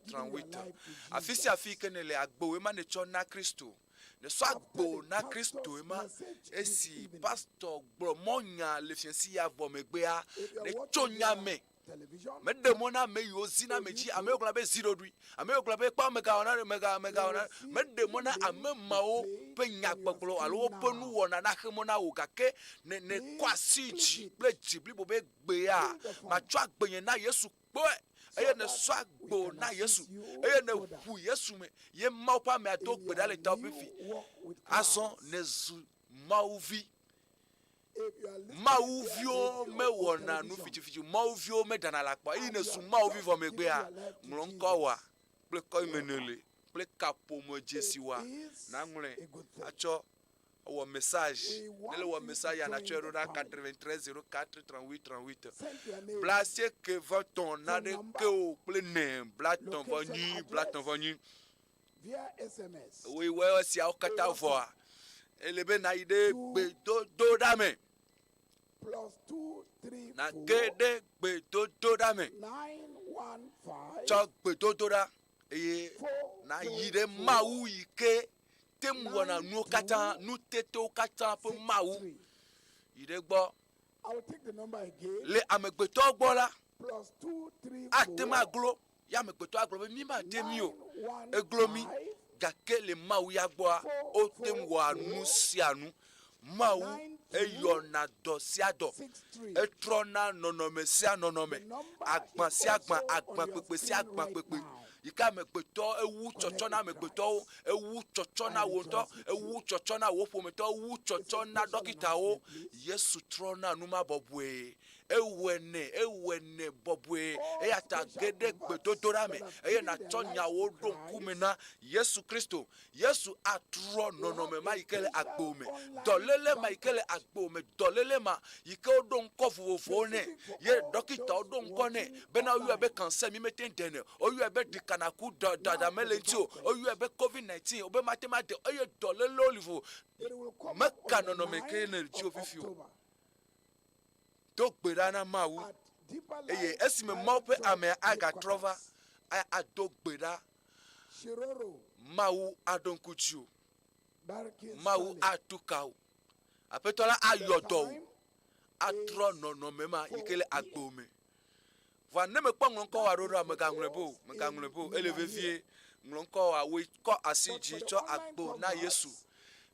38 afisi afikenele agbo we ma ne chona Kristo ne so agbo na Kristo e ma esi pastor bromonya le fiansi ya vomegbea ne chonya me me demona me yozina meji ame okla be 03 ame okla be pa mega ona mega ona me demona ame mao pe nyakpoklo alo ponu wona na hemona wo kake ne kwasiji ple jibli bo be gbe ya ma twa gbenye na Yesu gbo eye ne so agbo na Yesu eye ne hu Yesu me ye ma pa me ato gbe dale ta opifi ason ne zu mauvi Mauvio me wona nu fiti mauvio me dana la pa ine su mauvi vo me gbe a mlonko wa ple ko menele ple kapo mo jesi wa na ngule acho wo message nele wo message na chero na 93 04 38 38 blasse que va ton na de que o ple ne blaton venu
via SMS
oui ouais si a kata voix elebe na ide gbe do dame
+2 3
na kede gbe do dame
915
cho gbe do da eye na yide mawu ike temwo na nu kata nu teto kata po mawu yide gbo
I will take the number again
le amegbeto gbo la
+2 3
atema glo ya amegbeto aglo mi ma temi o eglomi gake le mawu ya gbo o temwo anu si anu mawu eyona do si ado etrona nonome si anonome agban si agban pepe si agban pepe yika megbeto ewu chocho na megbeto ewu chocho na wonto ewu chocho na wopometo ewu chocho na dokita o Yesu trona numa bobwe ewene bobwe eyata gede gbedodora me eyena tonya wo don kumena Yesu Kristo Yesu atro nonome ma ikele agbome dolele ma ikele agbome dolele ma ike odon kofofo ne ye dokita odon kone bena oyu ebe cancer mi meten dene oyu ebe dikanaku da melentio oyu ebe COVID-19 obe matema de oye dolele olivo meka nonome ke ne ji ofifio to gbera mawu eye esime maupe ame aga trova a do gbera mawu adonkuchu mawu atukau apetola ayodo atro no mema ikele agbome va ne me pon nko wa roro meganglebo elevevie nko wa we ko asiji cho agbo na Yesu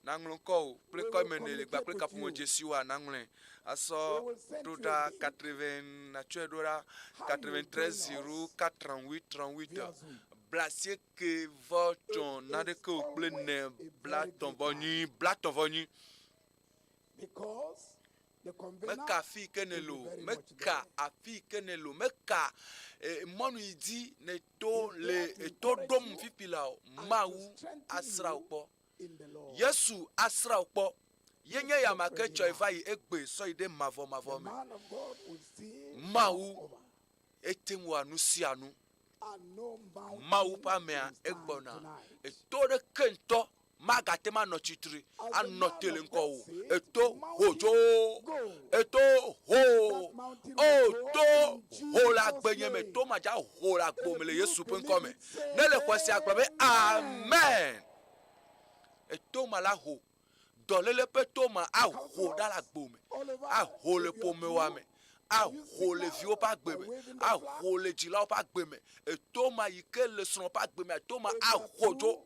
na nko ple ko menele gba ple kapo Jesi wa na nglen aso doda 80 na chedora 93 04 38 blassier que votre na de ko ple ne blaton venu
because the convener
meka fi kenelo meka afi kenelo meka monu idi ne to le to dom fipila mawu asra opo Yesu asra opo yenye ya make choiva egbe so ide mavo me mawu etenwo anu si anu mawu pa me egbona etore kento magatema no chitri anotele nko eto hojo eto ho o to ho la gbenye me to maja ho la gbomele Yesu pe nko me nele kwesi agbabe amen eto mala ho dolele pe to ma a ho da la gbome a ho le pome wa me a ho le vi o pa gbeme a ho le jila o pa gbeme eto ma yike le son pa gbeme eto ma a hojo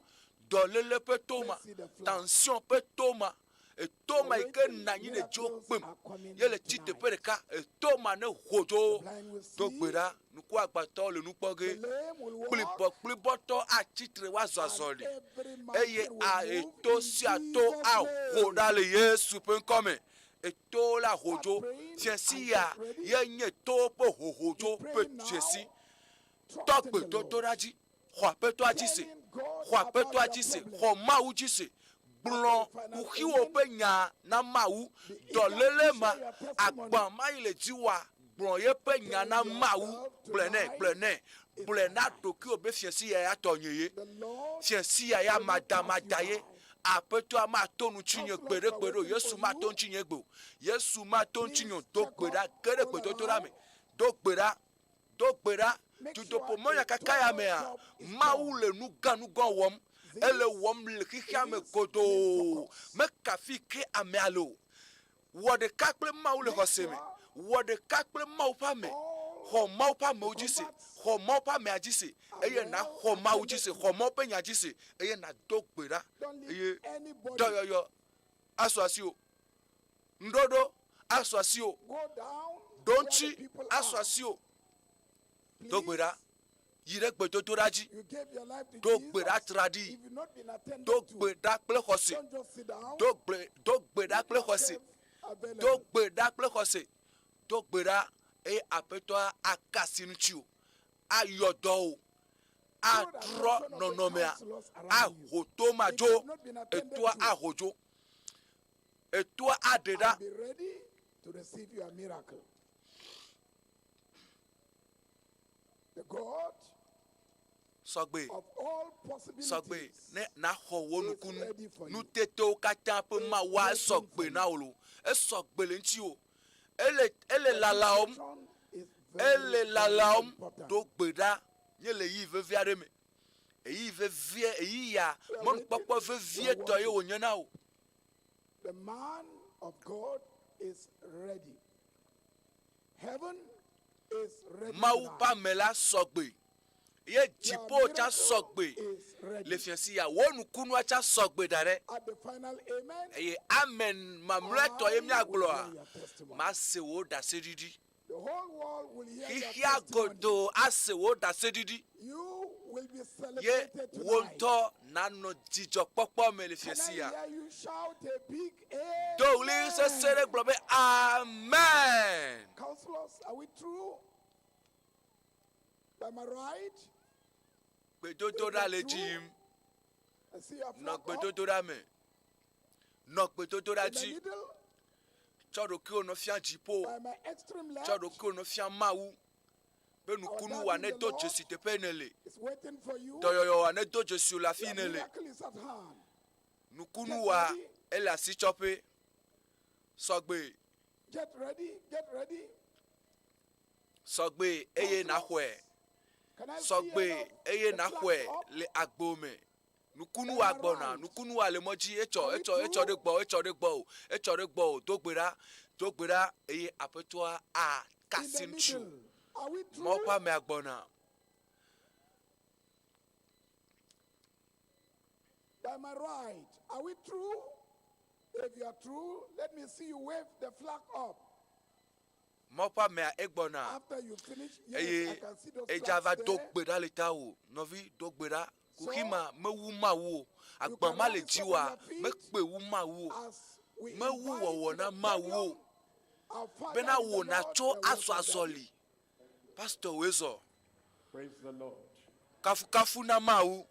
dolele pe toma tension pe toma e toma ike nanyi ne jokpem yele tite pereka e toma ne hojo to gbera nuku agbato le nupoge pliboto a titre wa zazoli eye a eto si ato a hodale Yesu pe nkome eto la hojo tiensi ya yenye to po hojo pe tiensi tokpe to toraji ho pe to ajise kwa peto ajise ko mawu jise blon uhiwo pe nya na mawu dolele ma agban ma ile jiwa blon ye pe nya na mawu blena to ki obe fiesi ya tonyeye fiesi ya madama daye apeto ma tonu chinye gbere Yesu ma ton chinye gbo Yesu ma ton chinyo do gbera kere gbedo to rame do gbera Dutoƒo Mawu ya kaka ya mea Mawu le nu ganu gon wom ele wom le khia me godo me kafi ke ame alo wo de ka kple Mawu le hoseme wo de ka kple Mawu pa me ho Mawu pa me ojise ho Mawu pa me ajise eye na ho Mawu jise ho Mawu pe nya jise eye na do gbera eye doyoyo aswasio ndodo aswasio donchi aswasio dogbera yire gbe to raji dogbera tradi dogbera kple xose dogbera kple xose dogbera kple xose dogbera e apeto akasinu tio ayodo adro nonomea ahoto majo etua ahojo etua adeda
be ready to receive your miracle. The God
Sogbe
of all possibilities
Sogbe ne na ho wonukunu nu teto kata pe ma wa sogbe na olo e sogbe le nti o ele lalaom do gbeda ye le yi vevia re me eyi vevie eyi ya mon popo vevie to ye wonye na o.
The man of God is ready. Heaven is ready.
Mawu pa mela sogbe ye jipo cha sogbe le fiansi ya wonukunu cha sogbe dare
at the final amen.
Eye amen mamreto ye mi agloa ma se wo da sedidi
The whole world will hear your
hihia
testimony.
godo ase wo da sedidi
You will be
ye
celebrated tonight.
wonto nano jijo popo me le
Can I
fiansi ya
hear you shout a big amen?
do li se sere globe amen.
Counselors, are we true? Am I right?
Gbedododa le jim
I see your
no
flag up.
gbedododa me no gbedododa
In the
ji
middle,
chodo ki ono fian jipo
by my extreme left,
chodo ki ono fian mawu be nukunu wa ne do jesi te penele
is waiting for you.
doyoyo wa ne do jesi la
Your
finele
miracle is at hand.
nukunu wa ela si chope sogbe
Get ready, get ready.
sogbe eye na hwe
Can I see
sogbe
enough
eye
the
na
flags
hwe
up?
le agbome nukunu wa gbona nukunu wa le moji echo de gbo dogbera eye apeto a
In the
kasinchu
middle. Are we true?
mo pa me agbona
By my right, are we true? If you are true, let me see you wave the flag up.
mo pa me egbona
After you finish, yes, I
eye
can see those
ejava
flags there.
dogbera le tawo novi dogbera kuhima mewu mawo agba ma le jiwa me pe wu mawo
As we
mewu
invite
wowo
to
na
the
mawo
podium, our Father
bena
in the
wo na
Lord,
cho
the word
aso
of God.
azoli pastor wezo
Praise the Lord.
kafu na mawu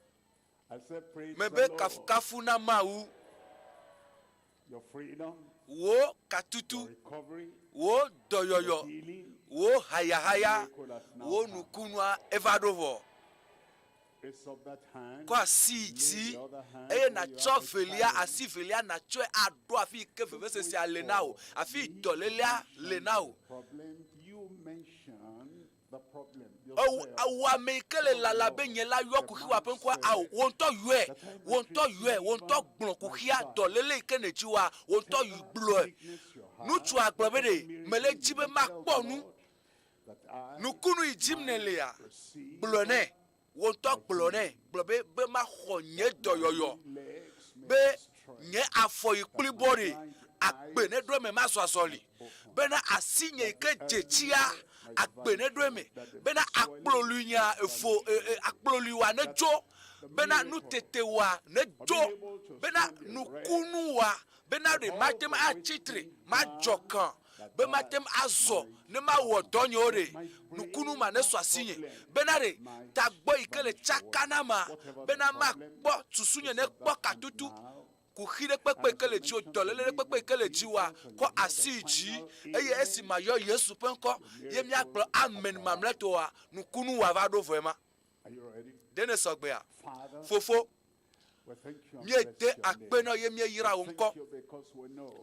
I said, praise
mebe
the Lord.
kafu na mawu
Your freedom,
wo
your
katutu
recovery,
wo
your
doyoyo
healing,
wo haya
miracle has now
wo
come.
nukunwa evadovo
Raise up that hand.
kwa siti
Lay the other hand
eye
where
na
you
cho
are
velia
standing.
asi velia na cho ado afi ke veve sesi alenao afi dolelia lenao
Problem you mentioned the problem
o
yourself.
awa me kele lala be yen la yo ku hiwa pe kwa aw won to gbon ku hia dolele ke ne jiwa won to yu blo e nutu agbobe de mele jibe makponu nukunu ijimnele ya blone won to blone blobe be ma honye doyoyo be nye afọ ikpulibori akpe ne do me maso asoli be na asinye ike jechia akpe ne do me be na akplolunya efo akploluwa ne jo be na nutetewa ne jo be na nukunuwa be na re matem achitre majokan be matem azo ne ma wo donyo ore nukunu ma ne so asinye be na re tagbo ikele chakana ma be na ma gbo tusunye ne gbo katutu kuhire pepe kele ji o dolele pepe kele ji wa ko asiji eye esi ma yo Yesu penko ye mi agbo amen mamleto wa nukunu wa va do vraiment
Are you ready?
dene sogbe a
Father,
fofo miede akpena ye mie yira wo nkɔ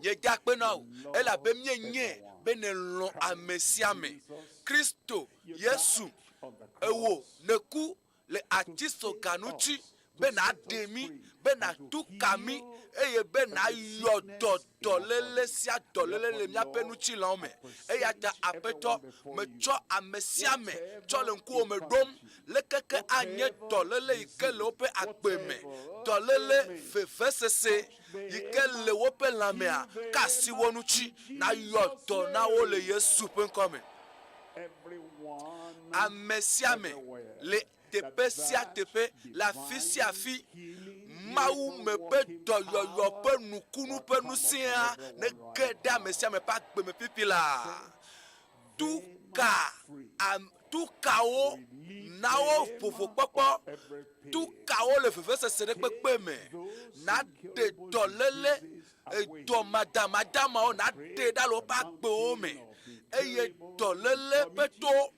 yede akpena o elabe mie nye bene lɔn amesiame Kristo Yesu ewo neku le atiso ganuti bena ademi bena tukami eye bena yɔdɔ dɔlele sia dɔlele le miaƒe nutsi la me eya ta aƒetɔ metsɔ amesiame tsɔ le ŋkuwo me ɖom lekeke anye dɔlele yi ke le woƒe agbe me dɔlele vevesese yi ke le woƒe lãmea kasi wo nutsi na yɔdɔ na wo le Yesu ƒe ŋkɔ me amesiame le teƒe sia teƒe le afi sia afi Mawu me ƒe dɔyɔyɔ ƒe nukunu ƒe nusia ne ge ɖe ame sia ame ƒe agbe me pipi la tukawo na wo ʋuʋukpɔkpɔ tukawo le vevesese ɖe kpekpe me na ɖe dɔlele dɔmadamadamawo na ɖe ɖa le woƒe agbewo me eye dɔlele ƒe to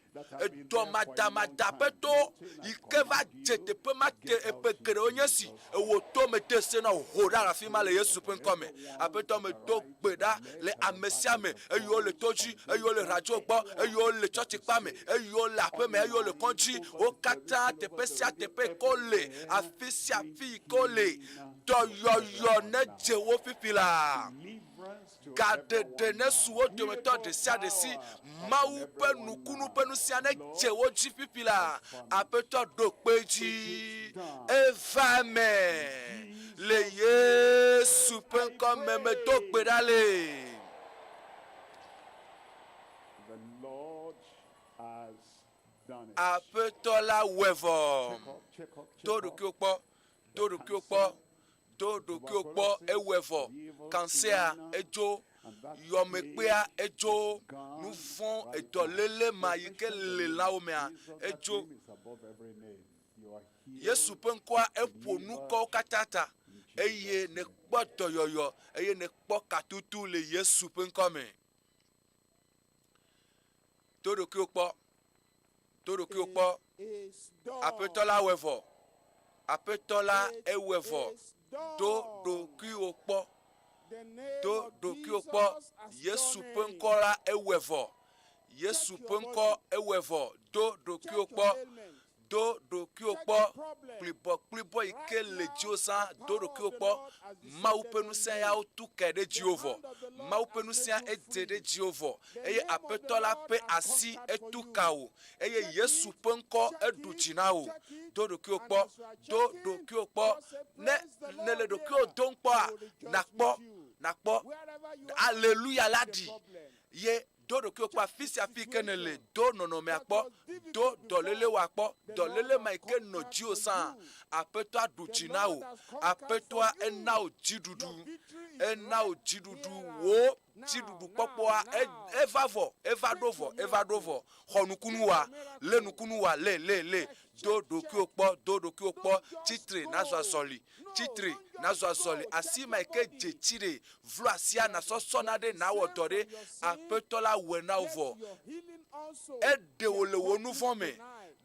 dɔmadamada ƒe to yi ke va dze teƒe ma te eƒe geɖewo nye si ewo to me de se na ho ɖa le afi ma le Yesu ƒe ŋkɔ me aƒetɔ me do gbe ɖa le ame sia me eyiwo le to dzi eyiwo le radio gbɔ eyiwo le tsɔtsi kpa me eyiwo le aƒe me eyiwo le kɔdzi wo katã teƒe sia teƒe ko le afi sia afi ko le dɔyɔyɔ ne dze wo pipi la gaɖeɖe ne su wo dometɔ ɖe sia ɖe si Mawu ƒe nukunu ƒe nusia ne dze wo dzi pipi la aƒetɔ ɖo kpe dzi eva me le Yesu ƒe ŋkɔ me medo gbe ɖa le. Aƒetɔ la wɔe vɔ do ɖokuiwo kpɔ do ɖokuiwo kpɔ do ɖokuiwo kpɔ ewɔe vɔ kansea edzo yɔmekpea edzo nuvɔ edɔlele ma yi ke le lãwo mea edzo Yesu ƒe ŋkɔa eƒo nukɔwo katã ta eye ne kpɔ dɔyɔyɔ eye ne kpɔ katutu le Yesu ƒe ŋkɔ me do ɖokuiwo kpɔ aƒetɔ la wɔe vɔ aƒetɔ la ewɔe vɔ do ɖokuiwo kpɔ Yesu ƒe ŋkɔ la ewɔe vɔ Yesu ƒe ŋkɔ ewɔe vɔ do ɖokuiwo kpɔ kplibɔ yi ke le dziwo zã do ɖokuiwo kpɔ Mawu ƒe ŋusẽ yawo tu kae ɖe dziwo vɔ Mawu ƒe ŋusẽ edze ɖe dziwo vɔ eye aƒetɔ la ƒe asi etu ka wo eye Yesu ƒe ŋkɔ eɖu dzi na wo do ɖokuiwo kpɔ ne le ɖokuiwo dom kpɔa nakpɔ aleluya la ɖi ye do ɖokuiwo kpɔ afi sia afi ke ne le do nɔnɔmea kpɔ do dɔlelewoa kpɔ dɔlele ma yi ke nɔ dziwo sã aƒetɔa ɖu dzi na wo aƒetɔa ena wo dziɖuɖu wo dziɖuɖu kpɔkpɔa eva ɖo vɔ xɔ nukunuwoa le nukunuwoa le do ɖokuiwo kpɔ tsitre nazɔ azɔli asi ma yi ke dze tsi ɖe vlo asia na sɔsɔ na ɖe na wɔ dɔ ɖe aƒetɔ la wɔe na wo vɔ eɖe wo le wo nu vɔ me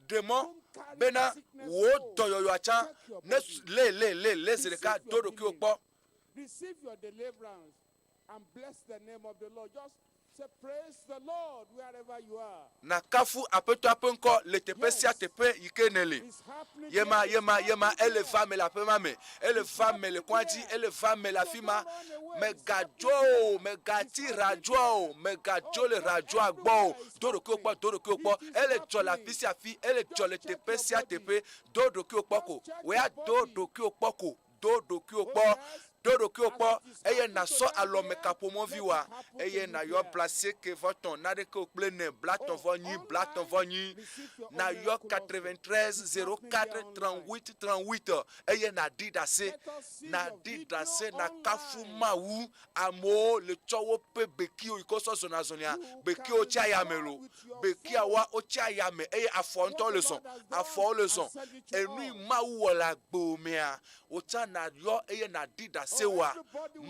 ɖemɔ bena wo dɔyɔyɔa tsã ne le zi ɖeka do ɖokuiwo kpɔ.
Receive your deliverance and bless the name of the Lord. Just say praise the Lord wherever you are.
Na kafu aƒetɔa ƒe ŋkɔ le teƒe sia teƒe yi ke ne le. Yema ele va me le aƒe ma me, ele va me le kɔdzi, ele va me le afi ma. Megadzo o, megati radzoa o, megadzo le radzoa gbɔ o. Do ɖokuiwo kpɔ. Ele dzɔ le afi sia afi, ele dzɔ le teƒe sia teƒe. Do ɖokuiwo kpɔ ko. Wea do ɖokuiwo kpɔ ko. Do ɖokuiwo kpɔ eye nasɔ alɔme kaƒomɔviwoa eye nayɔ placer ke vɔtɔn na ɖe ke wo kple ne blatɔvɔ nayɔ 93 04 38 38 eye naɖi ɖase na kafu Mawu amewo le tsɔ woƒe bekiwo yi ke sɔ zɔna zɔnia bekiwo tsi ayame lo bekiawoa wotsi ayame eye afɔ ŋutɔ le zɔn enu Mawu wɔ le agbewo mea wotsa nayɔ eye naɖi ɖase wa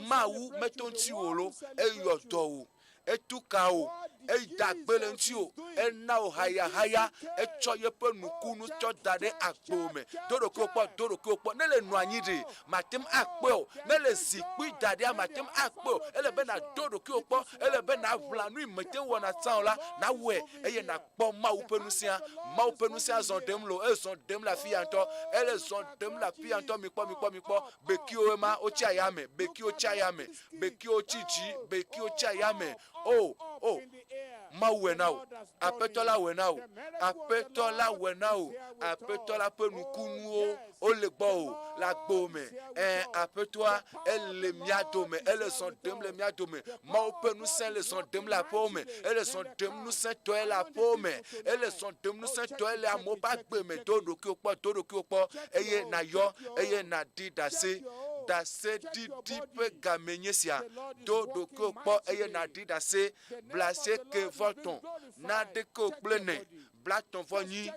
Mawu meto ŋuti wo lo eyɔ dɔ wo etukao edagbele ntio enao haya haya echo yepe nukunu cho dade akpome dorokokpo nele nuanyide matem akpo nele zikwi dade matem akpo ele bena dorokokpo ele bena vlanu imete wona taola na we eye na kpo maupenusia zondemlo ezondem la fianto ele zondem la fianto mikpo beki oema ochiayame beki ochiayame beki ochiji beki ochiayame oh Mawe now, apetola we now, apetola penukunu olegbo la gbome, apetoa elle miadome, elle sont dem le miadome, mau penussin le sont dem la pomme, elles sont dem nous saint toi la pomme, elles sont dem nous saint toi la moba gbeme, todo kyopo, eye na yo, eye na di dase di pe gamenyesia, todo kyopo, eye na di dase, blase que voton, na de ko plene, blaton voni,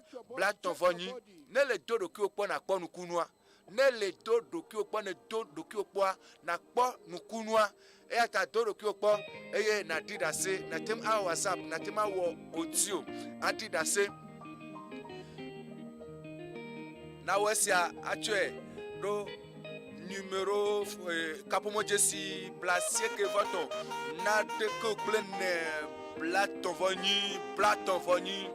ne le todo kyopo na kwa nukunwa. Ne le dodo ki okpo ne dodo ki okpo na kpo nukunwa e ata dodo ki okpo eye na didase na tem a WhatsApp na tem a wo audio adidase na wesia atwe do numéro kapomo jesi placer que voton na de ko plene blaton voni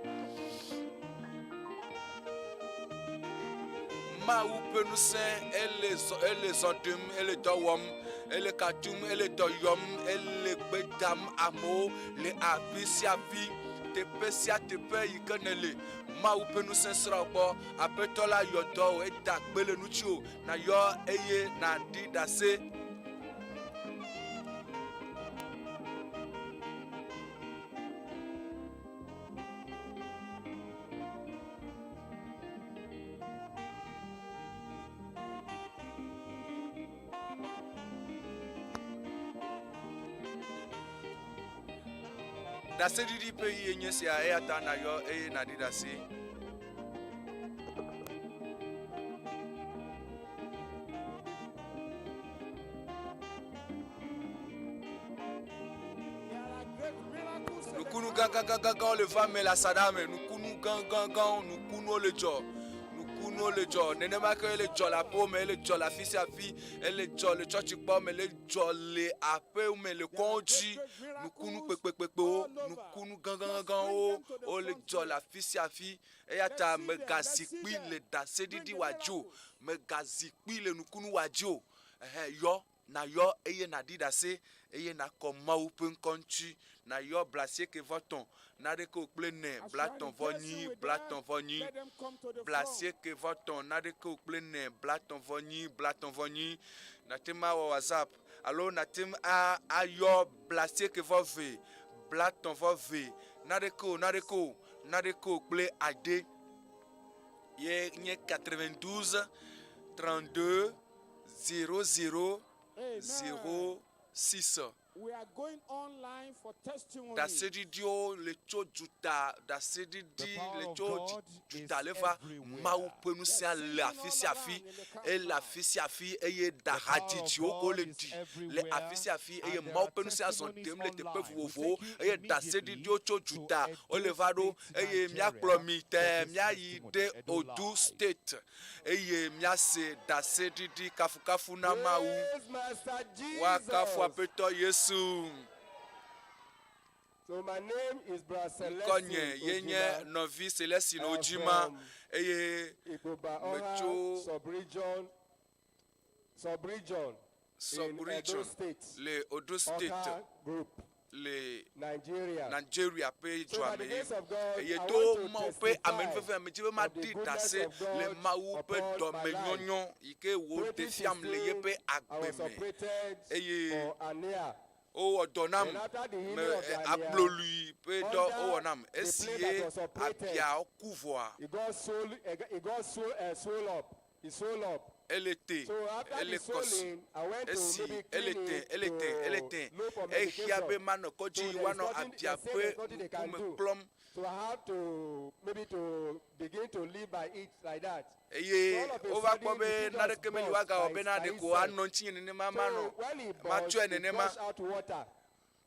Mawu penusen ele zondum ele dowom ele katum ele doyom ele bedam amo le apisiavi te pesia te pe ikanele Mawu penusen srabo apetola yodo e dagbele nuchu na yo eye na didase dase didi pe yenye si a e ata na yo e na didase Nukunu gang le va me la sadame nukunu gang nukunu le jo nenema que le jo la pomme le jo la fils à fille le jo le church pomme le jo le ape ou me le konji nukunu pekpekpekpo nukunu gang o le jo la fils à fille e ata me gazikpi le dase didi wajo me gazikpi le nukunu wajo yo na yo eye na didase eye na koma ou pen konchi na yo blasier que voton na de ko plene blaton voni blasier que voton na de ko plene blaton voni na tema WhatsApp allo na tem a yo blasier que vove blaton vove na de ko ple ade ye 92 32 00 06.
We are going online for testimony.
Da sedidio le cho juta da sedidi le cho juta leva mau penusia la fisiafi e la fisiafi eye da haditio olendi le afisiafi eye mau penusia zontem le te pevuvo eye da sedidio cho juta olevado eye mia plomite mia yide odu state eye mia se da sedidi kafukafu na mau wa kafu apeto Yesu.
So my name is
Konye yenye novi Celestine Ojima eye
mecho sub-region
le Odo State le Nigeria pe joame ye to ma pe amen fefe me jibe ma di dase le ma u pe do me nyonyo ike wo de fiam le ye pe agbeme eye o odonam me ablolu pe do o onam esie apia okuvoa
it got sold up.
Elle était man koji wano apiape kume plom.
So I have to begin to live by it like that.
Eye over kobe na de kemeli waga obena de ko anonchi ne mama no ma tue ne ma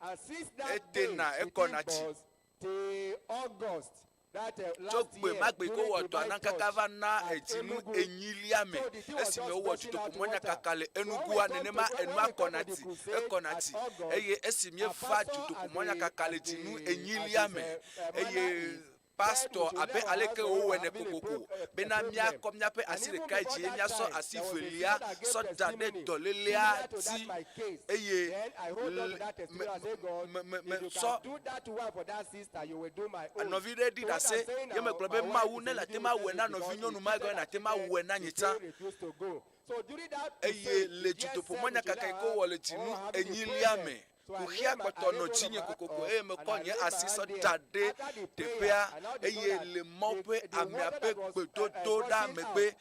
And since that
Ete
day,
na
the thing
ekonati.
was till August. That last
Chokwe
year,
magbe ko
during
woto
Divine
ananka
Church
kava na
at
etinu
Enugu.
enyiliame.
So the thing was
Esi me
just
wo
bursting
tuto
out
kumonya
water.
kakale
When
enugu
we come
anenema
to- when
enu
we come to the
akonati.
crusade
Ekonati.
at August,
Eye esi me
our
fa
pastor
tuto
at
kumonya
the-
kakale
at the-
tinu
at his,
enyiliame.
manner
Eye
is
pastor
said we should
abe
never
aleke
have
owe
a
ne
problem,
kokoko
a
bena mia
problem.
kom nyape
And
asire
even
kai
before
ji
that
mia so
time, there was a
asifelia
sister that gave
so dade
testimony
dolelia
similar to that
ti
my case.
eye
Then I hold on to that testimony and say, God, if you
so
can do that one for that sister, you will do my own.
novi de di
So
da
what
se
I'm saying
ye me
now,
globe
my
ma
wife
wu
is
ne la
living
te ma
with
we
us
na
because
novi
he
nyonu ma go
cheated
na
and
te ma
cheated,
we na
he
nyita
still refused to go. So during that
eye
crusade,
le
the year
tutopo
7
monya
July,
kaka ko wole tinu enyiliame kuhia kpɔtɔ no tsinye kokoko eye me kɔ nye asi sɔ da ɖe teƒea eye le mɔ ƒe amea ƒe gbedodo ɖa megbe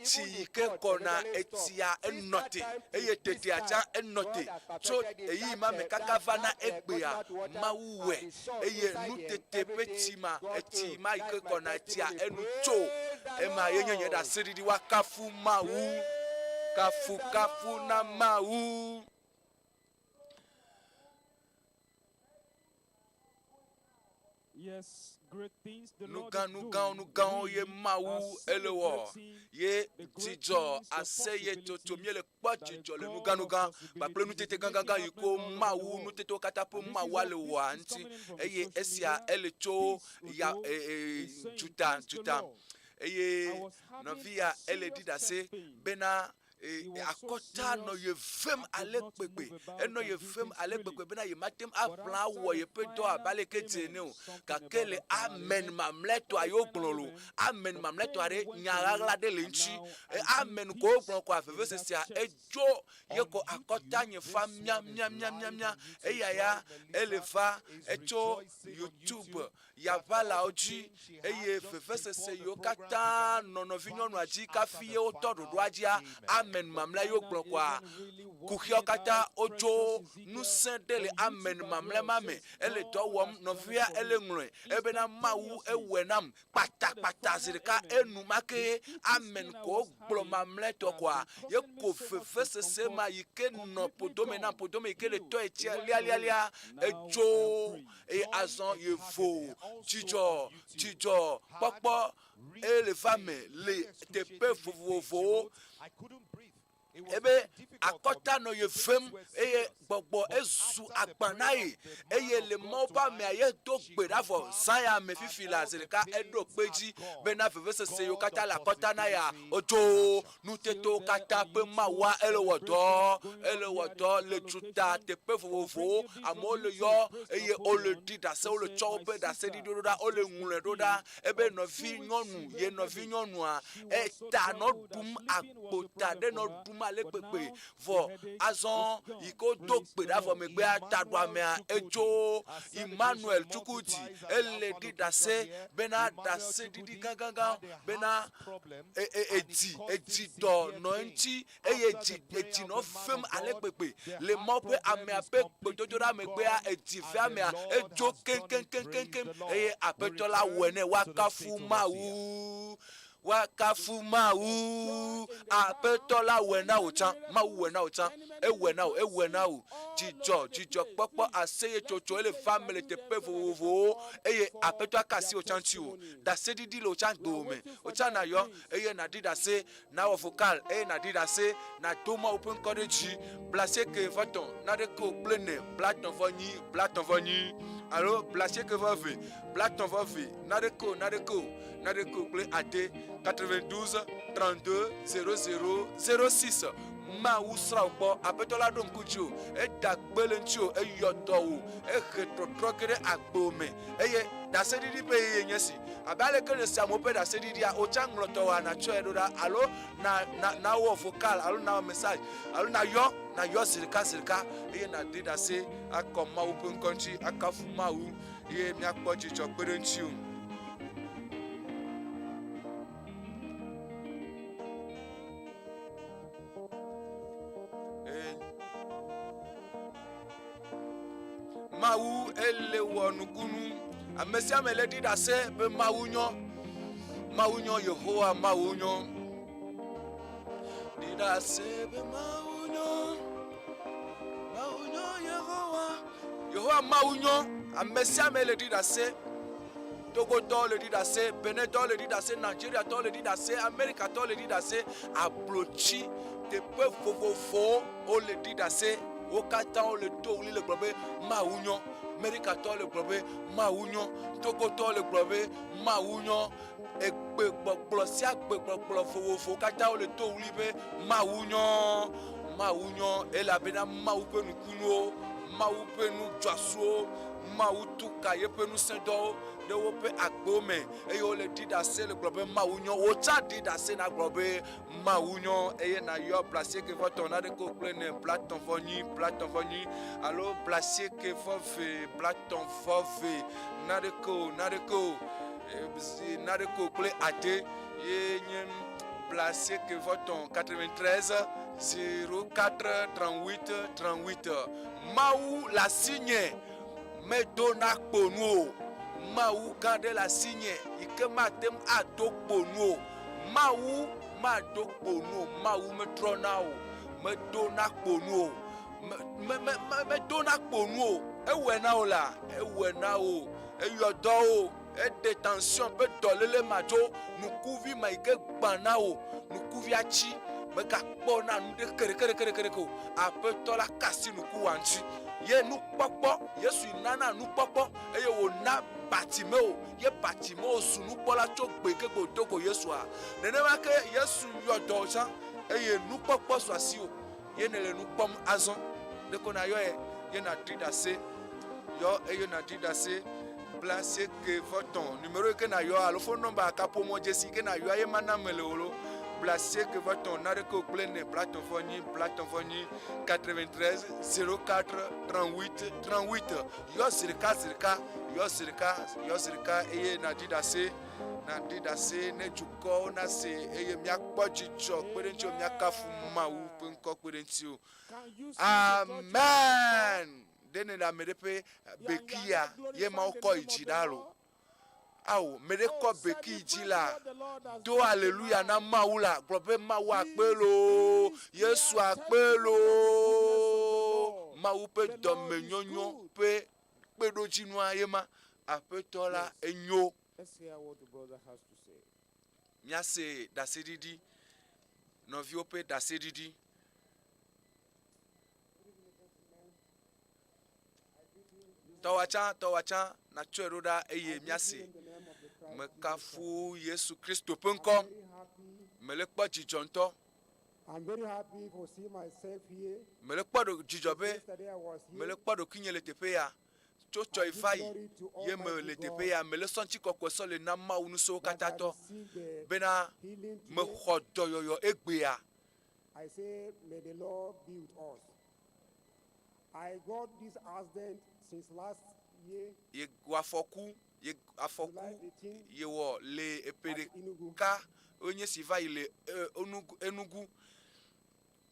tsi yi ke kɔna etsia enɔte eye tetea tsã enɔte tso eyi ma me kaka va na egbea mawu wɛ eye nutete ƒe tsi ma etsi ma yi ke kɔna etsia enu tso ema ye nye nye ɖe asi ɖiɖi wa kafu mawu kafu kafu na mawu.
Yes, great things the Lord
Nugan ye mawu elewo ye dzidzɔ aseye tsotso mie le kpɔ dzidzɔ le nugan kpakple nutete gãgãgã yi ko mawu nutetewo katã ƒe mawu le wɔa ŋuti eye esia ele tso ya juta eye nɔvia ele ɖi ɖase bena akɔta nɔ ye vem ale gbegbe enɔ ye vem ale gbegbe bena ye matem aƒla awɔ yeƒe dɔ abe aleke dze ne o gake le amen mamlɛtɔa yewo gblɔ lo amen mamlɛtɔa ɖe nya ɣaɣla ɖe le ŋuti amen ko wogblɔ kɔ avevesesia edzo ye ko akɔta nye fa miamiamiamiamia eya ya ele va etso YouTube yavalawo dzi eye vevesese yiwo katã nɔ nɔvi nyɔnua dzi kafi ye wotɔ ɖoɖoa dzia amen mamlɛ yewo gblɔ kɔa kuxiawo katã wodzo ŋusẽ ɖe le amen mamlɛ ma me ele dɔ wɔm nɔvia ele ŋlɔe ebena mawu ewɔe nam kpatakpata zi ɖeka enu make amen ko gblɔ mamlɛ tɔ kɔa ye ko vevesese ma yi ke nɔ podome na podome yi ke le tɔ etsia lialialia edzo eye azɔ yevo dzidzɔ kpɔkpɔ ele va me le teƒe vovovowo ebe akɔta nɔ ye vem eye gbɔgbɔ ezu agbana ye eye le mɔwo ƒe amea ye do gbe ɖa vɔ zã ya me fifi le azi ɖeka eɖo kpe dzi bena vevesese yiwo katã le akɔta na ya wodzo nutetewo katã ƒe mawua ele wɔ dɔ le duta teƒe vovovowo amewo le yɔ eye wole ɖi ɖase wole tsɔ woƒe ɖase ɖiɖo ɖo ɖa wole ŋlɔe ɖo ɖa ebe nɔvi nyɔnua eta nɔ ɖum agbota ɖe nɔ ɖum ale gbegbe vɔ azɔ yi ke do gbe ɖa vɔ megbea taɖo amea edzo Emmanuel Chukwudi ele ɖi ɖase bena ɖase ɖiɖi gãgãgã bena edzi dɔ nɔ eŋuti eye edzi nɔ vem ale gbegbe le mɔ ƒe amea ƒe gbedodo ɖa megbea edzi ve amea edzo keŋkeŋkeŋkeŋ eye aƒetɔ la wɔe ne wakafu mawu aƒetɔ la wɔe na wò tsã mawu wɔe na wò tsã ewɔe na wò dzidzɔ kpɔkpɔ aseye tsotso ele va me le teƒe vovovowo eye aƒetɔ aka asi wò tsã ŋuti o ɖase ɖiɖi le wò tsã gbewo me wò tsã nayɔ eye naɖi ɖase nawɔ vocal eye naɖi ɖase nado mawu ƒe ŋkɔ ɖe dzi blasieke vɔtɔn naɖeke wò kple ne blatɔn vɔ nyi alo blasieke vɔ ve blatɔn vɔ ve naɖeke wò kple ade 92 32 00 06 mawu sra wo gbɔ aƒetɔ la ɖo ŋku dzi o eda gbe le ŋuti o eyɔ dɔ wo ehe trɔtrɔ ge ɖe agbewo me eye ɖaseɖiɖi ƒe yeye nye si abe aleke le si amewo ƒe ɖaseɖiɖia wotsã ŋlɔtɔ wa natsɔe ɖo ɖa alo nawɔ vocal alo nawɔ message alo nayɔ zi ɖeka eye naɖi ɖase akɔ mawu ƒe ŋkɔ ŋuti akafu mawu eye miakpɔ dzidzɔ kpe ɖe ŋuti o. Mawu ele wɔ nukunu ame sia ame le ɖi ɖase be mawu nyɔ Yehowa mawu nyɔ ɖi ɖase be mawu nyɔ Yehowa Yehowa Maunyo, Amesia me le dit assez. Togo to le dit assez, Benin to le dit assez, Nigeria to le dit assez, Amérique to le dit assez, Ablochi, te peu fofo, o le dit assez, au Katan le to le globe, Maunyo, Amérique to le globe, Maunyo, Togo to le globe, Maunyo, EÚEGBE Blosia, EÚEGBE fofo, Katan le to libe, Maunyo, Maunyo, et la bena Maupe nous kuno, Maupe nous jasso, Mautuka, yepe nous sendo. De wope akbome e yo le dit assez le globe maunyo o cha dit assez na globe maunyo e na yo placer que votre na de ko plein platon foni allo placer que fofe platon fofe na de ko ple ate e nyen placer que votre 93 04 38 Maou la signe me dona pono Maou garde la signe, ike matem adok bono. Maou madok bono, Maou me trona o, me donak bono, me donak bono. Ewena o la, e yodo o, e détention pe dolele majo, nou kouvi ma ike bana o, nou kouvi achi, me kakpona nou de kere ko, ape to la kasi nou kouanchi. Ye nou popo, ye sui nana nou popo, e ye o na Batimeo, ye Batimeo sunu pola chok beke go toko Yesua. Nene make Yesu yodo chan, e ye nou popo swasio, ye ne le nou pom azon, de kona yo ye na didase, yo e ye na didase, place que voton, numéro que na yo, alofo nomba kapo mo jesi que na yo ye manamele olo. Placé que votre narco pleine plateforme 93 04 38 yo sirka eye na didase ne juko na se eye miakpo jijo kperencho miakafu mawu penko kperentio amen dene na merepe bekia ye ma oko ijidalo awo mereko beki jila do hallelujah na maula globe mawa akpelo Yesu akpelo mawu pe domenyonyo pe do jinu ayema apetola enyo.
Let's hear what the brother has to say.
Miase dasedidi novio pe dasedidi. Tawacha na chueroda eye miase mekafu Yesu Kristo penko melekpa jijonto.
I'm very happy for seeing myself here.
Melekpa do jijobe melekpa do kinyele tepeya chocho ifai ye me le tepeya mele sonchi kokweso le na ma unuso katato bena me khodo yoyo egbeya.
I say may the Lord be with us. I got this accident since last year.
Ye afoku ye wo le epedeka onye siva ile Enugu.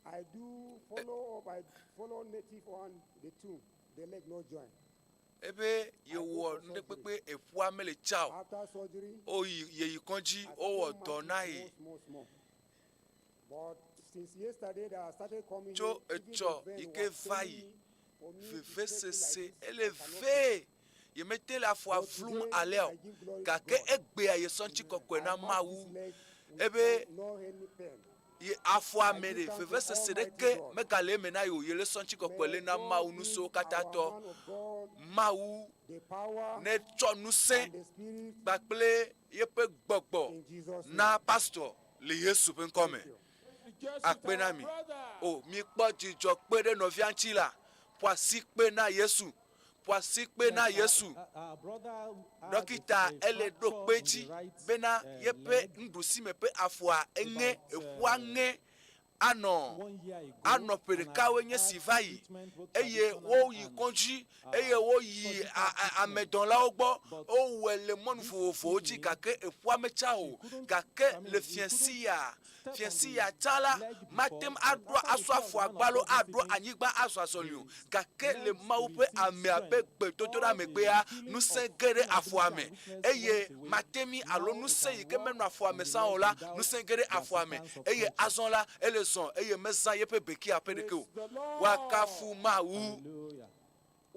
I do follow up, I follow native on the two, the leg no joint.
Ebe ye wo ndepepe efua mele chao.
After surgery,
ye yikonji o wo donai.
But since yesterday that I started coming
cho echo ike vai vvcc élevé ye mette la foi flum aleo kake egbe aye sonchi kokwe na mawu ebe ye afwa mere vvcc deke mekale mena yo ye le sonchi kokwe le na mawu nuso katato mawu ne cho nusen bakple ye pe gbogbo na pastor le Yesu pen come akpenami o mi kpo jijo pere no vianchila poasi pe na Yesu dokita ele do peji bena yepe ndusi mepe afua enge efuange ano perekawe nye sivai eye wo yi konji eye wo yi amedon la ogbo o wele mon fofo ji kake efuame chao kake le fiancia tala matem adro aswafo agbalo adro anyigba aswasoliu kake le maupe ame abegbe totora megbea nu sengere afuame eye matemi alo nu seyi ke menu afuame sanola nu sengere afuame eye azonla eleson eye meza yepe beki apedeke wakafu mawu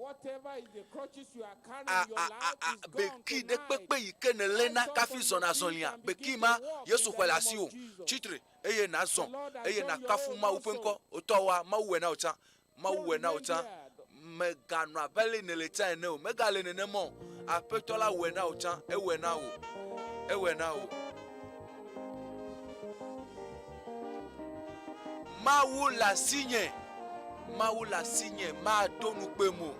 whatever is the crutches you are carrying in your life is gone
beki de
tonight.
pepe yike ne lena kafi zona zonia beki ma yesu kwela si o chitre eye na zon eye na kafu ma upenko otowa ma uwe na uta mega no abele ne leta ene o mega le ne mo apetola we na uta ewe na o Mawu la signe ma donu pemo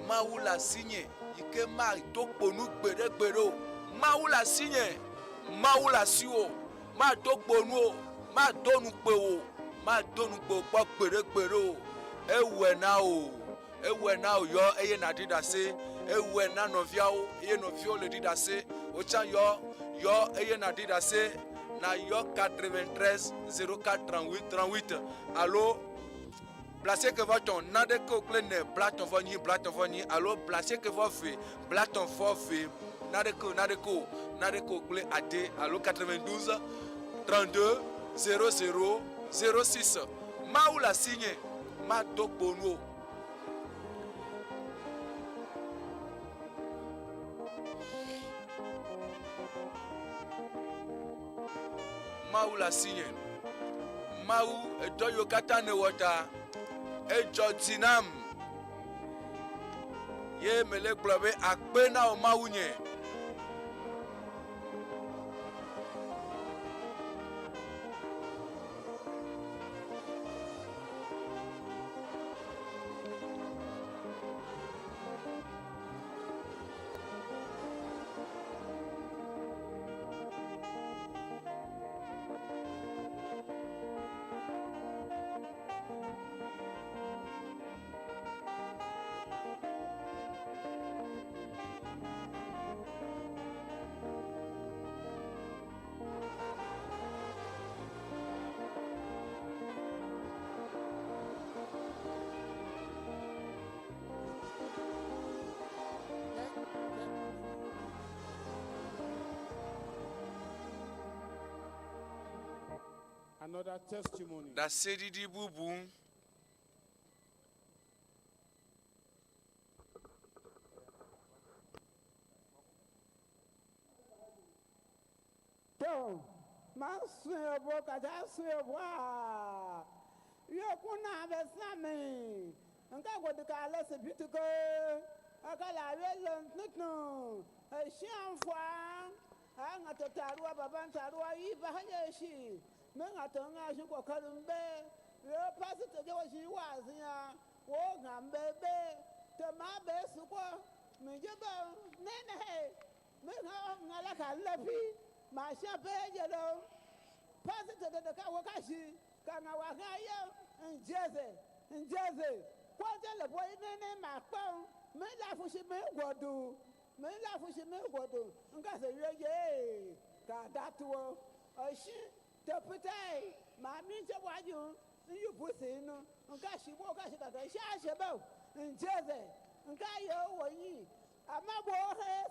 Mawu la signe yike ma dokponu gbedegbero Mawu la signe Mawu la siwo ma dokponu o ma donu pewo gbo gbedegbero ewe na o yo eye na dida se ewe na novia o eye novio le dida se o chan yo eye na dida se na yo 93 04 38 38 allo placez que votre nade ko klene blaton voni allo placez que votre blaton forfait nade ko kle ade allo 92 32 00 06 Mawu la signe ma dokbono Mawu la signe Mawu edo yo kata ne wota ejo tinam ye mele globe akpe na o Mawu nye
Another testimony.
da sedidi bubu
Então, mas eu vou casar, eu vou. Eu com nada, sabe? Não quero que tu cala esse bicho que a calada não. A chanfã, a ngatatarua, babantarua, e barrageshi. Mengatonga, you go calumbe. You pass it to go, she was here. Oh, Gambebe, the Mabe Suko, Mijaba, Nene, Menga Lepi. Masha Pejalo, pass it to the Kawakashi, Kanawakaya, and Jesse. What the boy name, my phone, may laugh for she may go do, and got a yea, that to a she, the potato, my means of what you put in, and Gashi walk as a shash about, and Jesse, and Gayo, or ye, a mabo hair.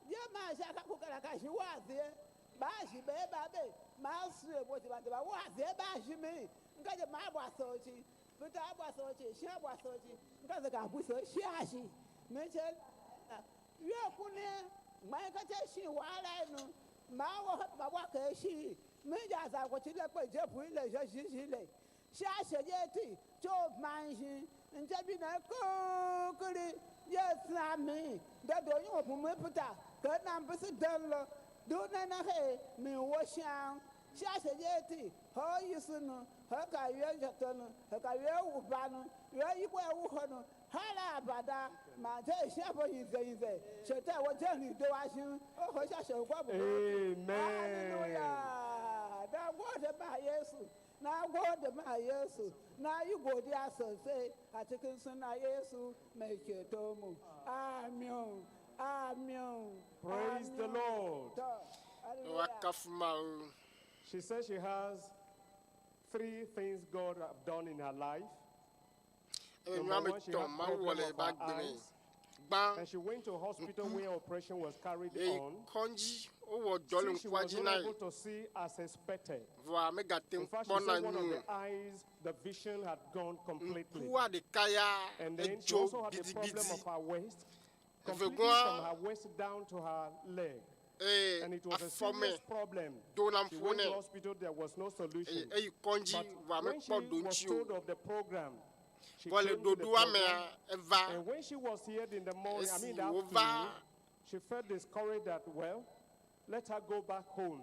Dear Masha Kukakashi was there. Bashi baby, Master, what was there? Bashi me. Got a map was sochi, but I was sochi, she was sochi, got the Gabuso, Shashi. Mention you put in my Katashi while I know. Mawaka, she, Mejas, I watch it up by Jepuila, Jashile. Shashi, Yeti, Joe Mansion, and Jabina Cookery. Yes, not me. That don't you open my puta. That number is done. Don't know, me wash out. Shash a yeti. How you soon? Her career, her career, Ubano, where you were Wuhano. Hala Bada, my day, Shapa is there. Shata, what journey do I shoot? Oh, I shall go. Amen. That water by Jesus. Now go to my Jesus. Now you go there, so say, I take in son, Jesus, make it tomu. Amen.
Praise the Lord. She says she has 3 things God has done in her life. Number one, she has problem of her eyes. And she went to hospital where operation was carried on.
Konji o
Since she was not able to see as expected. In fact, she said one of the eyes, the vision had gone completely. And then she also had the problem of her waist, completely from her waist down to her leg. And it was a serious problem. She went to hospital, there was no solution. But when she was told of the program, she came to the program, and when she was here in the morning, the afternoon, she felt discouraged that, well, let her go back home.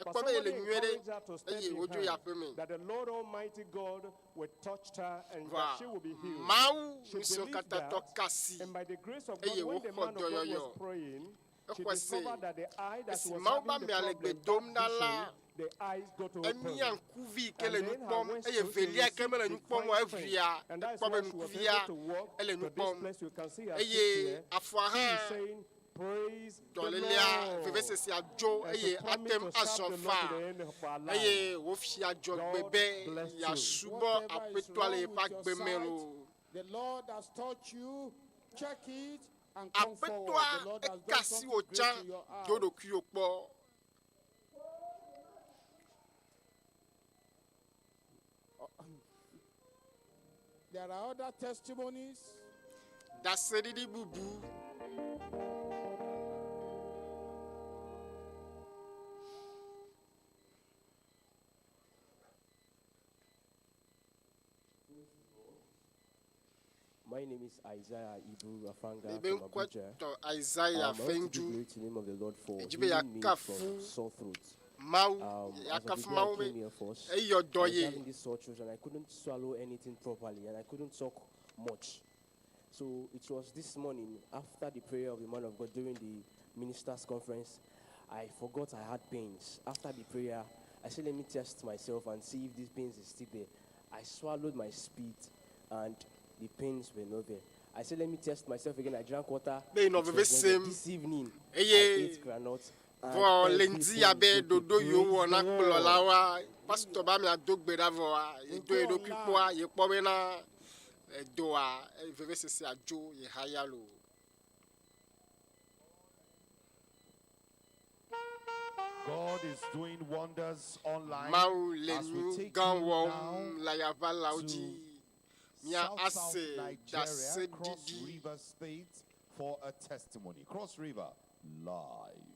But somebody encouraged her to stay behind, that the Lord Almighty God will touch her and that she will be healed. She believed that, and by the grace of God, when the man of God was praying, she discovered that the eye that she was having the problem, the eyes got to open. And then her waist and that's why she was able to walk to this place. You can see her here. She is saying, praise the Lord. And she promised to serve the Lord to the end of her life. God bless you.
Whatever is wrong with your sight, the Lord has taught you. Check it and come forward. The Lord has done something great in your eyes. There are other testimonies.
My name is Isaiah Ibu Afanga
Maybe
from Abuja.
Isaiah
I want to
Fenju.
give glory to the name of the Lord for
Ejibe
healing me
yakafu.
from sore throat.
Mau,
As
yakafu
of the day
mau
I came
me.
here first,
Hey,
I
your
was
doye.
having this sore throat and I couldn't swallow anything properly and I couldn't talk much. So it was this morning after the prayer of the man of God during the ministers' conference, I forgot I had pains. After the prayer, I said, let me test myself and see if these pains is still there. I swallowed my spit and the pains were not there. I said, let me test myself again. I drank water.
They know
It was
the
not there.
same.
This evening, I
Eye.
ate granuts. and
Vo
everything
lendi
is
abe
okay.
dodo yo
Praise
wona
the
kplo
Lord.
lawa. Pastor ba mi adogbe da vo a. Ye do edo kikwa ye kpobe na do a veve sese ajo ye hayalo.
God is doing wonders online
Mau
as we
lenu
take you
ganwo
now
la ya va lauji. Mia
South
ase da
Nigeria,
se
Cross
didi.
River State for a testimony. Cross River live.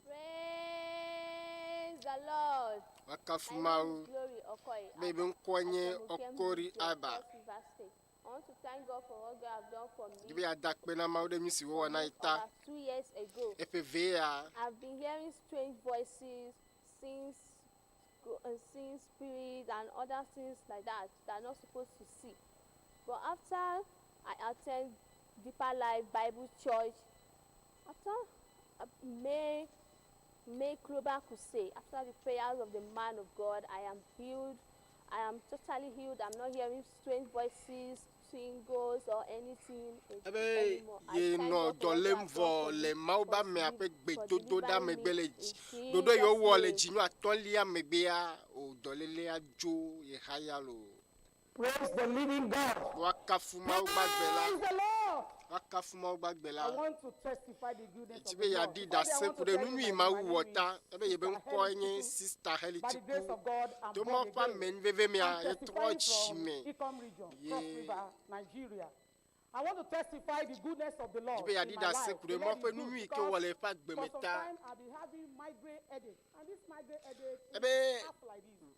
Praise the Lord.
Wakafu
My name
mau.
is Glory Okoye.
Maybe nkwenye okori aba.
I want to thank God for what God has done for me.
Give ya dakpe na mau de misi wo na ita.
About 2 years ago,
FVA.
I've been hearing strange voices, seeing spirits and other things like that that I'm not supposed to see. But after I attend Deeper Life Bible Church, after May Global Crusade, after the prayers of the man of God, I am healed. I am totally healed. I'm not hearing strange voices, singles or anything anymore.
Ye no dolem vo le mau ba me ape gbe dodo da me gbele ji. Dodo yo wo le ji no atonlia me bia o dolele ajo ye hayalo.
Praise the living God.
Wakafu mau bagbela.
Praise the Lord.
Wakafu mau bagbela.
I want to testify the goodness of
Tibe
the
ya
Lord.
di da se kure nunu imau wota. Ebe ye ben
Sister
ko
Helen
nye
Tutu.
sister Heli
By the grace
tipu.
of God, I'm
To
born
mo pa
again.
men veve me a
I'm
ye
testifying
tro
from
chime.
Icom region,
Yeah.
Cross River, Nigeria. I want to testify the goodness of the Lord
Tibe ya
in
di
my
da
life.
se
The
kure mo
Lord
pe
is
nunu
good
ike
because
wole pa gbe
for some
meta.
time I've been having migraine headache, and this migraine headache is
Ebe
half like this.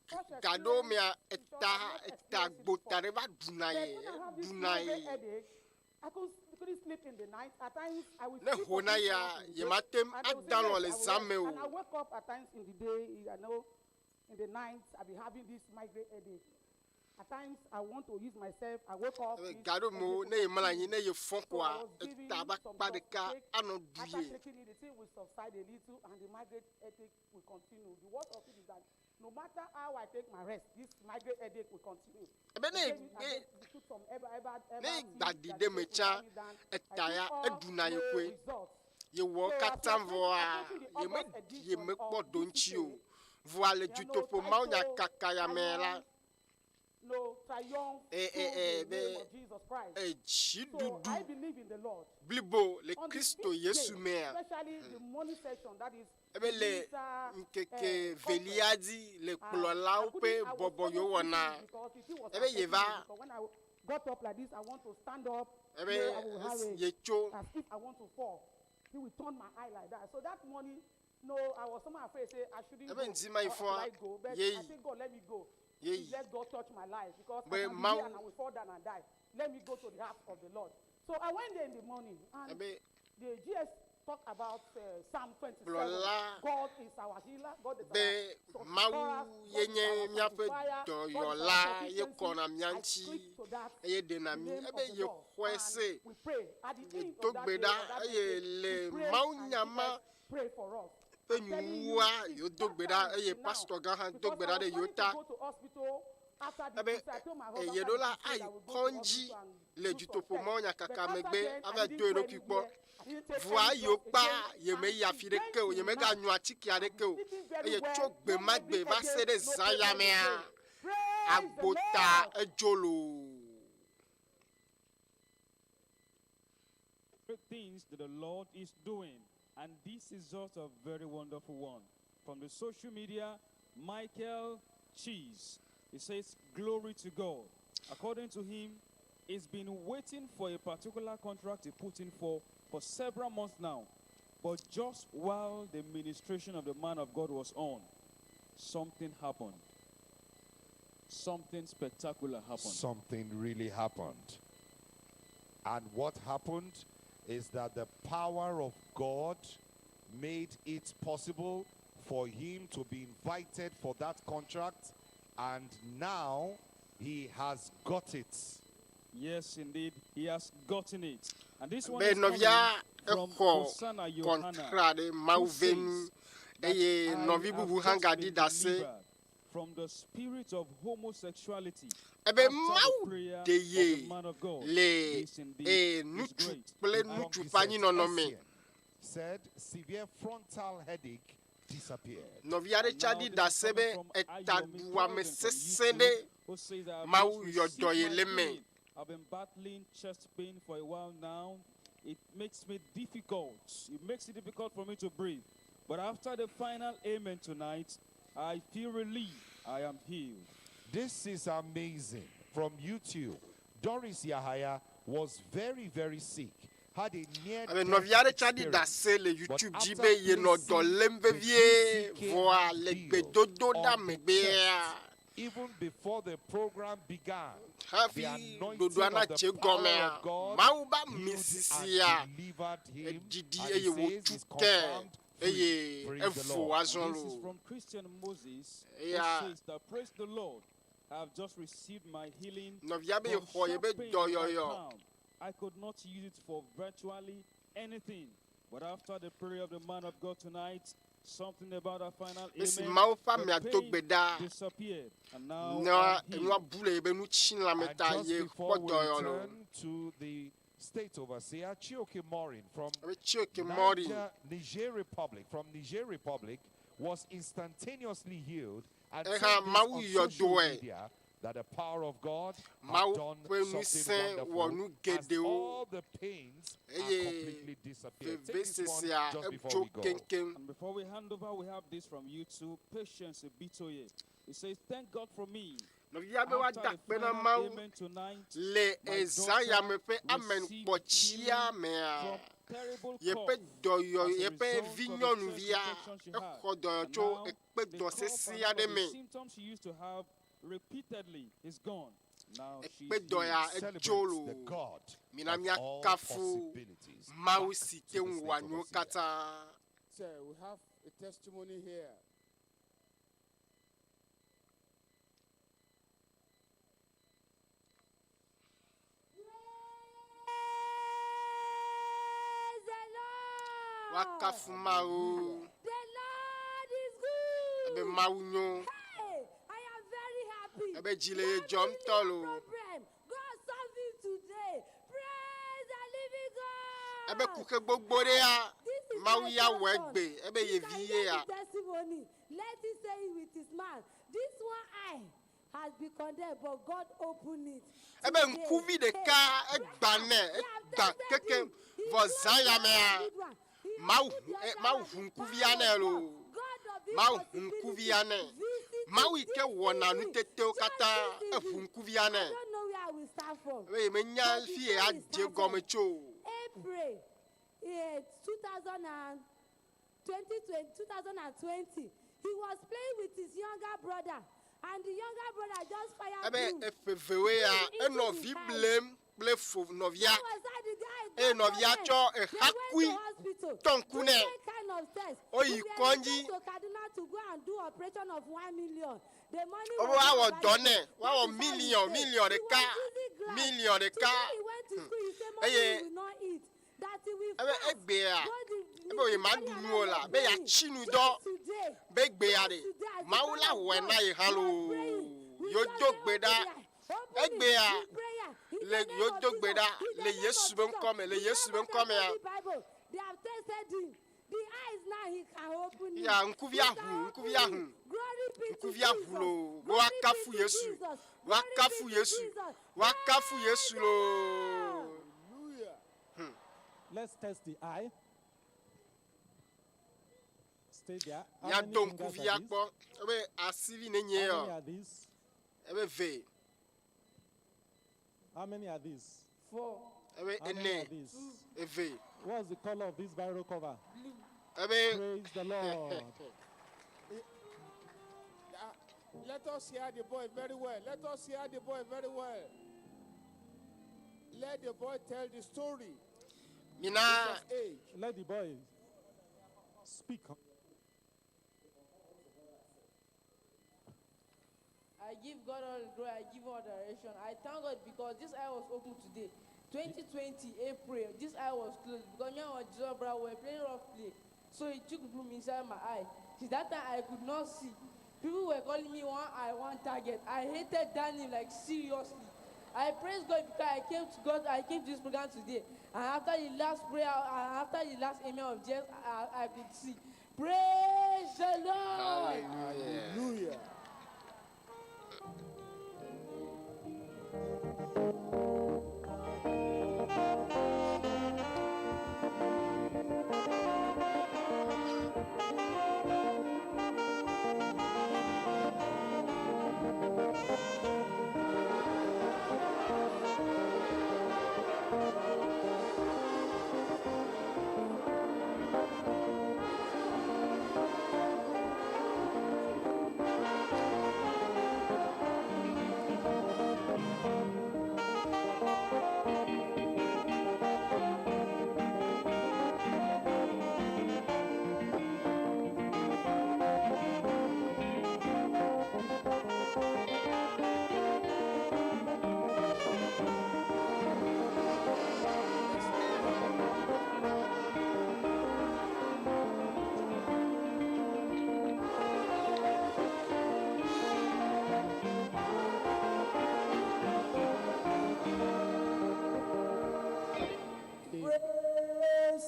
Such
gado me a
experience, in short, I've not
eta
experienced it
gbota
before.
re ba
But
dunaye
when I have this
dunaye.
migraine headache, I couldn't sleep in the night. At times, I would
Ne
sleep for
hona
6
ya
hours in the
ye
day,
matem
and they would say,
adan
"Yes,
le
I will rest."
zame o.
And I wake up at times in the day, I know, in the night, I'll be having this migraine headache. At times, I want to use myself. I wake up.
Gado mo ne ye mala ne ye fon
So I
kwa
was giving
ta ba
some
pa de ka
cake.
ano
After
duye.
taking it, the thing will subside a little, and the migraine headache will continue. The worst of it is that no matter how I take my rest, this migraine headache will continue.
Ebe ne
Took some
ne gbadi de me cha etaya eduna ye kwe. Ye wo katam vo a ye me po donchi o. Vo ale Dutoƒo Mawu nya kaka ya me la.
no triumph through the name of Jesus Christ. So I believe in the Lord.
Blibo le
On the
Kristo
fifth
Yesu
day,
mea.
especially the morning session, that is
Le nkeke velia di le klola upe bobo yo wana. Yeva
when I got up like this, I want to stand up. I will have as if I want to fall. He will turn my eye like that. So that morning, no, I was somehow afraid. Say I shouldn't go. I go, but I said, God, let me go. Let God touch my life because I can be here and I will fall down and die. Let me go to the house of the Lord. So I went there in the morning and the GS talked about Psalm 27. God is our healer. God is our
Mawu yenye miape do yola ye kona mianchi ye denami ebe ye kwese ye dogbeda ye le mawu nyama
pray for us.
Penyua yo dogbeda ye pastor gahan dogbeda de yota ebe yedola ai konji le Dutoƒo Mawu kaka megbe ava do edokipo voa yo pa ye me ya fi de ke o ye me ga nyu atiki ade ke o ye tsogbe magbe va se de zayamea agbota ejolo.
Great things that the Lord is doing, and this is just a very wonderful one. From the social media, Michael Cheese, he says, glory to God. According to him, he's been waiting for a particular contract he put in for several months now. But just while the ministration of the man of God was on, something happened. Something spectacular happened.
Something really happened. And what happened is that the power of God made it possible for him to be invited for that contract, and now he has got it.
Yes, indeed, he has gotten it. And this one is coming from Hosanna Yohana, who says that from the spirit of homosexuality. After the prayer of the man of God, this indeed is great.
Said severe frontal headache disappeared.
I've been battling chest pain for a while now. It makes me difficult. It makes it difficult for me to breathe. But after the final amen tonight, I feel relieved. I am healed.
This is amazing. From YouTube, Doris Yahaya was very, very sick. Had a near even before the program began, the anointing of the power of God healed and delivered him, and he says he's confirmed free. Praise the Lord.
This is from Christian Moses, who says that, praise the Lord, I have just received my healing from sharp pain in my palm. I could not use it for virtually anything. But after the prayer of the man of God tonight, something about our final amen, the pain disappeared. And now
and just before we return to the state overseer, ǸKEKE Morin from Niger Republic, was instantaneously healed and said on social media that the power of God has done something wonderful, as all the pains are completely disappeared. Take this one just before we go.
And before we hand over, we have this from YouTube, Patience Bitoye. It says, thank God for me. After the final amen tonight, my daughter received healing from terrible cough as a result of the chest infection she had. And now, the cough and the symptoms she used to have repeatedly is gone. Now she's
Celebrate the God of all possibilities.
Sir, we have a testimony here.
Wakafu Mawu.
The Lord is good.
Ebe Mawu
Hey, I am very happy.
Ebe jile jom tolo.
God solved it today. Praise the living God.
Ebe kuke gbogbo de ya. Mawu ya EÚEGBE. Ebe ye vie ya.
Testimony. Let him say it with his mouth. This one I has been condemned, but God opened it.
Ebe nkuvi deka egbane egba keke vozaya mea mau nkuvi anelo mau nkuvi ane mau ike wona nutete okata nkuvi ane.
I don't know where I will start from.
We menya fie aje gomecho.
April 2020, he was playing with his younger brother, and the younger brother just fired him.
Efevewe ya enovi blame fo novia novia cho hakui tonkune oyi konji
to Kaduna to go and do operation of 1 million. The money
was done. Wow, million de car. He went to
school, he said, Mommy, we will not eat. That he will
le Yesu ben come.
They have tested him. The eyes now he can open it.
Ya nkuvia hu. Nkuvia hulo. Wakafu Yesu lo.
Let's test the eye. Stay there.
Ya don nkuvia kpo. Ebe asivi nenye yo.
How many are these?
Ebe ve.
How many are these?
4.
Ebe ene. Eve.
What's the color of this Bible cover?
Praise
the Lord.
Let us hear the boy very well. Let the boy tell the story.
Let the boy speak.
I give God all the glory. I give all the adoration. I thank God because this eye was open today. 2020 April, this eye was closed because me and my Jesus brother were playing rough play. So he took bloom inside my eye. Since that time I could not see. People were calling me one eye, one target. I hated Daniel like seriously. I praise God because I came to God. I came to this program today, and after the last prayer, after the last amen of Jesus, I could see. Praise the Lord.
Hallelujah.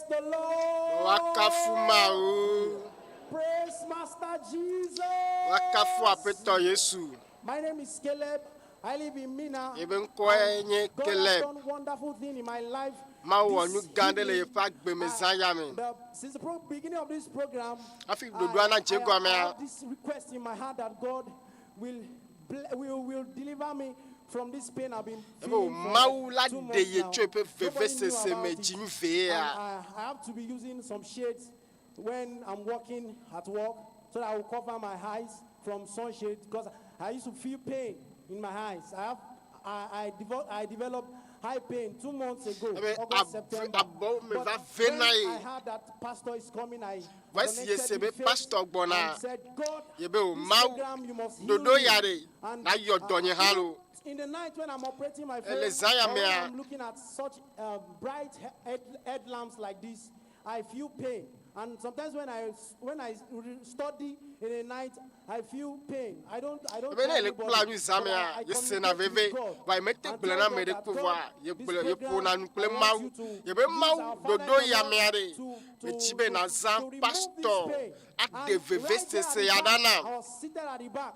the Lord.
Wakafu Mawu.
Praise Master Jesus.
Wakafu apeto Yesu.
My name is Caleb. I live in Mina.
Even
God has done wonderful thing in my life. Since the beginning of this program, I have this request in my heart that God will deliver me from this pain I've been feeling for 2 months now. I have to be using some shades when I'm working at work so that I will cover my eyes from sunshade because I used to feel pain in my eyes. I developed high pain 2 months ago, August, September. But when I heard that pastor is coming, I connected with faith and said, God, this program you must heal me. And in the night when I'm operating my phone, when I'm looking at such bright headlamps like this, I feel pain. And sometimes when I study in the night, I feel pain. I don't tell anybody, but I communicate with God. And tell God that God, this program, I want you to use our Father in heaven to remove this pain. And right there at the back, I was seated at the back.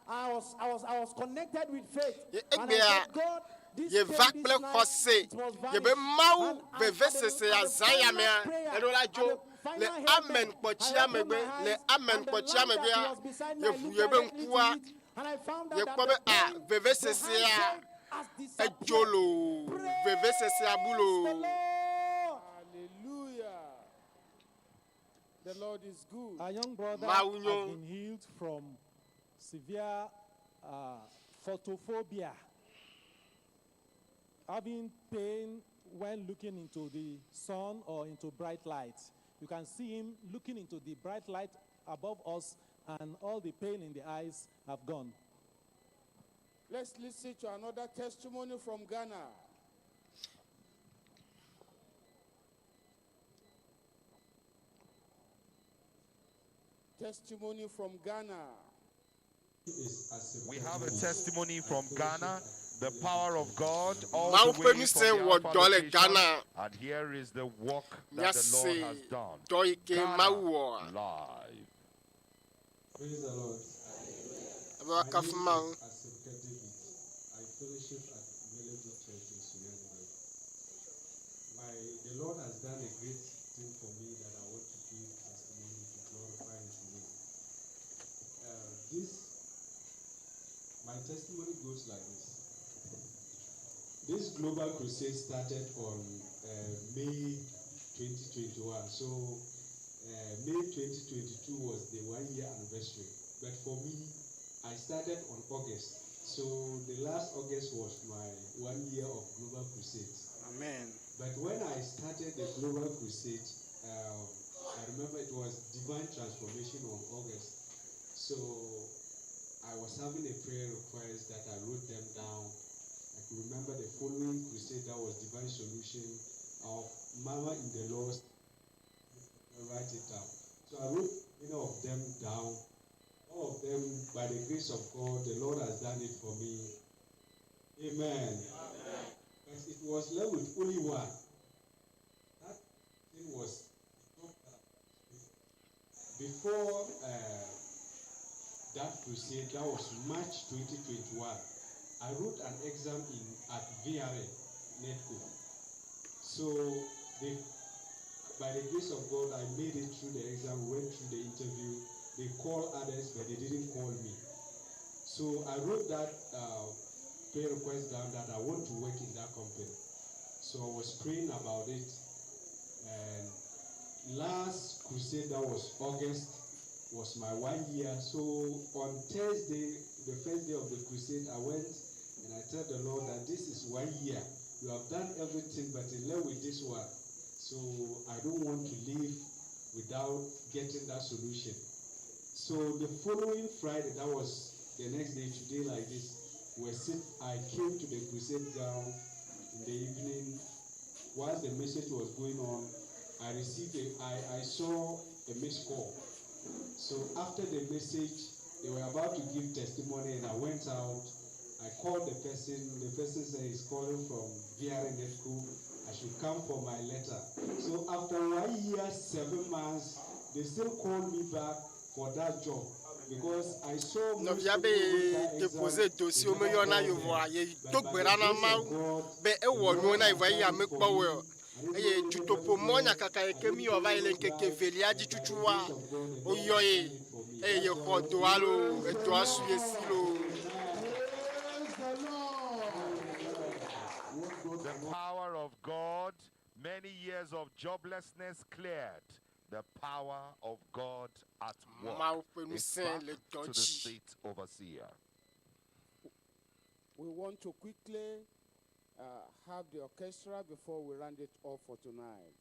I was connected with faith. And I
EÚEGBE
said, God, this
ye
came
va
this
kple
night,
xɔse
it was
ye be
vanished.
Mawu
And
veve
at the
sese azaya
final
mea
prayer,
eɖo la dzo
at the
le
final
amen
amen,
kpɔtsia
I opened
megbe
my
le
eyes,
amen
and the
kpɔtsia
lamp
megbea
that was beside me,
ye
I
ʋu
looked
ye be
directly to
ŋkua
it, and I found
ye
out that
kpɔ be
the pain,
veve
the
sesea
handshake has disappeared.
edzolo veve sesea bu
Praise the
lo.
Lord.
Hallelujah. The Lord is good.
Our young brother
Mawu
has
nyo.
been healed from severe photophobia, having pain when looking into the sun or into bright light. You can see him looking into the bright light above us, and all the pain in the eyes have gone.
Let's listen to another testimony from Ghana. Testimony from Ghana.
We have a testimony from Ghana, the power of God, all
Mawu
the
ƒe
way
ŋusẽ
from the
wɔ
Alpha
dɔ le
location.
Ghana.
And here is the work that the
Míase
Lord has done.
dɔ yi ke
Ghana,
Mawu wɔa.
live.
Praise the Lord.
Ebe wa kafu Mawu.
I fellowship at Melody Church in Suriname. The Lord has done a great thing for me that I want to give testimony to glorify His name. My testimony goes like this. This global crusade started on May 2021. So May 2022 was the 1-year anniversary. But for me, I started on August. So the last August was my 1 year of global crusade.
Amen.
But when I started the global crusade, I remember it was divine transformation on August. So I was having a prayer request that I wrote them down. I could remember the following crusade that was divine solution of Mama in the Lord. Write it down. So I wrote many of them down. All of them, by the grace of God, the Lord has done it for me. Amen. But it was left with only one. That thing was before that crusade. That was March 2021. I wrote an exam at VRA Netco. So by the grace of God, I made it through the exam, went through the interview. They called others, but they didn't call me. So I wrote that prayer request down that I want to work in that company. So I was praying about it. And last crusade, that was August, was my 1 year. So on Thursday, the first day of the crusade, I went and I told the Lord that this is 1 year. You have done everything, but in love with this one. So I don't want to leave without getting that solution. So the following Friday, that was the next day, today like this, I came to the crusade ground in the evening. While the message was going on, I saw a missed call. So after the message, they were about to give testimony, and I went out. I called the person. The person said he's calling from VRN School. I should come for my letter. So after 1 year, 7 months, they still called me back for that job because I saw most
Nɔvia be depose dossier me yɔna yevoa ye do gbera na Mawu be ewɔ nuwo na yevoa eya me kpɔ wɔ eye Dutoƒo Mawu nyakaka yi ke mi wɔ va yi le ŋkeke evelia dzi tutua woyɔ ye eye ye xɔ doa lo edoa su ye si lo.
The power of God, many years of joblessness cleared. The power of God at work is back to the state overseer.
We want to quickly have the orchestra before we round it off for tonight.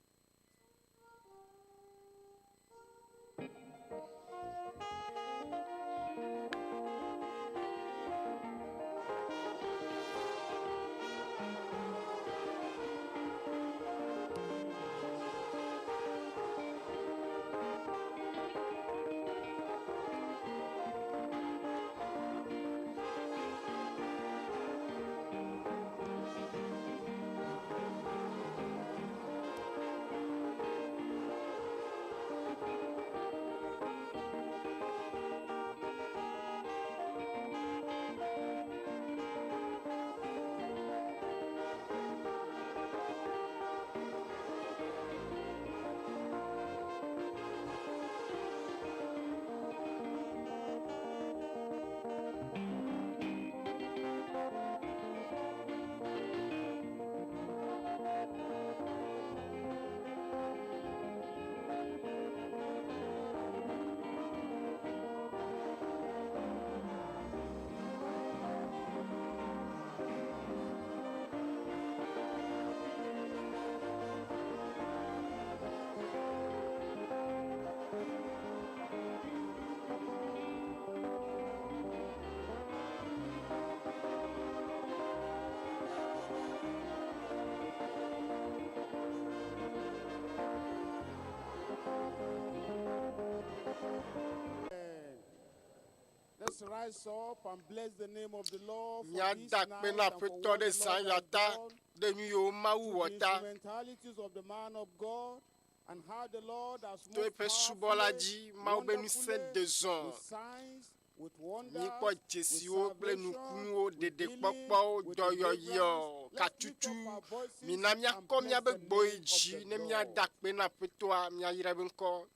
rise up and bless the name of the Lord for
Mia
this
dak
night
pe
and
na
for
pe
what
to
the
de
Lord
san
has
yata
done,
de nu yo mawu
to the
wota.
instrumentalities of the man of God, and how the Lord has
To
moved
pe subola
powerfully,
ji ma be nu sen
wonderfully,
de zon.
with signs, with
Ni
wonders,
ko
with
jesi o ple nu
salvation,
kun o de
with
de
healing,
popo
with
do yo yo
deliverance.
ka
Let's lift
tutu.
up our voices
Mi na mia
and
ko mia
bless
be
the
boy
name of
ji
the
ne mia
Lord.
dak pe na pe to a mia yira ben ko.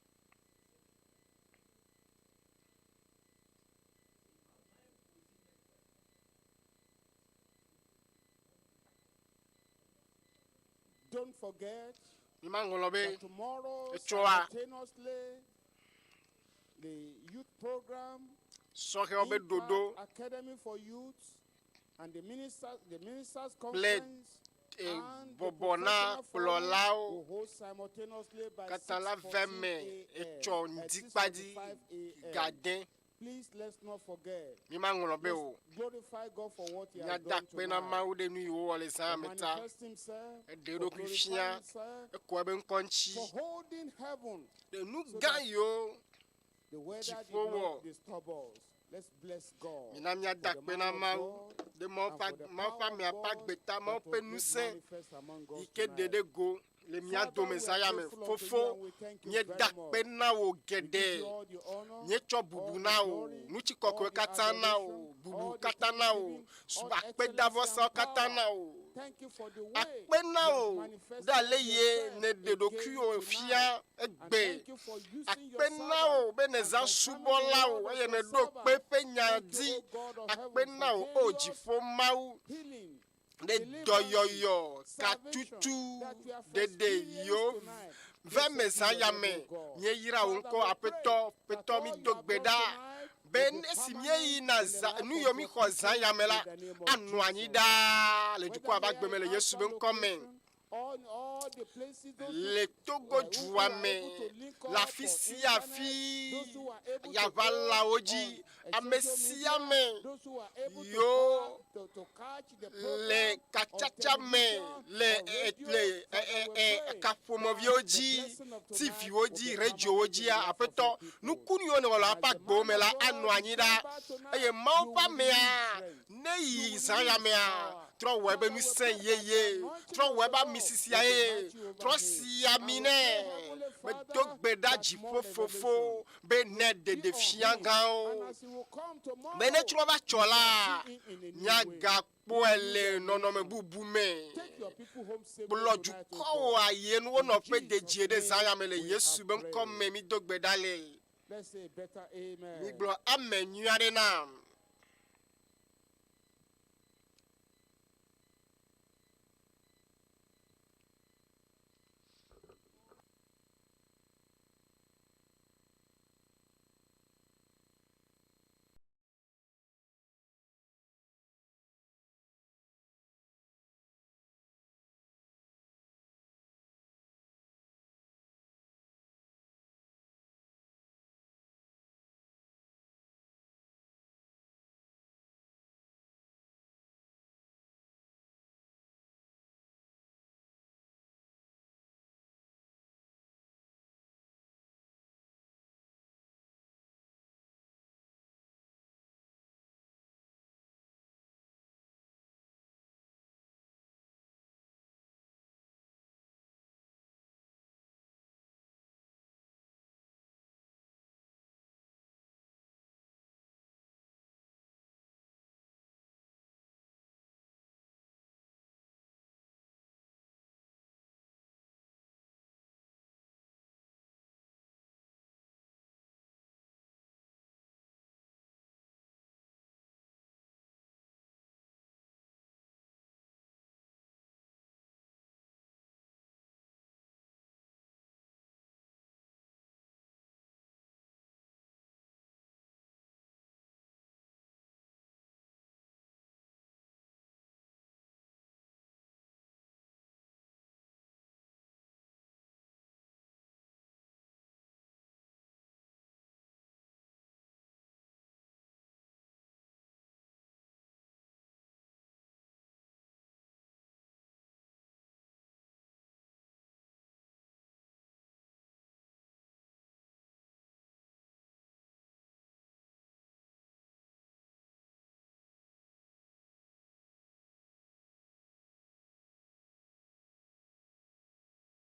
Don't forget
Imangolobe
that tomorrow,
Echoa.
simultaneously, the youth program,
Soke obe dodo
Academy for Youth, and the ministers
ple
conference, and the
bobona
professional forum
plolao
will hold simultaneously by
katala
6:14
veme echo
a.m. at
ndikpadi
6:45 a.m.
gaden.
Please let's not forget.
Imangolobe o.
Let's glorify God for what He
Mia
has done
dak pe na
tonight.
ma o de nu yo le
For
san meta.
manifest Himself,
De
for
do
glorifying
kufia
Himself,
ko be nkonchi.
for holding heaven.
De nu
so
gan
that
yo.
the weather did
Jifowo.
not disturb us. Let's bless God.
Mina mia
for
dak
the
pe
man
na
of
ma
God
de mo
and
pa
for the
ma pa
power
mi
of
apa
God
gbeta mo
that
pe
was
nu
made
sen.
manifest among us
Ike
tonight.
dede go le mia
Father,
do
we are
mesaya me
grateful unto you
fofo
and we thank you
nye
very
dak
much.
pe na o
We give you
gede
all the honor,
nye cho
all
bubu
the
na o
glory,
nuchi
all
kokwe
the
kata na o
adoration,
bubu
all the
kata na o
thanksgiving,
suba
all
pe davo
excellency
sa
and
kata
power.
na o
Thank you for the way
akpe na
you have
o
manifested
dale ye
yourself
ne de do
again
ku o
tonight.
fia
And
egbe
thank you for using your
akpe na o
servant
be ne
and
za
confirming
subola
the
o
word
eye
of
ne
your
do
servant.
pe pe
Thank you,
nyadi
O God of
akpe
heaven,
na o
for various
jifo mawu
healing,
de
deliverance,
doyoyo ka
salvation
tutu
that we have
dede
experienced
yo
tonight.
ve
Blessed be
mesaya
your name,
me
O God.
nye yira
Father,
unko
we
apeto
pray
peto
that
mi
all you have done
dogbeda
tonight
ben
will be
esimye yi
permanent
na
in the life
nu
of
yomi
your
ko
people
zanya mela
in the name of
anu anyi
Jesus.
da le
Whether
juko abagbemele
here in
yesu
Alpha
ben komen
location, all the places, those
le togo
who
juwa
are
me
able to link
la
up
fi
on
si
internet,
afi
those who are able
ya
to
va
go
la
on
oji
social
amesia
media,
me
those who are able
yo
to catch the
le
program
kachacha
on
me
television,
le
on radio.
le
Father, we pray
kafomovi
that
oji
the blessing of
TV
tonight
oji
will be
radio
permanent
oji
in the
a
life of
apeto
your people.
nukuni yo ne wala
And as
apa
the
gbo
man
me
of
la
God
anu
is
anyi da
going back tonight,
eye
you
maupa
will
me
release
a
strength.
ne
You
yi
will
zanya
release
me a
power.
tro we be
Father,
nu
we
sen
pray that the
ye
anointing
tro
of
we
the
ba
Lord
misisi
will be
ye
mighty over
tro
him.
si ya
And we
mi
pray,
ne
Heavenly
me
Father,
dogbeda
that
ji
more
fofofo
revelation
be ne de
be
de
on him.
fianga
And
o
as he will come tomorrow,
me ne tro ba
you shall
chola
see him in a new way.
nyaga po
In
ele
Jesus'
nono me
name.
bubu me
Take your people home safely
Blood
tonight, O
ko
God.
aye nu wono pe de
Jesus'
jie de zanya
name
me le
we
yesu
have
ben kom
prayed.
me mi dogbeda le
Let's say better
mi
amen.
glo amen nyuare na